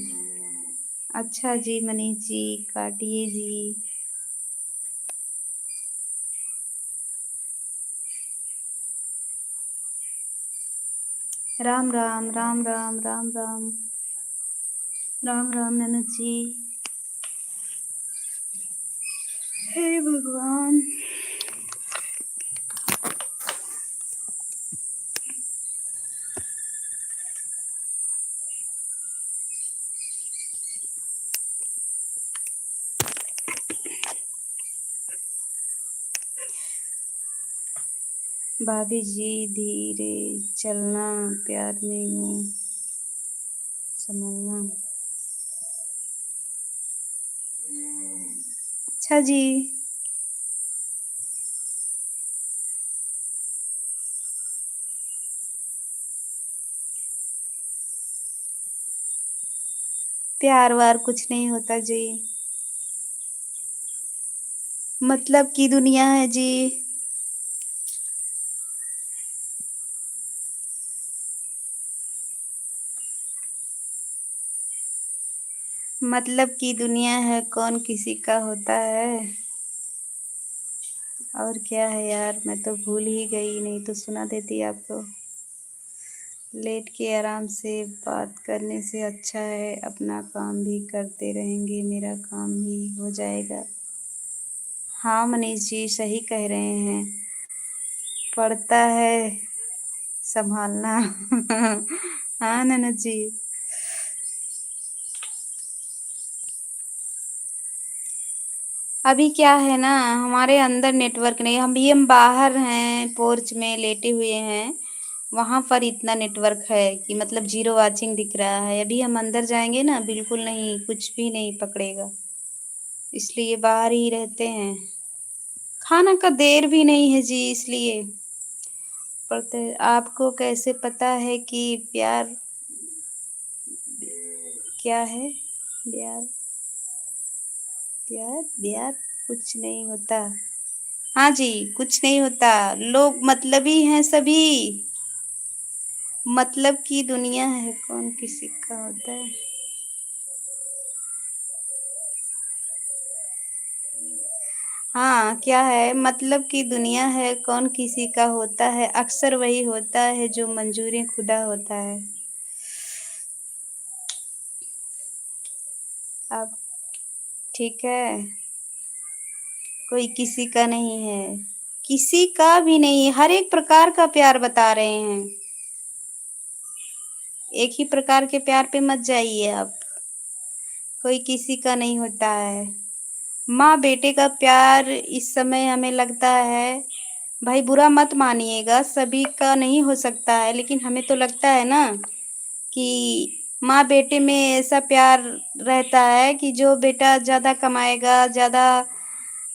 अच्छा जी मनीष जी, काटिए जी। राम राम राम राम राम राम राम राम ननद जी। हे भगवान। भाभी जी धीरे चलना, प्यार में यूं संभलना। अच्छा जी। प्यार वार कुछ नहीं होता जी, मतलब की दुनिया है जी। मतलब की दुनिया है, कौन किसी का होता है। और क्या है यार, मैं तो भूल ही गई, नहीं तो सुना देती आपको। लेट के आराम से बात करने से अच्छा है अपना काम भी करते रहेंगे, मेरा काम भी हो जाएगा। हाँ मनीष जी सही कह रहे हैं, पड़ता है संभालना। हाँ ननद जी। अभी क्या है ना, हमारे अंदर नेटवर्क नहीं, हम बाहर हैं, पोर्च में लेटे हुए हैं, वहां पर इतना नेटवर्क है कि मतलब जीरो वाचिंग दिख रहा है। अभी हम अंदर जाएंगे ना, बिल्कुल नहीं, कुछ भी नहीं पकड़ेगा, इसलिए बाहर ही रहते हैं। खाना का देर भी नहीं है जी, इसलिए पढ़ते। आपको कैसे पता है कि प्यार क्या है। प्यार प्यार प्यार कुछ नहीं होता। हाँ जी, कुछ नहीं होता, लोग मतलबी हैं सभी। मतलब की दुनिया है, कौन किसी का होता है। हाँ क्या है, मतलब की दुनिया है, कौन किसी का होता है, अक्सर वही होता है जो मंजूरी खुदा होता है। अब ठीक है, कोई किसी का नहीं है, किसी का भी नहीं, हर एक प्रकार का प्यार बता रहे हैं। एक ही प्रकार के प्यार पे मत जाइए आप, कोई किसी का नहीं होता है। माँ बेटे का प्यार इस समय हमें लगता है, भाई बुरा मत मानिएगा, सभी का नहीं हो सकता है, लेकिन हमें तो लगता है ना कि माँ बेटे में ऐसा प्यार रहता है कि जो बेटा ज़्यादा कमाएगा, ज़्यादा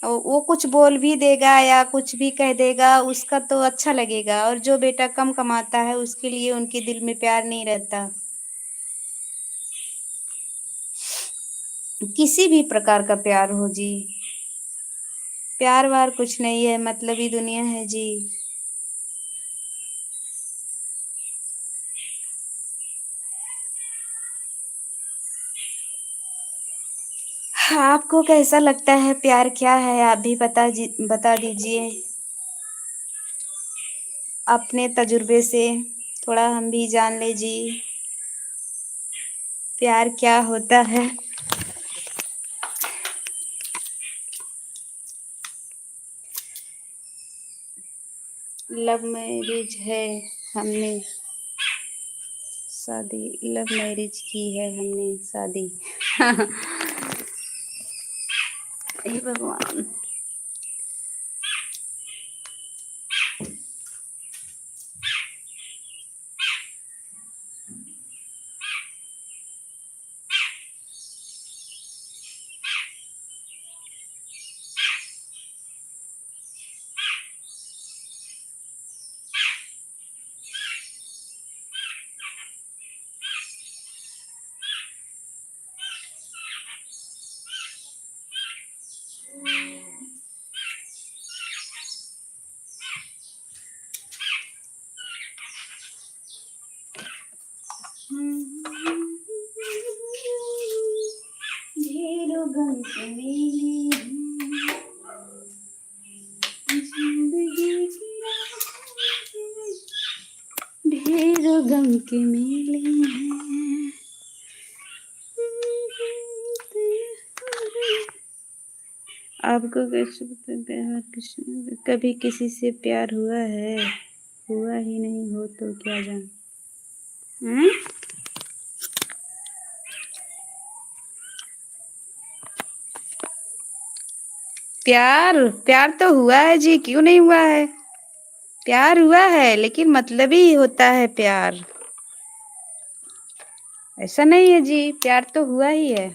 वो कुछ बोल भी देगा या कुछ भी कह देगा, उसका तो अच्छा लगेगा, और जो बेटा कम कमाता है उसके लिए उनके दिल में प्यार नहीं रहता। किसी भी प्रकार का प्यार हो जी, प्यार वार कुछ नहीं है, मतलबी दुनिया है जी। आपको कैसा लगता है प्यार क्या है, आप भी बता दीजिए अपने तजुर्बे से, थोड़ा हम भी जान ले जी प्यार क्या होता है। लव मैरिज है हमने शादी, लव मैरिज की है हमने शादी। हे भगवान। ढेरों गम के मेले जिंदगी की ढेरों गम के मेले हैं। आपको कैसे पता प्यार किसी, कभी किसी से प्यार हुआ है, हुआ ही नहीं हो तो क्या जान। प्यार प्यार तो हुआ है जी, क्यों नहीं हुआ है, प्यार हुआ है, लेकिन मतलबी होता है प्यार, ऐसा नहीं है जी, प्यार तो हुआ ही है।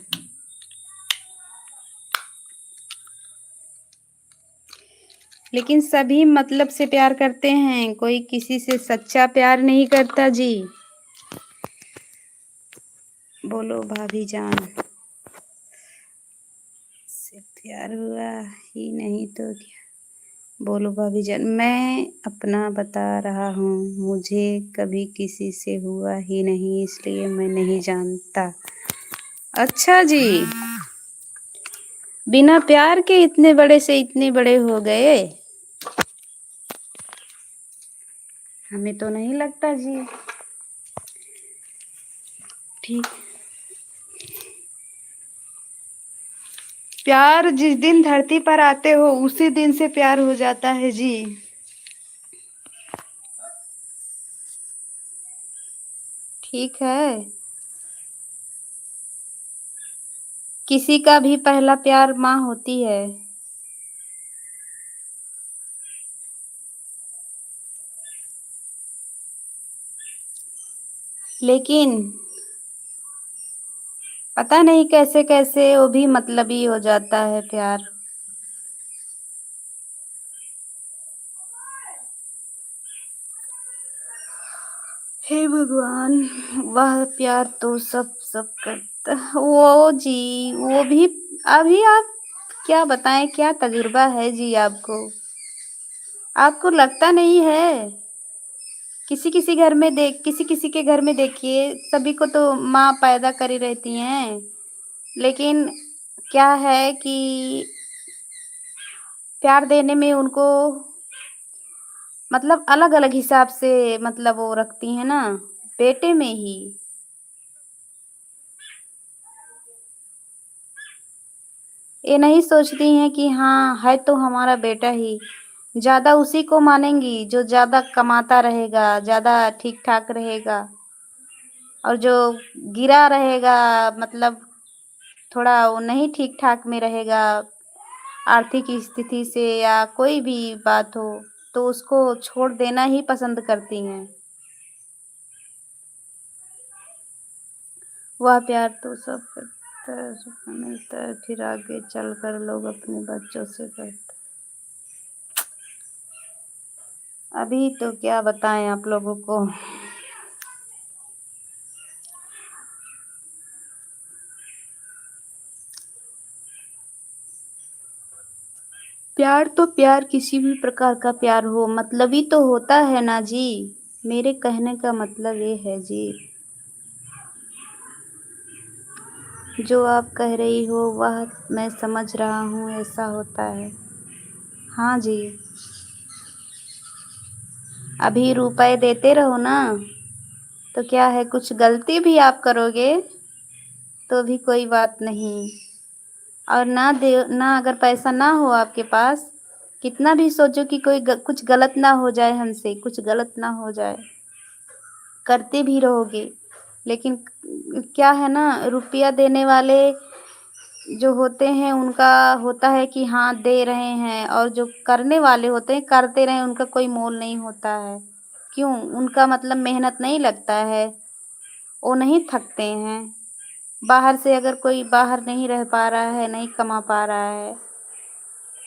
लेकिन सभी मतलब से प्यार करते हैं, कोई किसी से सच्चा प्यार नहीं करता जी। बोलो भाभी जान, से प्यार हुआ ही नहीं तो क्या। बोलो भाभी जान, मैं अपना बता रहा हूँ, मुझे कभी किसी से हुआ ही नहीं, इसलिए मैं नहीं जानता। अच्छा जी, बिना प्यार के इतने बड़े से इतने बड़े हो गए? हमें तो नहीं लगता जी। ठीक, प्यार जिस दिन धरती पर आते हो उसी दिन से प्यार हो जाता है जी। ठीक है, किसी का भी पहला प्यार माँ होती है। लेकिन पता नहीं कैसे कैसे वो भी मतलबी हो जाता है प्यार। हे भगवान, वह प्यार तो सब सब करता। वो जी, वो भी अभी आप क्या बताएं, क्या तजुर्बा है जी आपको? आपको लगता नहीं है? किसी किसी के घर में देखिए, सभी को तो माँ पैदा करी रहती हैं, लेकिन क्या है कि प्यार देने में उनको मतलब अलग अलग हिसाब से मतलब वो रखती हैं ना, बेटे में ही। ये नहीं सोचती हैं कि हाँ है तो हमारा बेटा ही। ज्यादा उसी को मानेंगी जो ज्यादा कमाता रहेगा, ज्यादा ठीक ठाक रहेगा, और जो गिरा रहेगा मतलब थोड़ा वो नहीं ठीक ठाक में रहेगा आर्थिक स्थिति से या कोई भी बात हो, तो उसको छोड़ देना ही पसंद करती हैं। वह प्यार तो सब करता है, सबको मिलता है, फिर आगे चलकर लोग अपने बच्चों से करते। अभी तो क्या बताएं आप लोगों को। प्यार तो प्यार किसी भी प्रकार का प्यार हो, मतलबी तो होता है ना जी। मेरे कहने का मतलब ये है जी, जो आप कह रही हो वह मैं समझ रहा हूँ, ऐसा होता है। हाँ जी, अभी रुपए देते रहो ना, तो क्या है, कुछ गलती भी आप करोगे तो भी कोई बात नहीं। और ना अगर पैसा ना हो आपके पास, कितना भी सोचो कि कुछ गलत ना हो जाए, हमसे कुछ गलत ना हो जाए, करते भी रहोगे। लेकिन क्या है ना, रुपया देने वाले जो होते हैं उनका होता है कि हाँ दे रहे हैं, और जो करने वाले होते हैं करते रहे, उनका कोई मोल नहीं होता है। क्यों? उनका मतलब मेहनत नहीं लगता है, वो नहीं थकते हैं। बाहर से अगर कोई बाहर नहीं रह पा रहा है, नहीं कमा पा रहा है,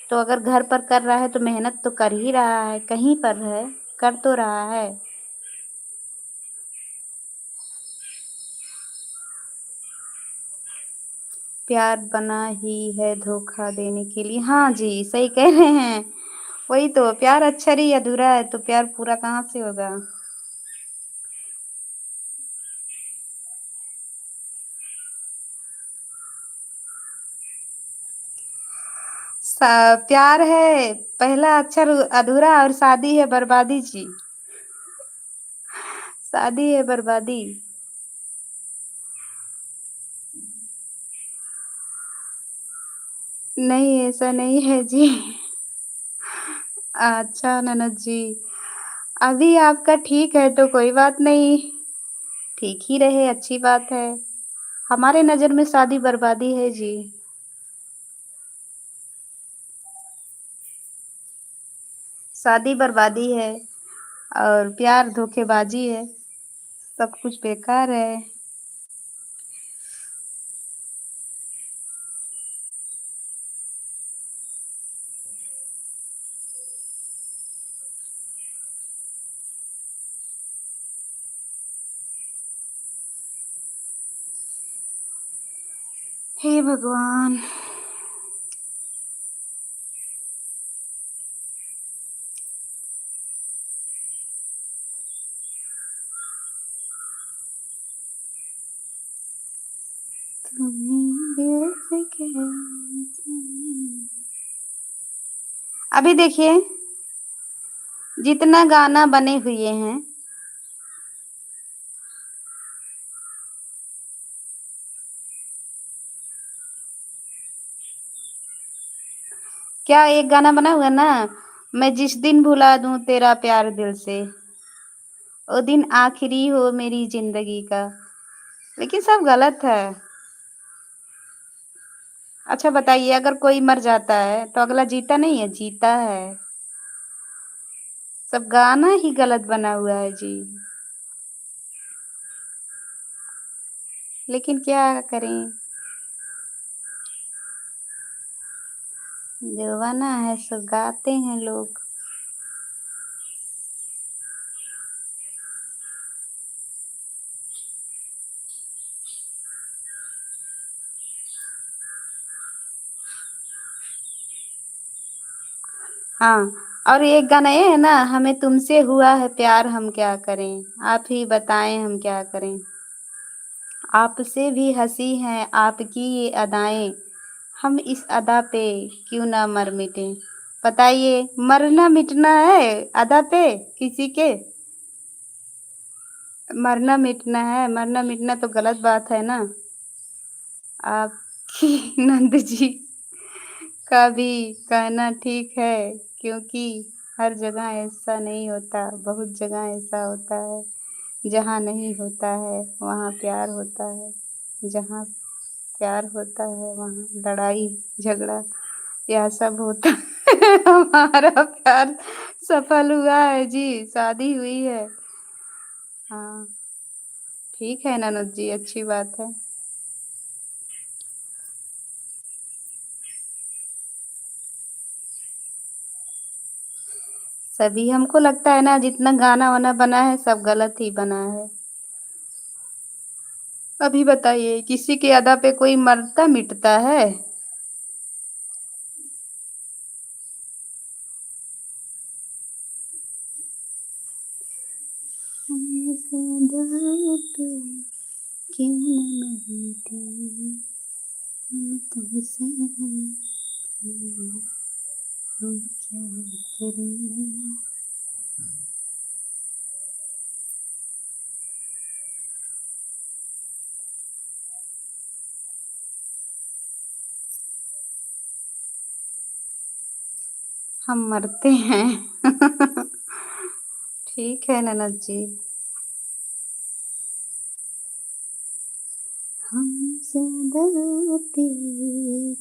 तो अगर घर पर कर रहा है तो मेहनत तो कर ही रहा है, कहीं पर है, कर तो रहा है। प्यार बना ही है धोखा देने के लिए। हाँ जी, सही कह रहे हैं। वही तो, प्यार अक्षर ही अधूरा है तो प्यार पूरा कहाँ से होगा। प्यार है पहला अक्षर अधूरा, और शादी है बर्बादी जी। शादी है बर्बादी। नहीं, ऐसा नहीं है जी। अच्छा ननद जी, अभी आपका ठीक है तो कोई बात नहीं, ठीक ही रहे, अच्छी बात है। हमारे नज़र में शादी बर्बादी है जी। शादी बर्बादी है और प्यार धोखेबाजी है, सब कुछ बेकार है। हे भगवान। अभी देखिए जितना गाना बने हुए हैं क्या एक गाना बना हुआ ना, मैं जिस दिन भुला दूं तेरा प्यार दिल से, वो दिन आखिरी हो मेरी जिंदगी का, लेकिन सब गलत है। अच्छा बताइए, अगर कोई मर जाता है तो अगला जीता नहीं है, जीता है। सब गाना ही गलत बना हुआ है जी, लेकिन क्या करें, जवाना है सब गाते हैं लोग। हाँ, और एक गाना ये है ना, हमें तुमसे हुआ है प्यार हम क्या करें, आप ही बताएं हम क्या करें, आपसे भी हंसी हैं आपकी ये अदाएं, हम इस अदा पे क्यों ना मर मिटे। बताइए, मरना मिटना है अदा पे किसी के, मरना मिटना है, मरना मिटना तो गलत बात है ना। आपकी नंद जी का भी कहना ठीक है, क्योंकि हर जगह ऐसा नहीं होता, बहुत जगह ऐसा होता है जहाँ नहीं होता है वहाँ प्यार होता है, जहाँ प्यार होता है वहाँ लड़ाई झगड़ा यह सब होता है। हमारा प्यार सफल हुआ है जी, शादी हुई है। हाँ ठीक है ननद जी, अच्छी बात है। सभी हमको लगता है ना, जितना गाना वाना बना है सब गलत ही बना है। अभी बताइए, किसी की अदा पे कोई मरता मिटता है? इस अदा पे क्यों न मिटे, हम तुमसे हम क्या करें। हम मरते हैं। ठीक है ननद जी। हम सदा पे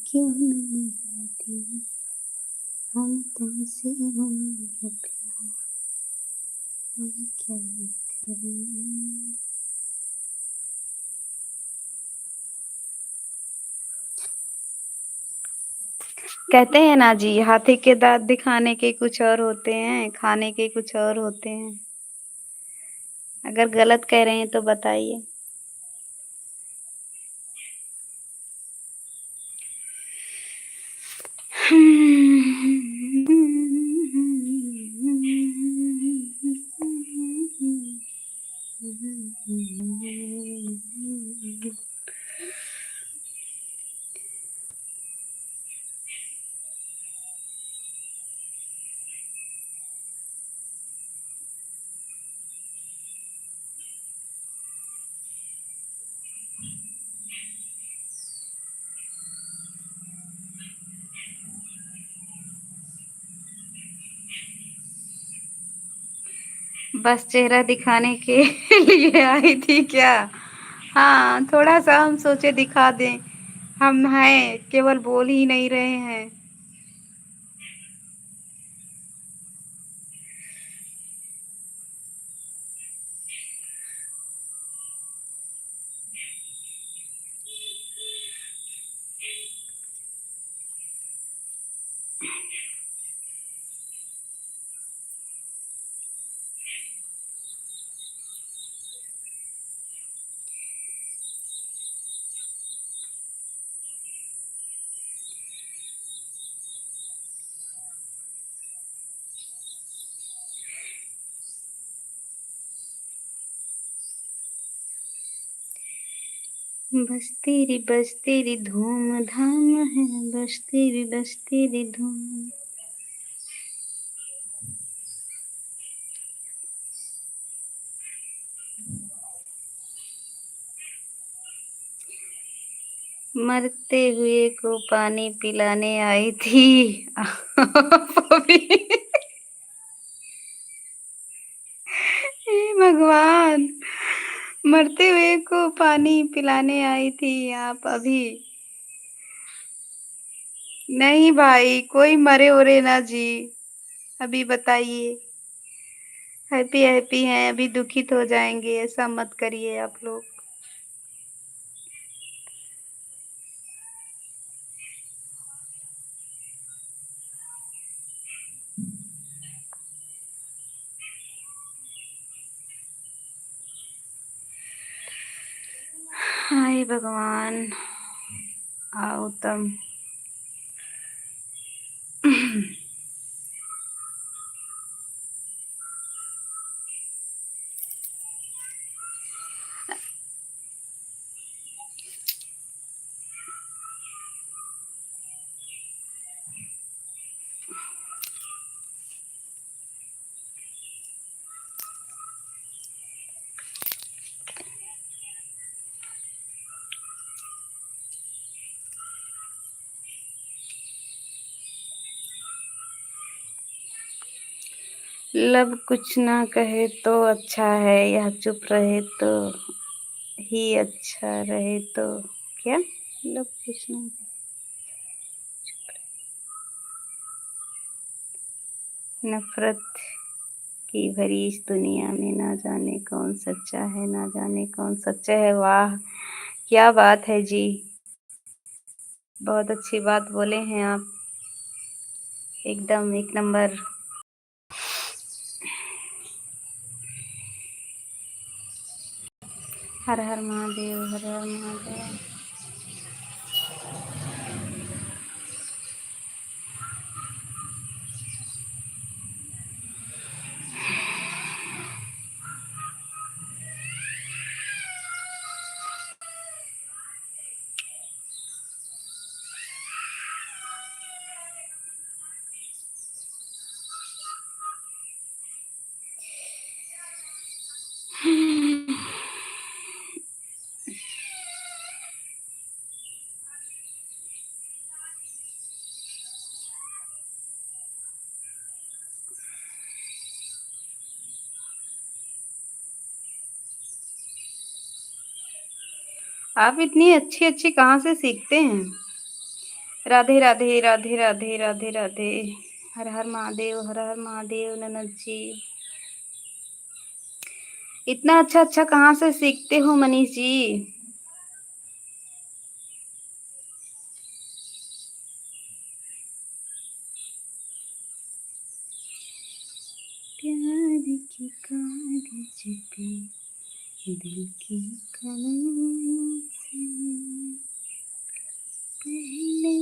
क्यों न मिटे, हम तुमसे हम प्यार हम क्या करें। कहते हैं ना जी, हाथी के दांत दिखाने के कुछ और होते हैं, खाने के कुछ और होते हैं। अगर गलत कह रहे हैं तो बताइए। बस चेहरा दिखाने के लिए आई थी क्या? हाँ, थोड़ा-सा हम सोचे दिखा दें, हम हैं, केवल बोल ही नहीं रहे हैं। बस तेरी धूम धाम है, बस तेरी धूम। मरते हुए को पानी पिलाने आई थी आप अभी। हे भगवान, मरते हुए को पानी पिलाने आई थी आप अभी। नहीं भाई, कोई मरे ओरे ना जी। अभी बताइए, हैप्पी हैप्पी हैं, अभी दुखित हो जाएंगे, ऐसा मत करिए आप लोग। हाय भगवान, आओ तम। लब कुछ ना कहे तो अच्छा है, यह चुप रहे तो ही अच्छा रहे तो। क्या? लब कुछ ना नफरत की भरी इस दुनिया में ना जाने कौन सच्चा है, ना जाने कौन सच्चा है। वाह, क्या बात है जी, बहुत अच्छी बात बोले हैं आप, एकदम एक नंबर। हर हर महादेव, हर हर महादेव। आप इतनी अच्छी अच्छी कहाँ से सीखते हैं? राधे राधे राधे राधे राधे राधे। हर हर महादेव, हर हर महादेव। ननद जी, इतना अच्छा अच्छा कहाँ से सीखते हो मनीष जी? प्यार की कागज पे दिल की कलम से पहले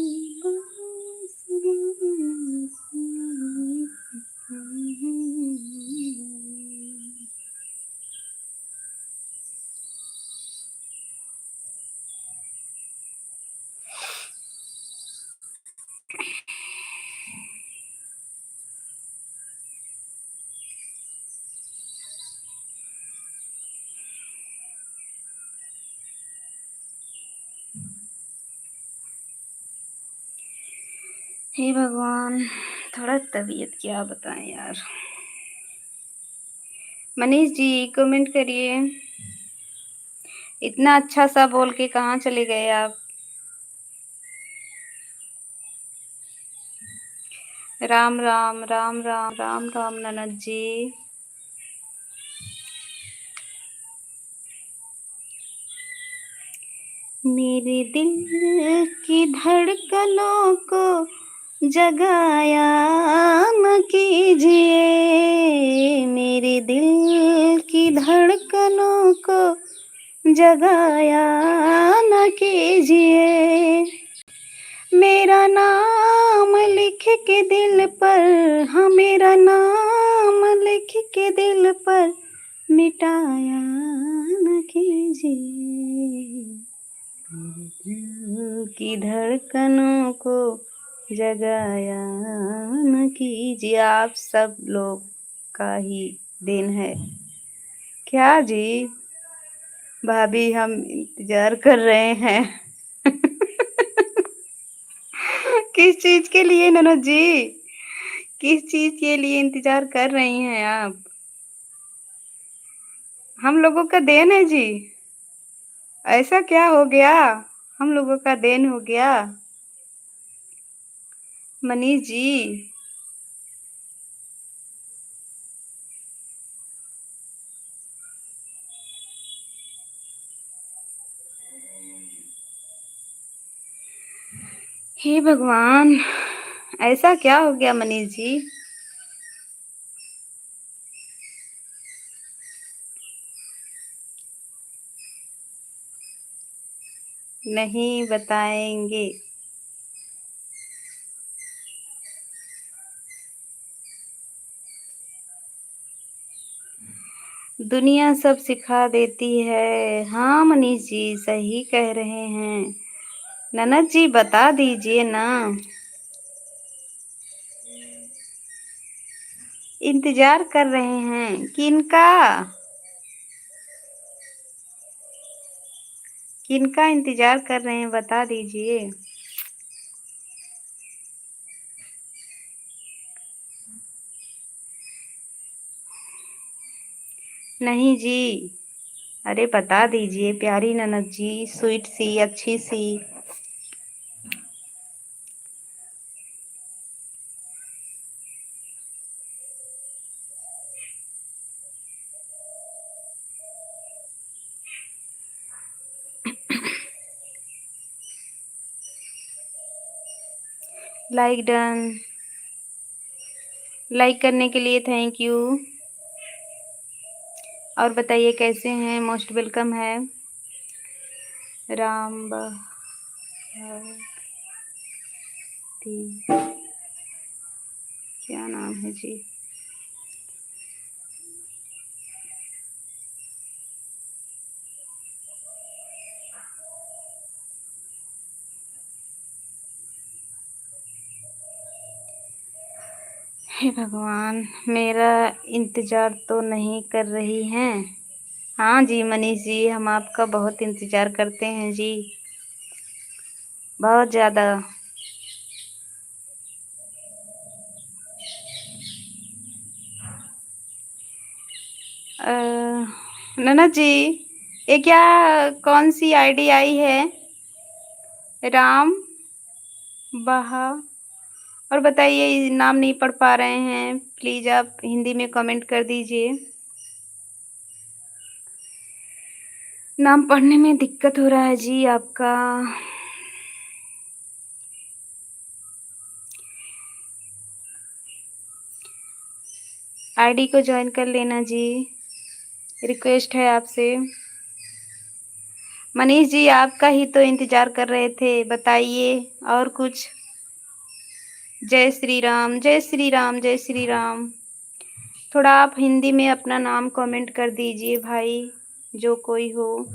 हे भगवान, थोड़ा तबीयत क्या बताएं यार। मनीष जी कमेंट करिए, इतना अच्छा सा बोल के कहाँ चले गए आप? राम राम राम राम राम राम ननद जी। मेरे दिल की धड़कनों को जगाया न कीजिए, मेरे दिल की धड़कनों को जगाया न कीजिए। मेरा नाम लिख के दिल पर, हाँ मेरा नाम लिख के दिल पर मिटाया न कीजिए। दिल की धड़कनों को जगाया न कीजिए। आप सब लोग का ही दिन है। क्या जी भाभी, हम इंतजार कर रहे हैं। किस चीज के लिए ननद जी? किस चीज के लिए इंतजार कर रही हैं आप? हम लोगों का देन है जी। ऐसा क्या हो गया? हम लोगों का देन हो गया मनीष जी। हे भगवान, ऐसा क्या हो गया मनीष जी? नहीं बताएंगे। दुनिया सब सिखा देती है। हाँ मनीष जी सही कह रहे हैं। ननद जी बता दीजिए ना। इंतजार कर रहे हैं किनका? किनका इंतजार कर रहे हैं बता दीजिए। नहीं जी, अरे बता दीजिए प्यारी ननद जी, स्वीट सी अच्छी सी। Like done. लाइक करने के लिए थैंक यू। और बताइए कैसे हैं? मोस्ट वेलकम है। राम क्या नाम है जी? हे भगवान, मेरा इंतजार तो नहीं कर रही हैं। हाँ जी मनीष जी, हम आपका बहुत इंतजार करते हैं जी, बहुत ज़्यादा। ननद जी, ये क्या कौन सी आईडी आई है? राम बहा। और बताइए, नाम नहीं पढ़ पा रहे हैं, प्लीज़ आप हिंदी में कमेंट कर दीजिए। नाम पढ़ने में दिक्कत हो रहा है जी आपका। आईडी को ज्वाइन कर लेना जी, रिक्वेस्ट है आपसे। मनीष जी आपका ही तो इंतजार कर रहे थे, बताइए और कुछ। जय श्री राम, जय श्री राम, जय श्री राम। थोड़ा आप हिंदी में अपना नाम कमेंट कर दीजिए भाई, जो कोई हो।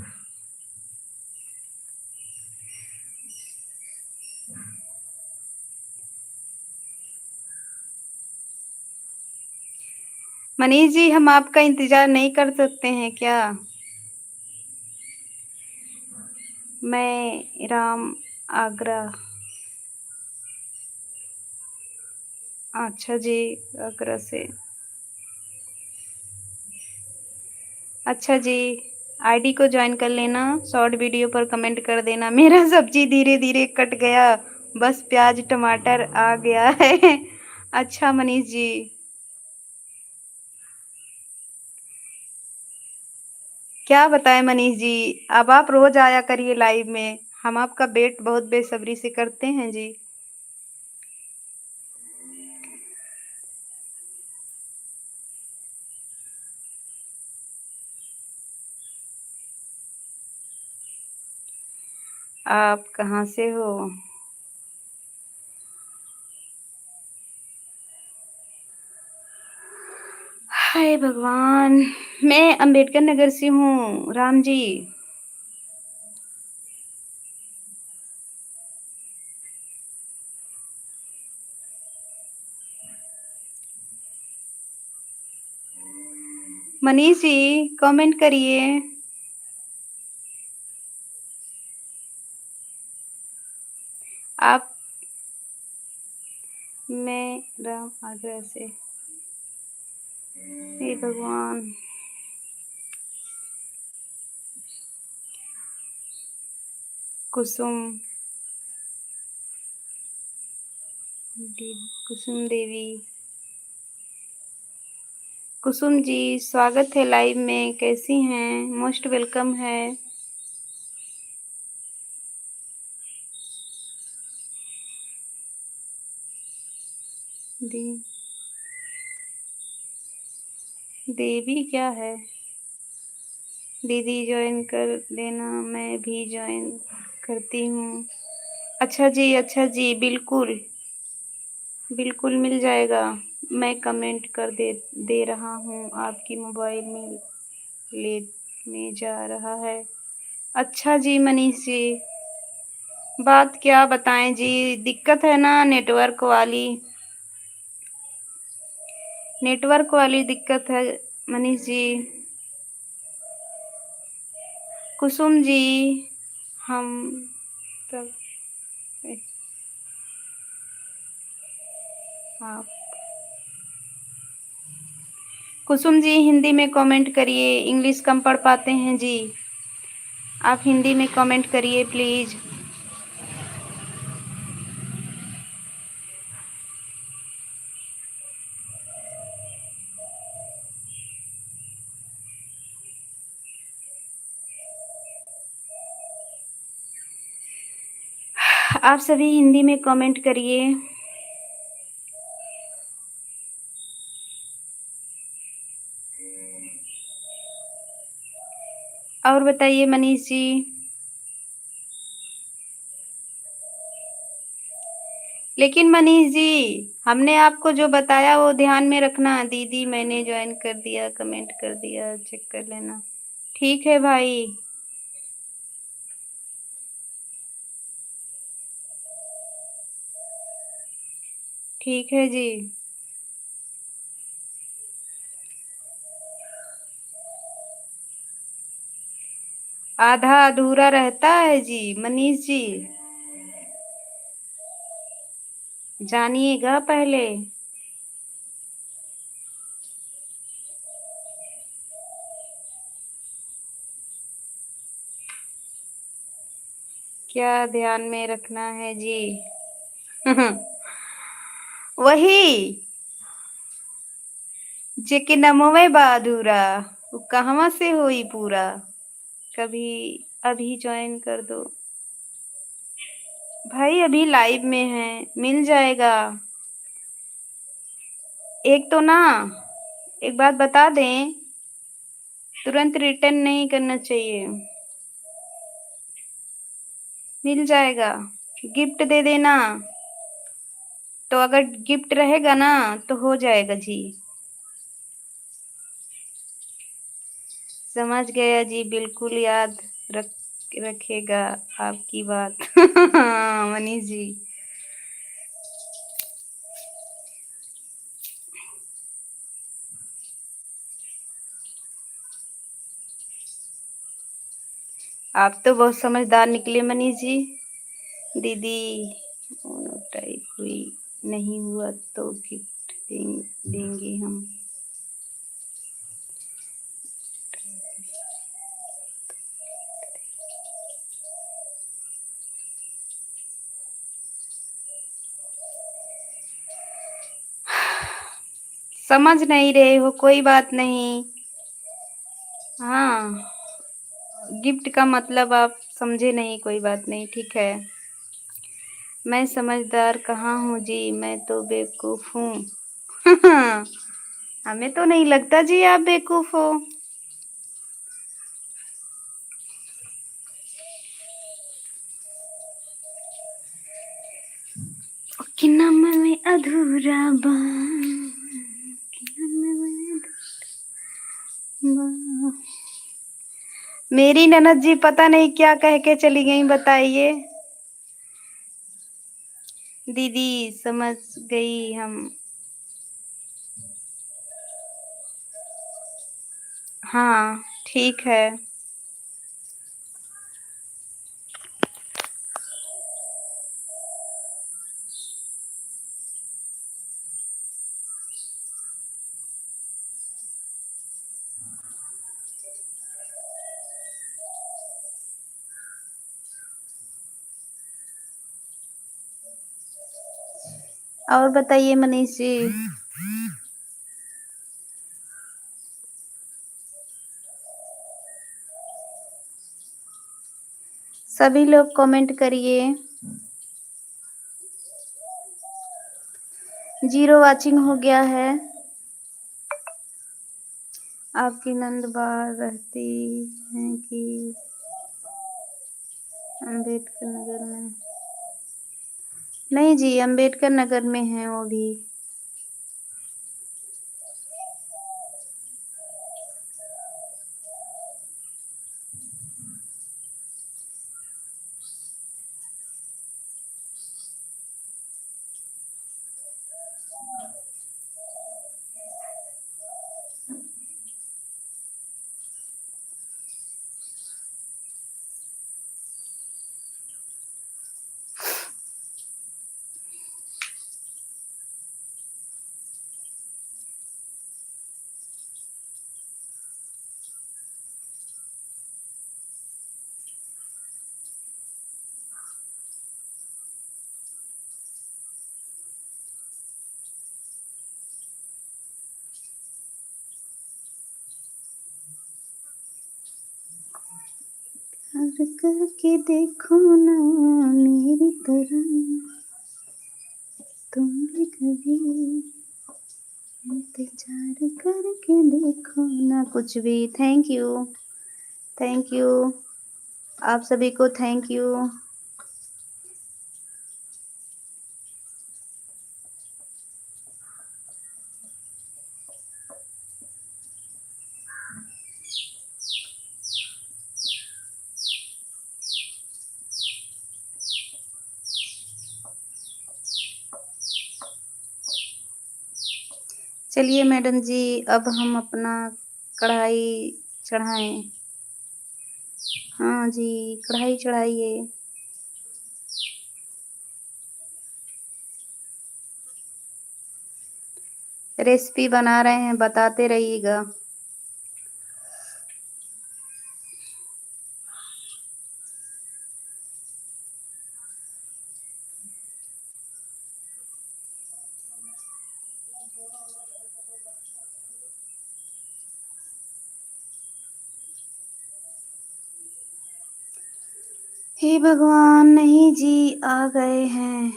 मनीष जी हम आपका इंतजार नहीं कर सकते हैं क्या? मैं राम आगरा। अच्छा जी, आगरा से। अच्छा जी, आईडी को ज्वाइन कर लेना, शॉर्ट वीडियो पर कमेंट कर देना। मेरा सब्जी धीरे धीरे कट गया, बस प्याज टमाटर आ गया है। अच्छा मनीष जी, क्या बताएं मनीष जी, अब आप रोज आया करिए लाइव में, हम आपका वेट बहुत बेसब्री से करते हैं जी। आप कहाँ से हो? हाय भगवान, मैं अंबेडकर नगर से हूँ राम जी। मनीष जी कमेंट करिए। आप मैं राम आगरा से। हे भगवान। कुसुम कुसुम देवी। कुसुम जी स्वागत है लाइव में, कैसी हैं? मोस्ट वेलकम है। देवी क्या है? दीदी ज्वाइन कर देना, मैं भी ज्वाइन करती हूँ। अच्छा जी, बिल्कुल बिल्कुल मिल जाएगा। मैं कमेंट कर दे रहा हूँ। आपकी मोबाइल में लेट में जा रहा है। अच्छा जी मनीष जी, बात क्या बताएं जी, दिक्कत है ना नेटवर्क वाली दिक्कत है मनीष जी। कुसुम जी हम तब आप कुसुम जी हिंदी में कमेंट करिए, इंग्लिश कम पढ़ पाते हैं जी। आप हिंदी में कमेंट करिए प्लीज। आप सभी हिंदी में कमेंट करिए। और बताइए मनीष जी। लेकिन मनीष जी हमने आपको जो बताया वो ध्यान में रखना। दीदी मैंने ज्वाइन कर दिया, कमेंट कर दिया, चेक कर लेना। ठीक है भाई। ठीक है जी। आधा अधूरा रहता है जी मनीष जी, जानिएगा पहले। क्या ध्यान में रखना है जी? वही जेके नमोवे बहादुरा वो कहवा से होई पूरा। कभी अभी ज्वाइन कर दो भाई, अभी लाइव में है, मिल जाएगा। एक तो ना एक बात बता दें, तुरंत रिटर्न नहीं करना चाहिए। मिल जाएगा, गिफ्ट दे देना। तो अगर गिफ्ट रहेगा ना तो हो जाएगा जी। समझ गया जी, बिल्कुल याद रखेगा आपकी बात। मनीष जी आप तो बहुत समझदार निकले मनीष जी। दीदी टाइप हुई नहीं हुआ तो गिफ्ट देंगे हम। समझ नहीं रहे हो, कोई बात नहीं। हाँ, गिफ्ट का मतलब आप समझे नहीं, कोई बात नहीं, ठीक है। मैं समझदार कहाँ हूँ जी, मैं तो बेवकूफ हूँ। हमें तो नहीं लगता जी आप बेवकूफ हो। कि नम में अधूरा बा, मेरी ननद जी पता नहीं क्या कह के चली गई, बताइए। दीदी समझ गई हम। हाँ ठीक है। और बताइए मनीष जी। सभी लोग कमेंट करिए। 0 वाचिंग हो गया है। आपकी नंद बाहर रहती हैं कि अम्बेडकर नगर में? नहीं जी, अम्बेडकर नगर में है वो भी। प्यार करके देखो ना मेरी तरह, तुम भी कभी इंतजार करके देखो ना। कुछ भी। थैंक यू, थैंक यू, आप सभी को थैंक यू। चलिए मैडम जी, अब हम अपना कढ़ाई चढ़ाएं। हाँ जी, कढ़ाई चढ़ाइए। रेसिपी बना रहे हैं, बताते रहिएगा। हे भगवान, नहीं जी, आ गए हैं।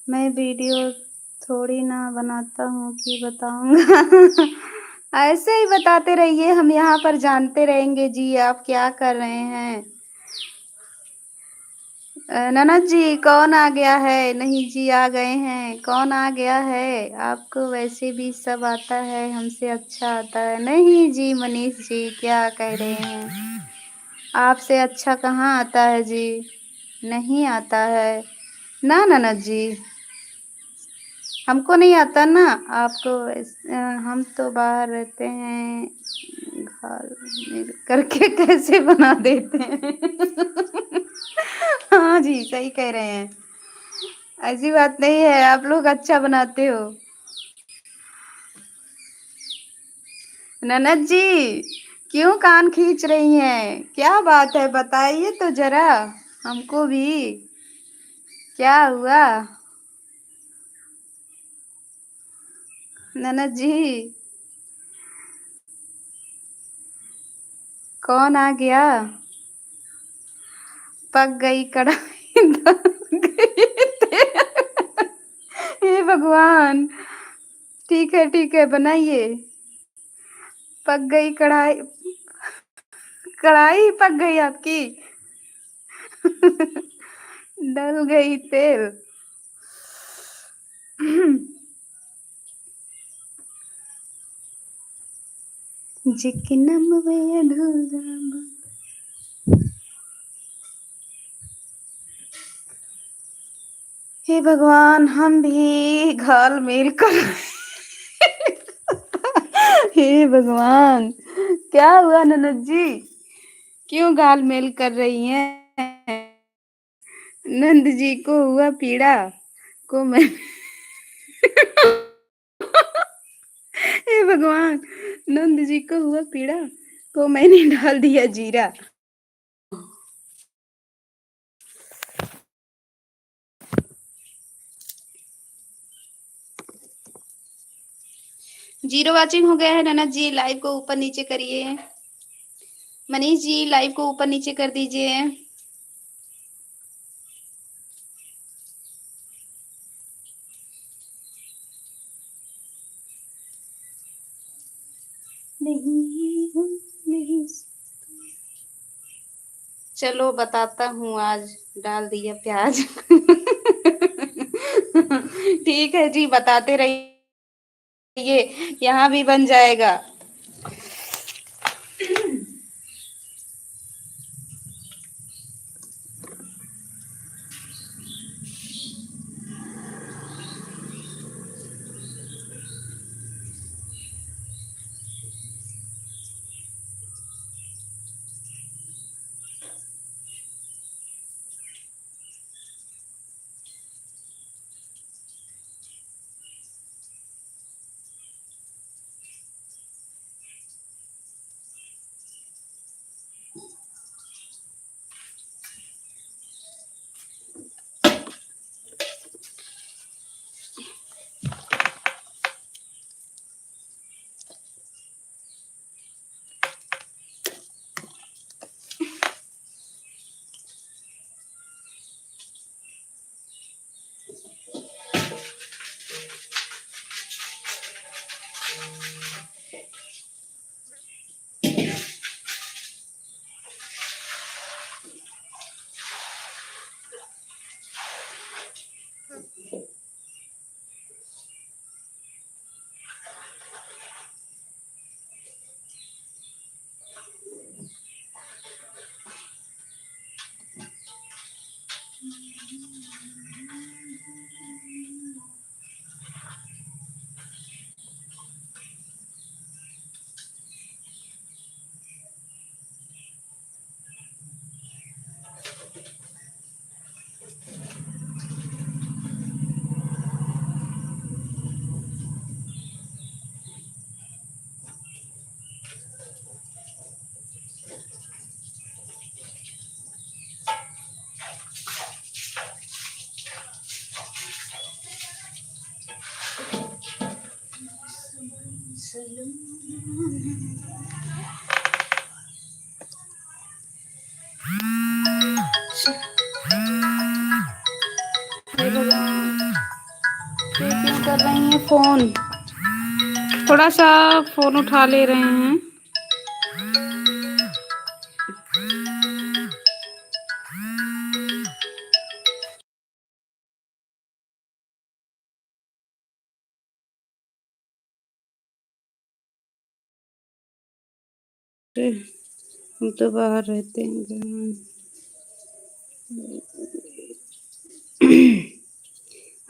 मैं वीडियो थोड़ी ना बनाता हूँ कि बताऊंगा। ऐसे ही बताते रहिए, हम यहाँ पर जानते रहेंगे जी आप क्या कर रहे हैं। ननद जी, कौन आ गया है? नहीं जी, आ गए हैं। कौन आ गया है? आपको वैसे भी सब आता है, हमसे अच्छा आता है। नहीं जी मनीष जी, क्या कह रहे हैं? आपसे अच्छा कहाँ आता है जी? नहीं आता है ना ननद जी, हमको नहीं आता ना। आपको हम तो बाहर रहते हैं, घर मिल करके कैसे बना देते हैं। हाँ जी, सही कह रहे हैं। ऐसी बात नहीं है, आप लोग अच्छा बनाते हो। ननद जी, क्यों कान खींच रही हैं? क्या बात है, बताइए तो जरा हमको भी, क्या हुआ? ननद जी, कौन आ गया? पक गई कढ़ाई। हे भगवान, ठीक है, बनाइए। पक गई कढ़ाई, कढ़ाई पक गई आपकी। डल गई तेल। जिकनम वे ढोलम। हे भगवान, हम भी घाल मेल कर हे भगवान, क्या हुआ ननद जी? क्यों घाल मेल कर रही हैं? नंद जी को हुआ पीड़ा को मैं हे भगवान, नंद जी को हुआ पीड़ा को मैंने डाल दिया जीरा। जीरो वाचिंग हो गया है ननद जी, लाइव को ऊपर नीचे करिए। मनीष जी लाइव को ऊपर नीचे कर दीजिए। नहीं, चलो बताता हूँ, आज डाल दिया प्याज। ठीक है जी, बताते रहिए, यहाँ भी बन जाएगा। हे भगवान, ये क्यों कर रही हैं फोन? थोड़ा सा फोन उठा ले रहे हैं। हम तो बाहर रहते हैं।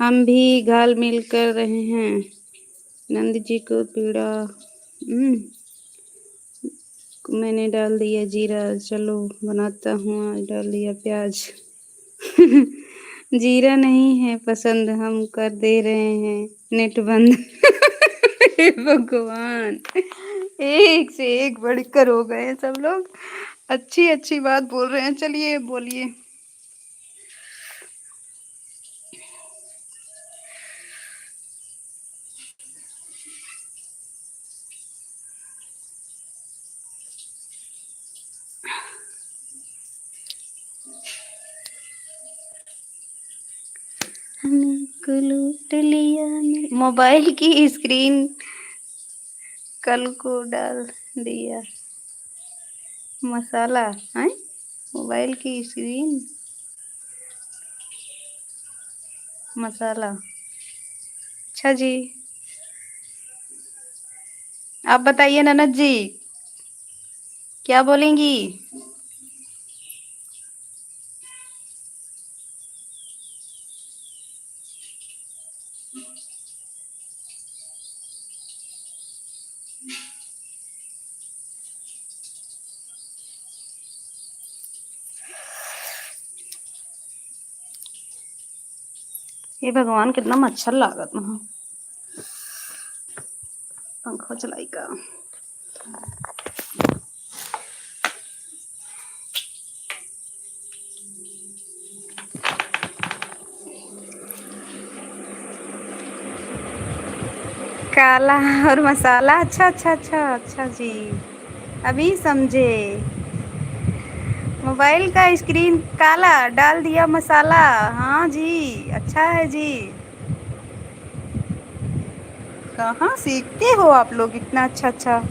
हम भी घाल मिल कर रहे हैं। नंद जी को पीड़ा मैंने डाल दिया जीरा। चलो बनाता हूँ, आज डाल दिया प्याज। जीरा नहीं है पसंद, हम कर दे रहे हैं नेट बंद। हे भगवान, एक से एक बढ़कर हो गए हैं सब लोग। अच्छी अच्छी बात बोल रहे हैं। चलिए बोलिए। हमको लूट लिया मोबाइल की स्क्रीन कल को डाल दिया मसाला है। मोबाइल की स्क्रीन मसाला। अच्छा जी, आप बताइए ननद जी, क्या बोलेंगी? हे भगवान कितना मच्छर लागत वहाँ। पंखा चलाई का। काला और मसाला, अच्छा अच्छा अच्छा अच्छा जी, अभी समझे। मोबाइल का स्क्रीन काला, डाल दिया मसाला। हाँ जी, अच्छा है जी। कहाँ सीखते हो आप लोग इतना अच्छा अच्छा।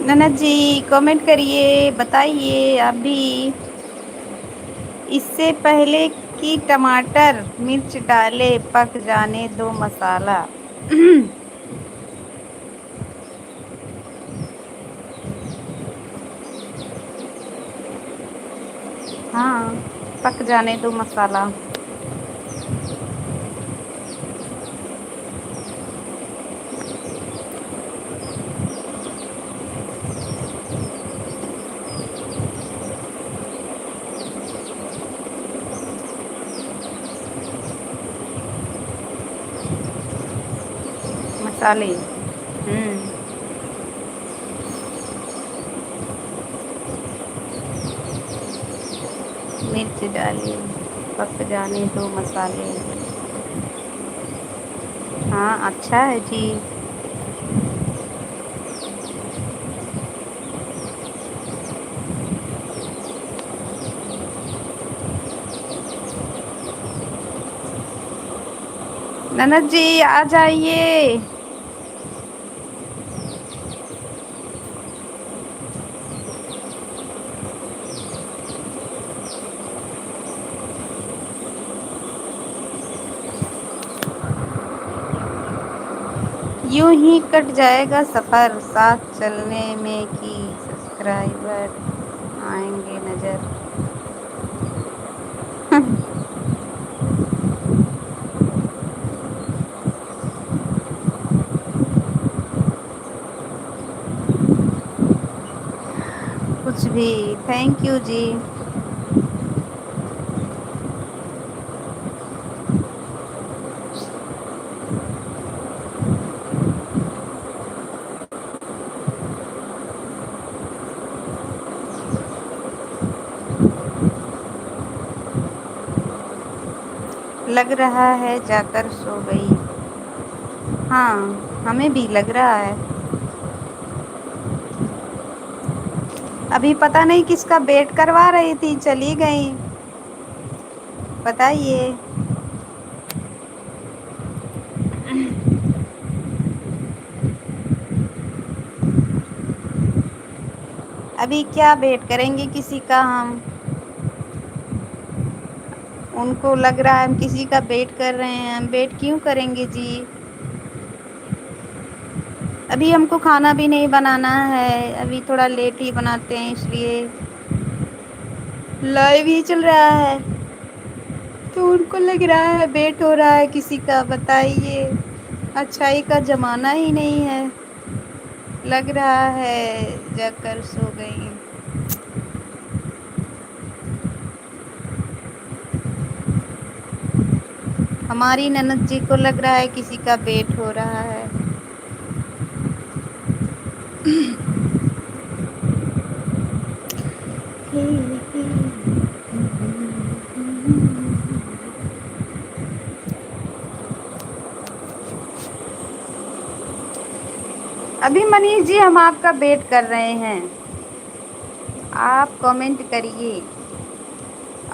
ननद जी कमेंट करिए, बताइए आप भी। इससे पहले कि टमाटर मिर्च डाले पक जाने दो मसाला। हाँ, पक जाने दो मसाला। मसाले। मिर्च डाले, पक जाने दो मसाले। हाँ अच्छा है जी। ननद जी आ जाइए। यूं ही कट जाएगा सफर, साथ चलने में कि सब्सक्राइबर आएंगे नजर। कुछ भी। थैंक यू जी। लग रहा है जाकर सो गई। हाँ, हमें भी लग रहा है। अभी पता नहीं किसका वेट करवा रही थी, चली गई। बताइए। अभी क्या वेट करेंगे किसी का हम। उनको लग रहा है हम किसी का वेट कर रहे हैं, हम वेट क्यों करेंगे जी। अभी हमको खाना भी नहीं बनाना है, अभी थोड़ा लेट ही बनाते हैं, इसलिए लाइव ही चल रहा है। तो उनको लग रहा है वेट हो रहा है किसी का। बताइए, अच्छाई का जमाना ही नहीं है। लग रहा है जाकर सो गई। हमारी ननद जी को लग रहा है किसी का वेट हो रहा है। अभी मनीष जी हम आपका वेट कर रहे हैं, आप कमेंट करिए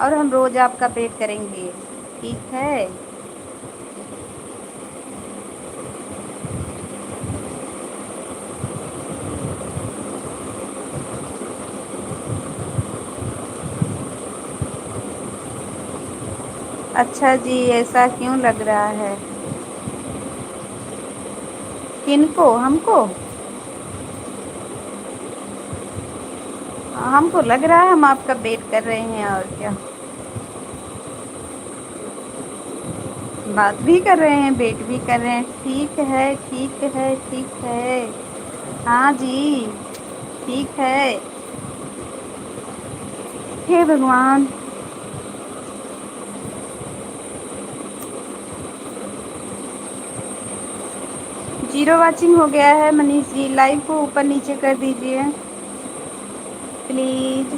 और हम रोज आपका वेट करेंगे, ठीक है। अच्छा जी, ऐसा क्यों लग रहा है? किनको? हमको? हाँ, हमको लग रहा है हम आपका वेट कर रहे हैं और क्या। बात भी कर रहे हैं, वेट भी कर रहे हैं। ठीक है, ठीक है, ठीक है। हाँ जी, ठीक है। हे भगवान! ज़ीरो वॉचिंग हो गया है मनीष जी, लाइव को ऊपर-नीचे कर दीजिए, प्लीज़।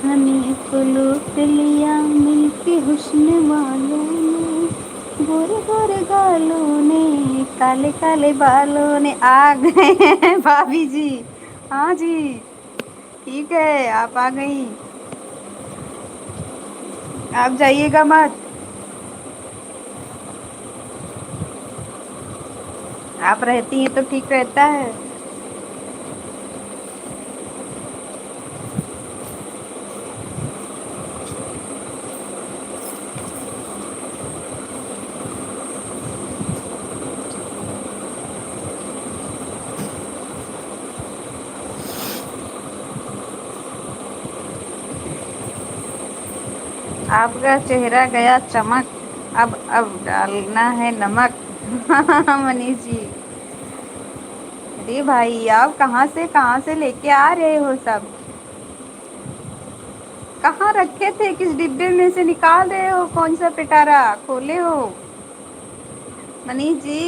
हमें तो लूट लिया मिलके हुस्न वालों ने, गोरे-गोरे गालों ने, काले-काले बालों ने। आ गए हैं भाभी जी। हाँ जी, ठीक है, आप आ गईं। आप जाइएगा मत। आप रहती हैं तो ठीक रहता है। आपका चेहरा गया चमक, अब डालना है नमक। मनीष जी, अरे भाई आप कहाँ से लेके आ रहे हो सब? कहाँ रखे थे? किस डिब्बे में से निकाल रहे हो? कौन सा पिटारा खोले हो? मनीष जी।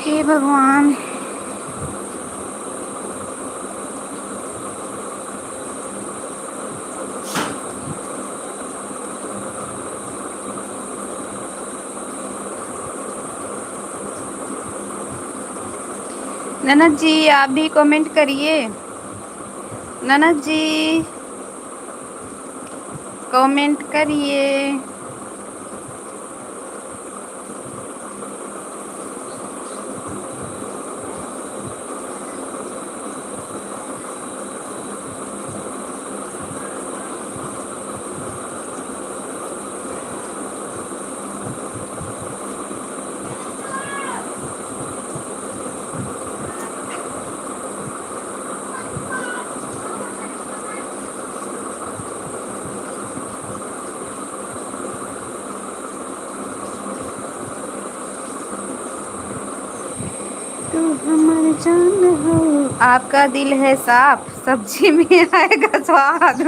हे भगवान! ननद जी आप भी कमेंट करिए। ननद जी कमेंट करिए। तू हमारी जान हो। आपका दिल है साफ, सब्जी में आएगा स्वाद।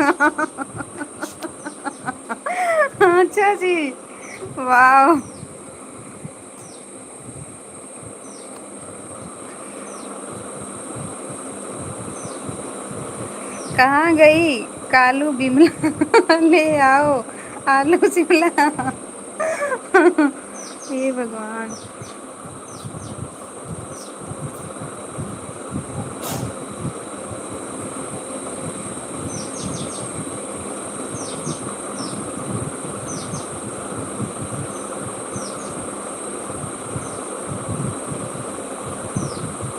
अच्छा जी, वाह! कहाँ गई कालू बिमला? ले आओ आलू शिमला। हे भगवान!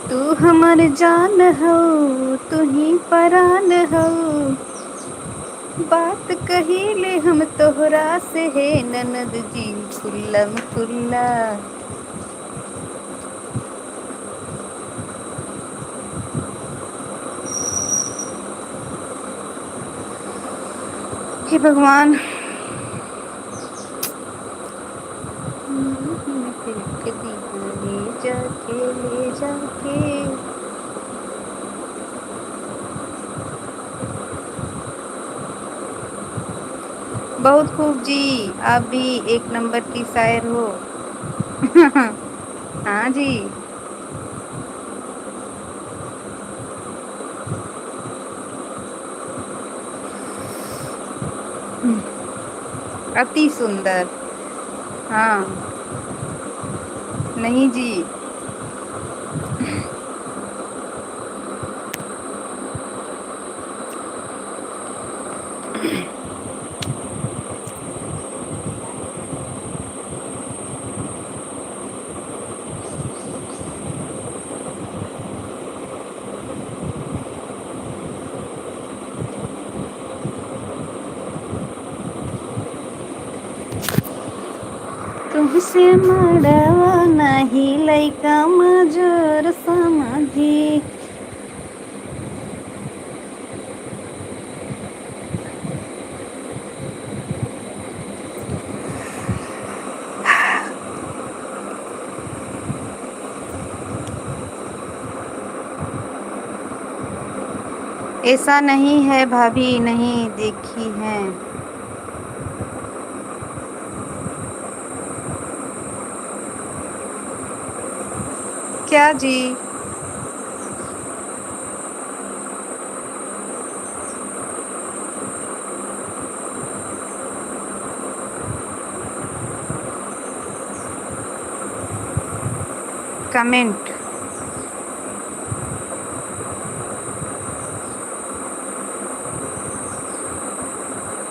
तू हमर जान हो, तू ही परान हो। बात कहिले हम तोहरा से है ननद जी, खुल्लम खुल्ला। हे भगवान! ले जाके ले जाके। बहुत खूब जी, आप भी एक नंबर की शायर हो। हाँ जी। अति सुंदर। हाँ। नहीं जी। तुमसे मड़वा नहीं लइका मजूर समझी। ऐसा नहीं है भाभी, नहीं देखी है। क्या जी? कमेंट।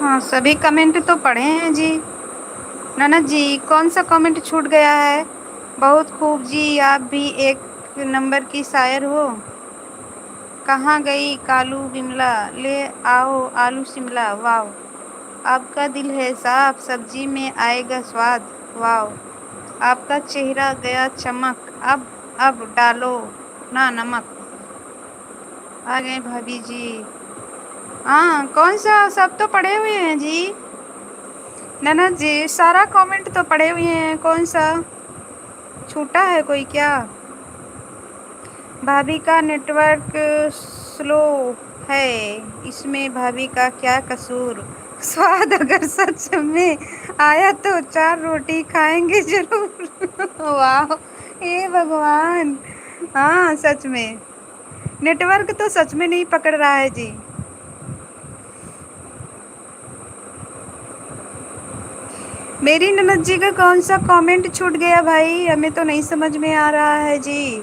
हाँ, सभी कमेंट तो पढ़े हैं जी। ननद जी, कौन सा कमेंट छूट गया है? बहुत खूब जी, आप भी एक नंबर की शायर हो। कहाँ गई कालू बिमला, ले आओ आलू शिमला। वाव, आपका दिल है साफ, सब्जी में आएगा स्वाद। वाव, आपका चेहरा गया चमक, अब डालो ना नमक। आ गए भाभी जी। हाँ, कौन सा? सब तो पढ़े हुए हैं जी। ननद जी, सारा कमेंट तो पढ़े हुए हैं, कौन सा छूटा है कोई क्या? भाभी का नेटवर्क स्लो है, इसमें भाभी का क्या कसूर? स्वाद अगर सच में आया तो 4 रोटी खाएंगे जरूर। वाह, हे भगवान। हाँ, सच में नेटवर्क तो सच में नहीं पकड़ रहा है जी। मेरी ननद जी का कौन सा कमेंट छूट गया भाई? हमें तो नहीं समझ में आ रहा है जी।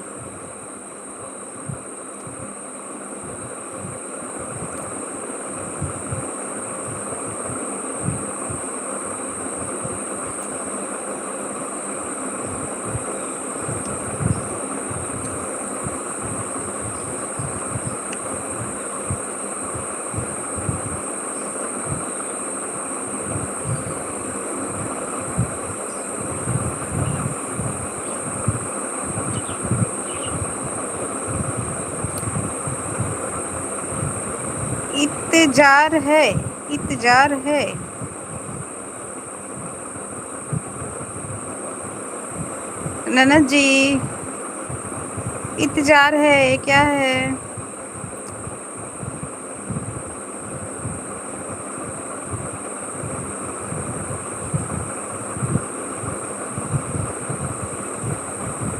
इंतजार है, इंतजार है। ननद जी, इंतजार है, क्या है?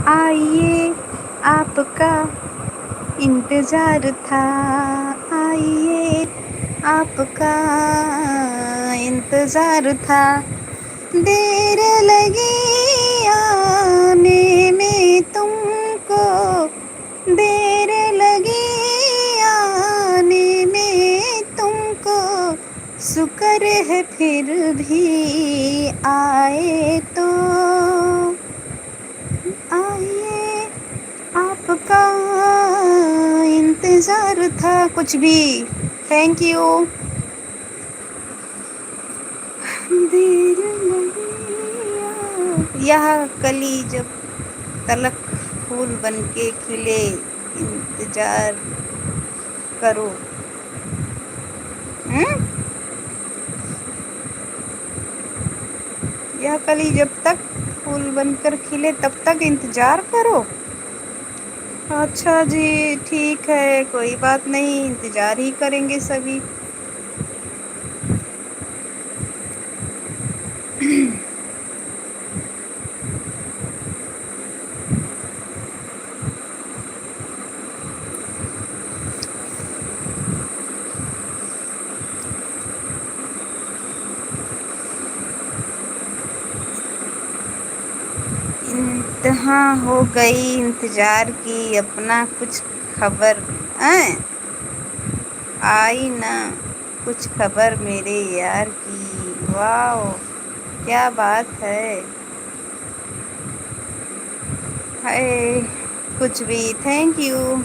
आइए, आपका इंतजार था। आइए, आपका इंतजार था। देर लगी आने में तुमको, देर लगी आने में तुमको। शुक्र है फिर भी आए तो। आइए, आपका इंतजार था। कुछ भी। Thank you. देर लगी यह कली जब तलक फूल बनके खिले, इंतजार करो। यह कली जब तक फूल बनकर खिले तब तक इंतजार करो। अच्छा जी, ठीक है, कोई बात नहीं, इंतजार ही करेंगे सभी। कहाँ हो गई, इंतजार की अपना कुछ खबर आई ना कुछ खबर मेरे यार की। वाओ क्या बात है। हाय कुछ भी, थैंक यू।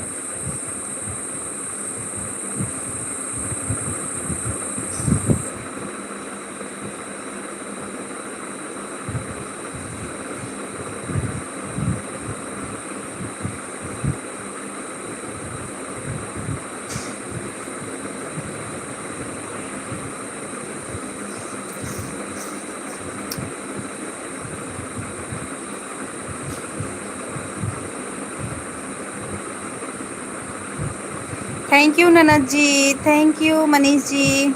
थैंक यू ननद जी, थैंक यू मनीष जी।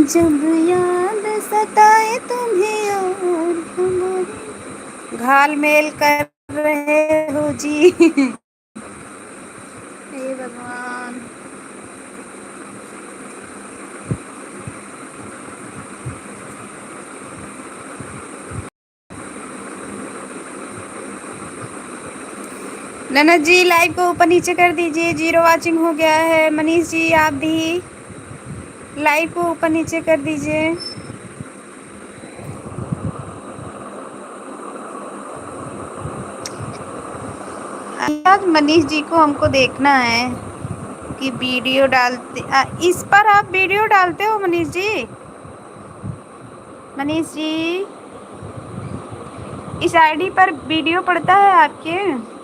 जब याद सताए तुम्हें और हमारी घालमेल कर रहे हो जी। हे भगवान। ननद जी लाइव को ऊपर नीचे कर दीजिए, 0 वाचिंग हो गया है। मनीष जी आप भी लाइव को ऊपर नीचे कर दीजिए। आज मनीष जी को हमको देखना है कि वीडियो डालते इस पर आप वीडियो डालते हो मनीष जी? मनीष जी इस आईडी पर वीडियो पड़ता है आपके?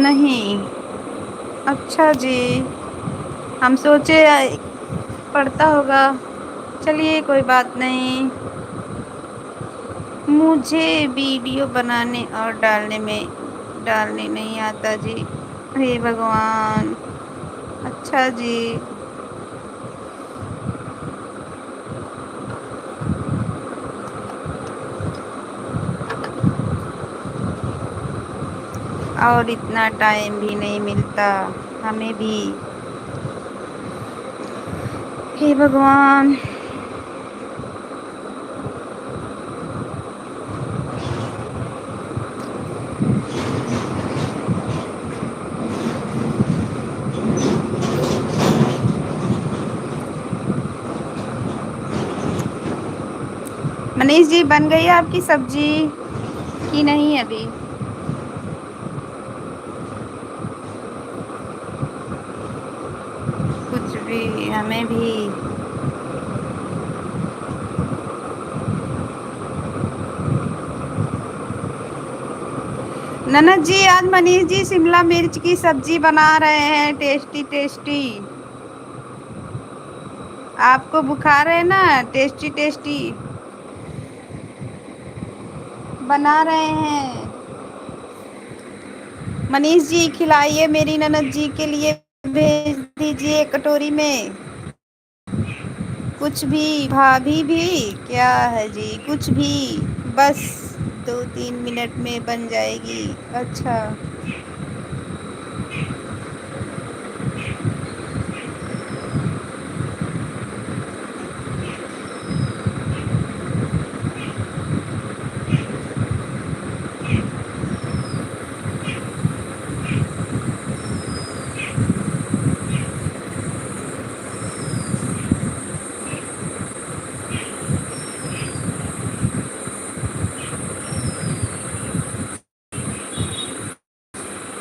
नहीं। अच्छा जी, हम सोचे पढ़ता होगा। चलिए कोई बात नहीं। मुझे वीडियो बनाने और डालने नहीं आता जी। हे भगवान। अच्छा जी। और इतना टाइम भी नहीं मिलता हमें भी। हे भगवान। मनीष जी बन गई आपकी सब्जी कि नहीं अभी? कुछ भी, हमें भी। ननद जी आज मनीष जी शिमला मिर्च की सब्जी बना रहे हैं, टेस्टी टेस्टी। आपको बुखार है ना, टेस्टी टेस्टी बना रहे हैं। मनीष जी खिलाइए मेरी ननद जी के लिए, भेज दीजिए कटोरी में। कुछ भी, भाभी भी क्या है जी, कुछ भी, बस 2-3 मिनट में बन जाएगी। अच्छा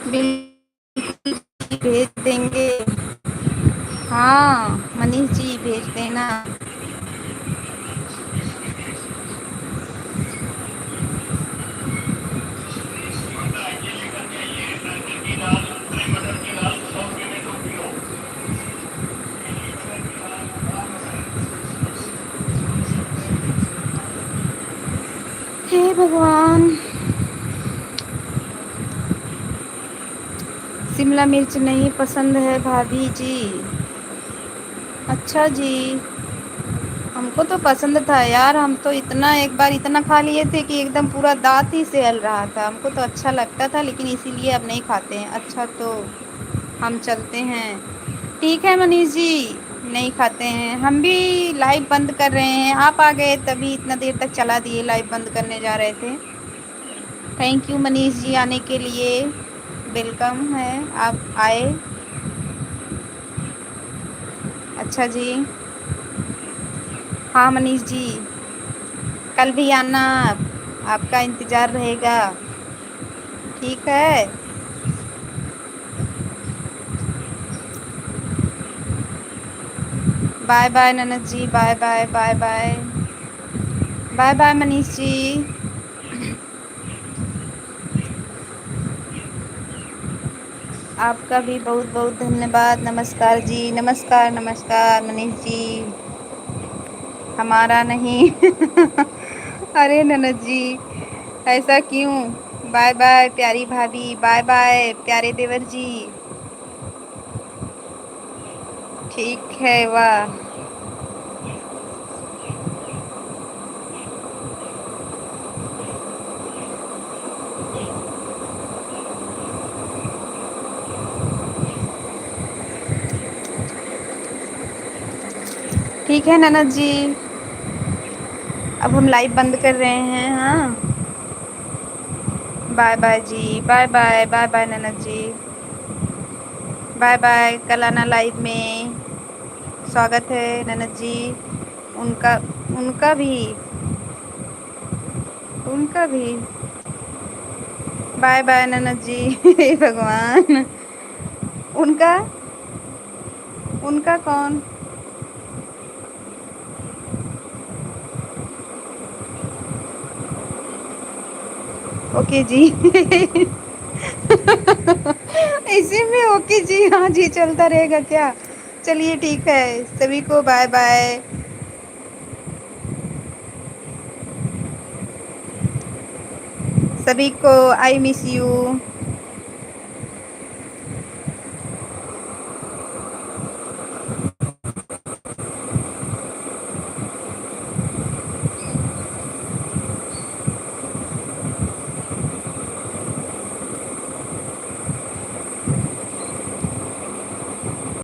बिल्कुल भेज देंगे। हाँ मनीष जी भेज देना। हे भगवान। शिमला मिर्च नहीं पसंद है भाभी जी? अच्छा जी। हमको तो पसंद था यार, हम तो इतना एक बार इतना खा लिए थे कि एकदम पूरा दाँत ही सहल रहा था। हमको तो अच्छा लगता था, लेकिन इसीलिए अब नहीं खाते हैं। अच्छा तो हम चलते हैं। ठीक है मनीष जी, नहीं खाते हैं। हम भी लाइव बंद कर रहे हैं, आप आ गए तभी इतना देर तक चला दिए, लाइव बंद करने जा रहे थे। थैंक यू मनीष जी आने के लिए, वेलकम है आप आए। अच्छा जी, हाँ मनीष जी, कल भी आना, आपका इंतज़ार रहेगा। ठीक है, बाय बाय ननद जी, bye bye bye bye bye bye Manish ji. आपका भी बहुत बहुत धन्यवाद। नमस्कार जी, नमस्कार नमस्कार मनीष जी, हमारा नहीं। अरे ननद जी, ऐसा क्यों? बाय बाय प्यारी भाभी, बाय बाय प्यारे देवर जी। ठीक है, वाह। ठीक है ननद जी, अब हम लाइव बंद कर रहे हैं। हाँ, बाय बाय जी, बाय बाय बाय बाय ननद जी, बाय बाय। कल आना लाइव में, स्वागत है ननद जी। उनका उनका भी उनका भी बाय बाय ननद जी। हे भगवान, उनका उनका कौन? ओके जी। इसी में ओके जी, हाँ जी चलता रहेगा क्या? चलिए ठीक है, सभी को बाय बाय। सभी को आई मिस यू।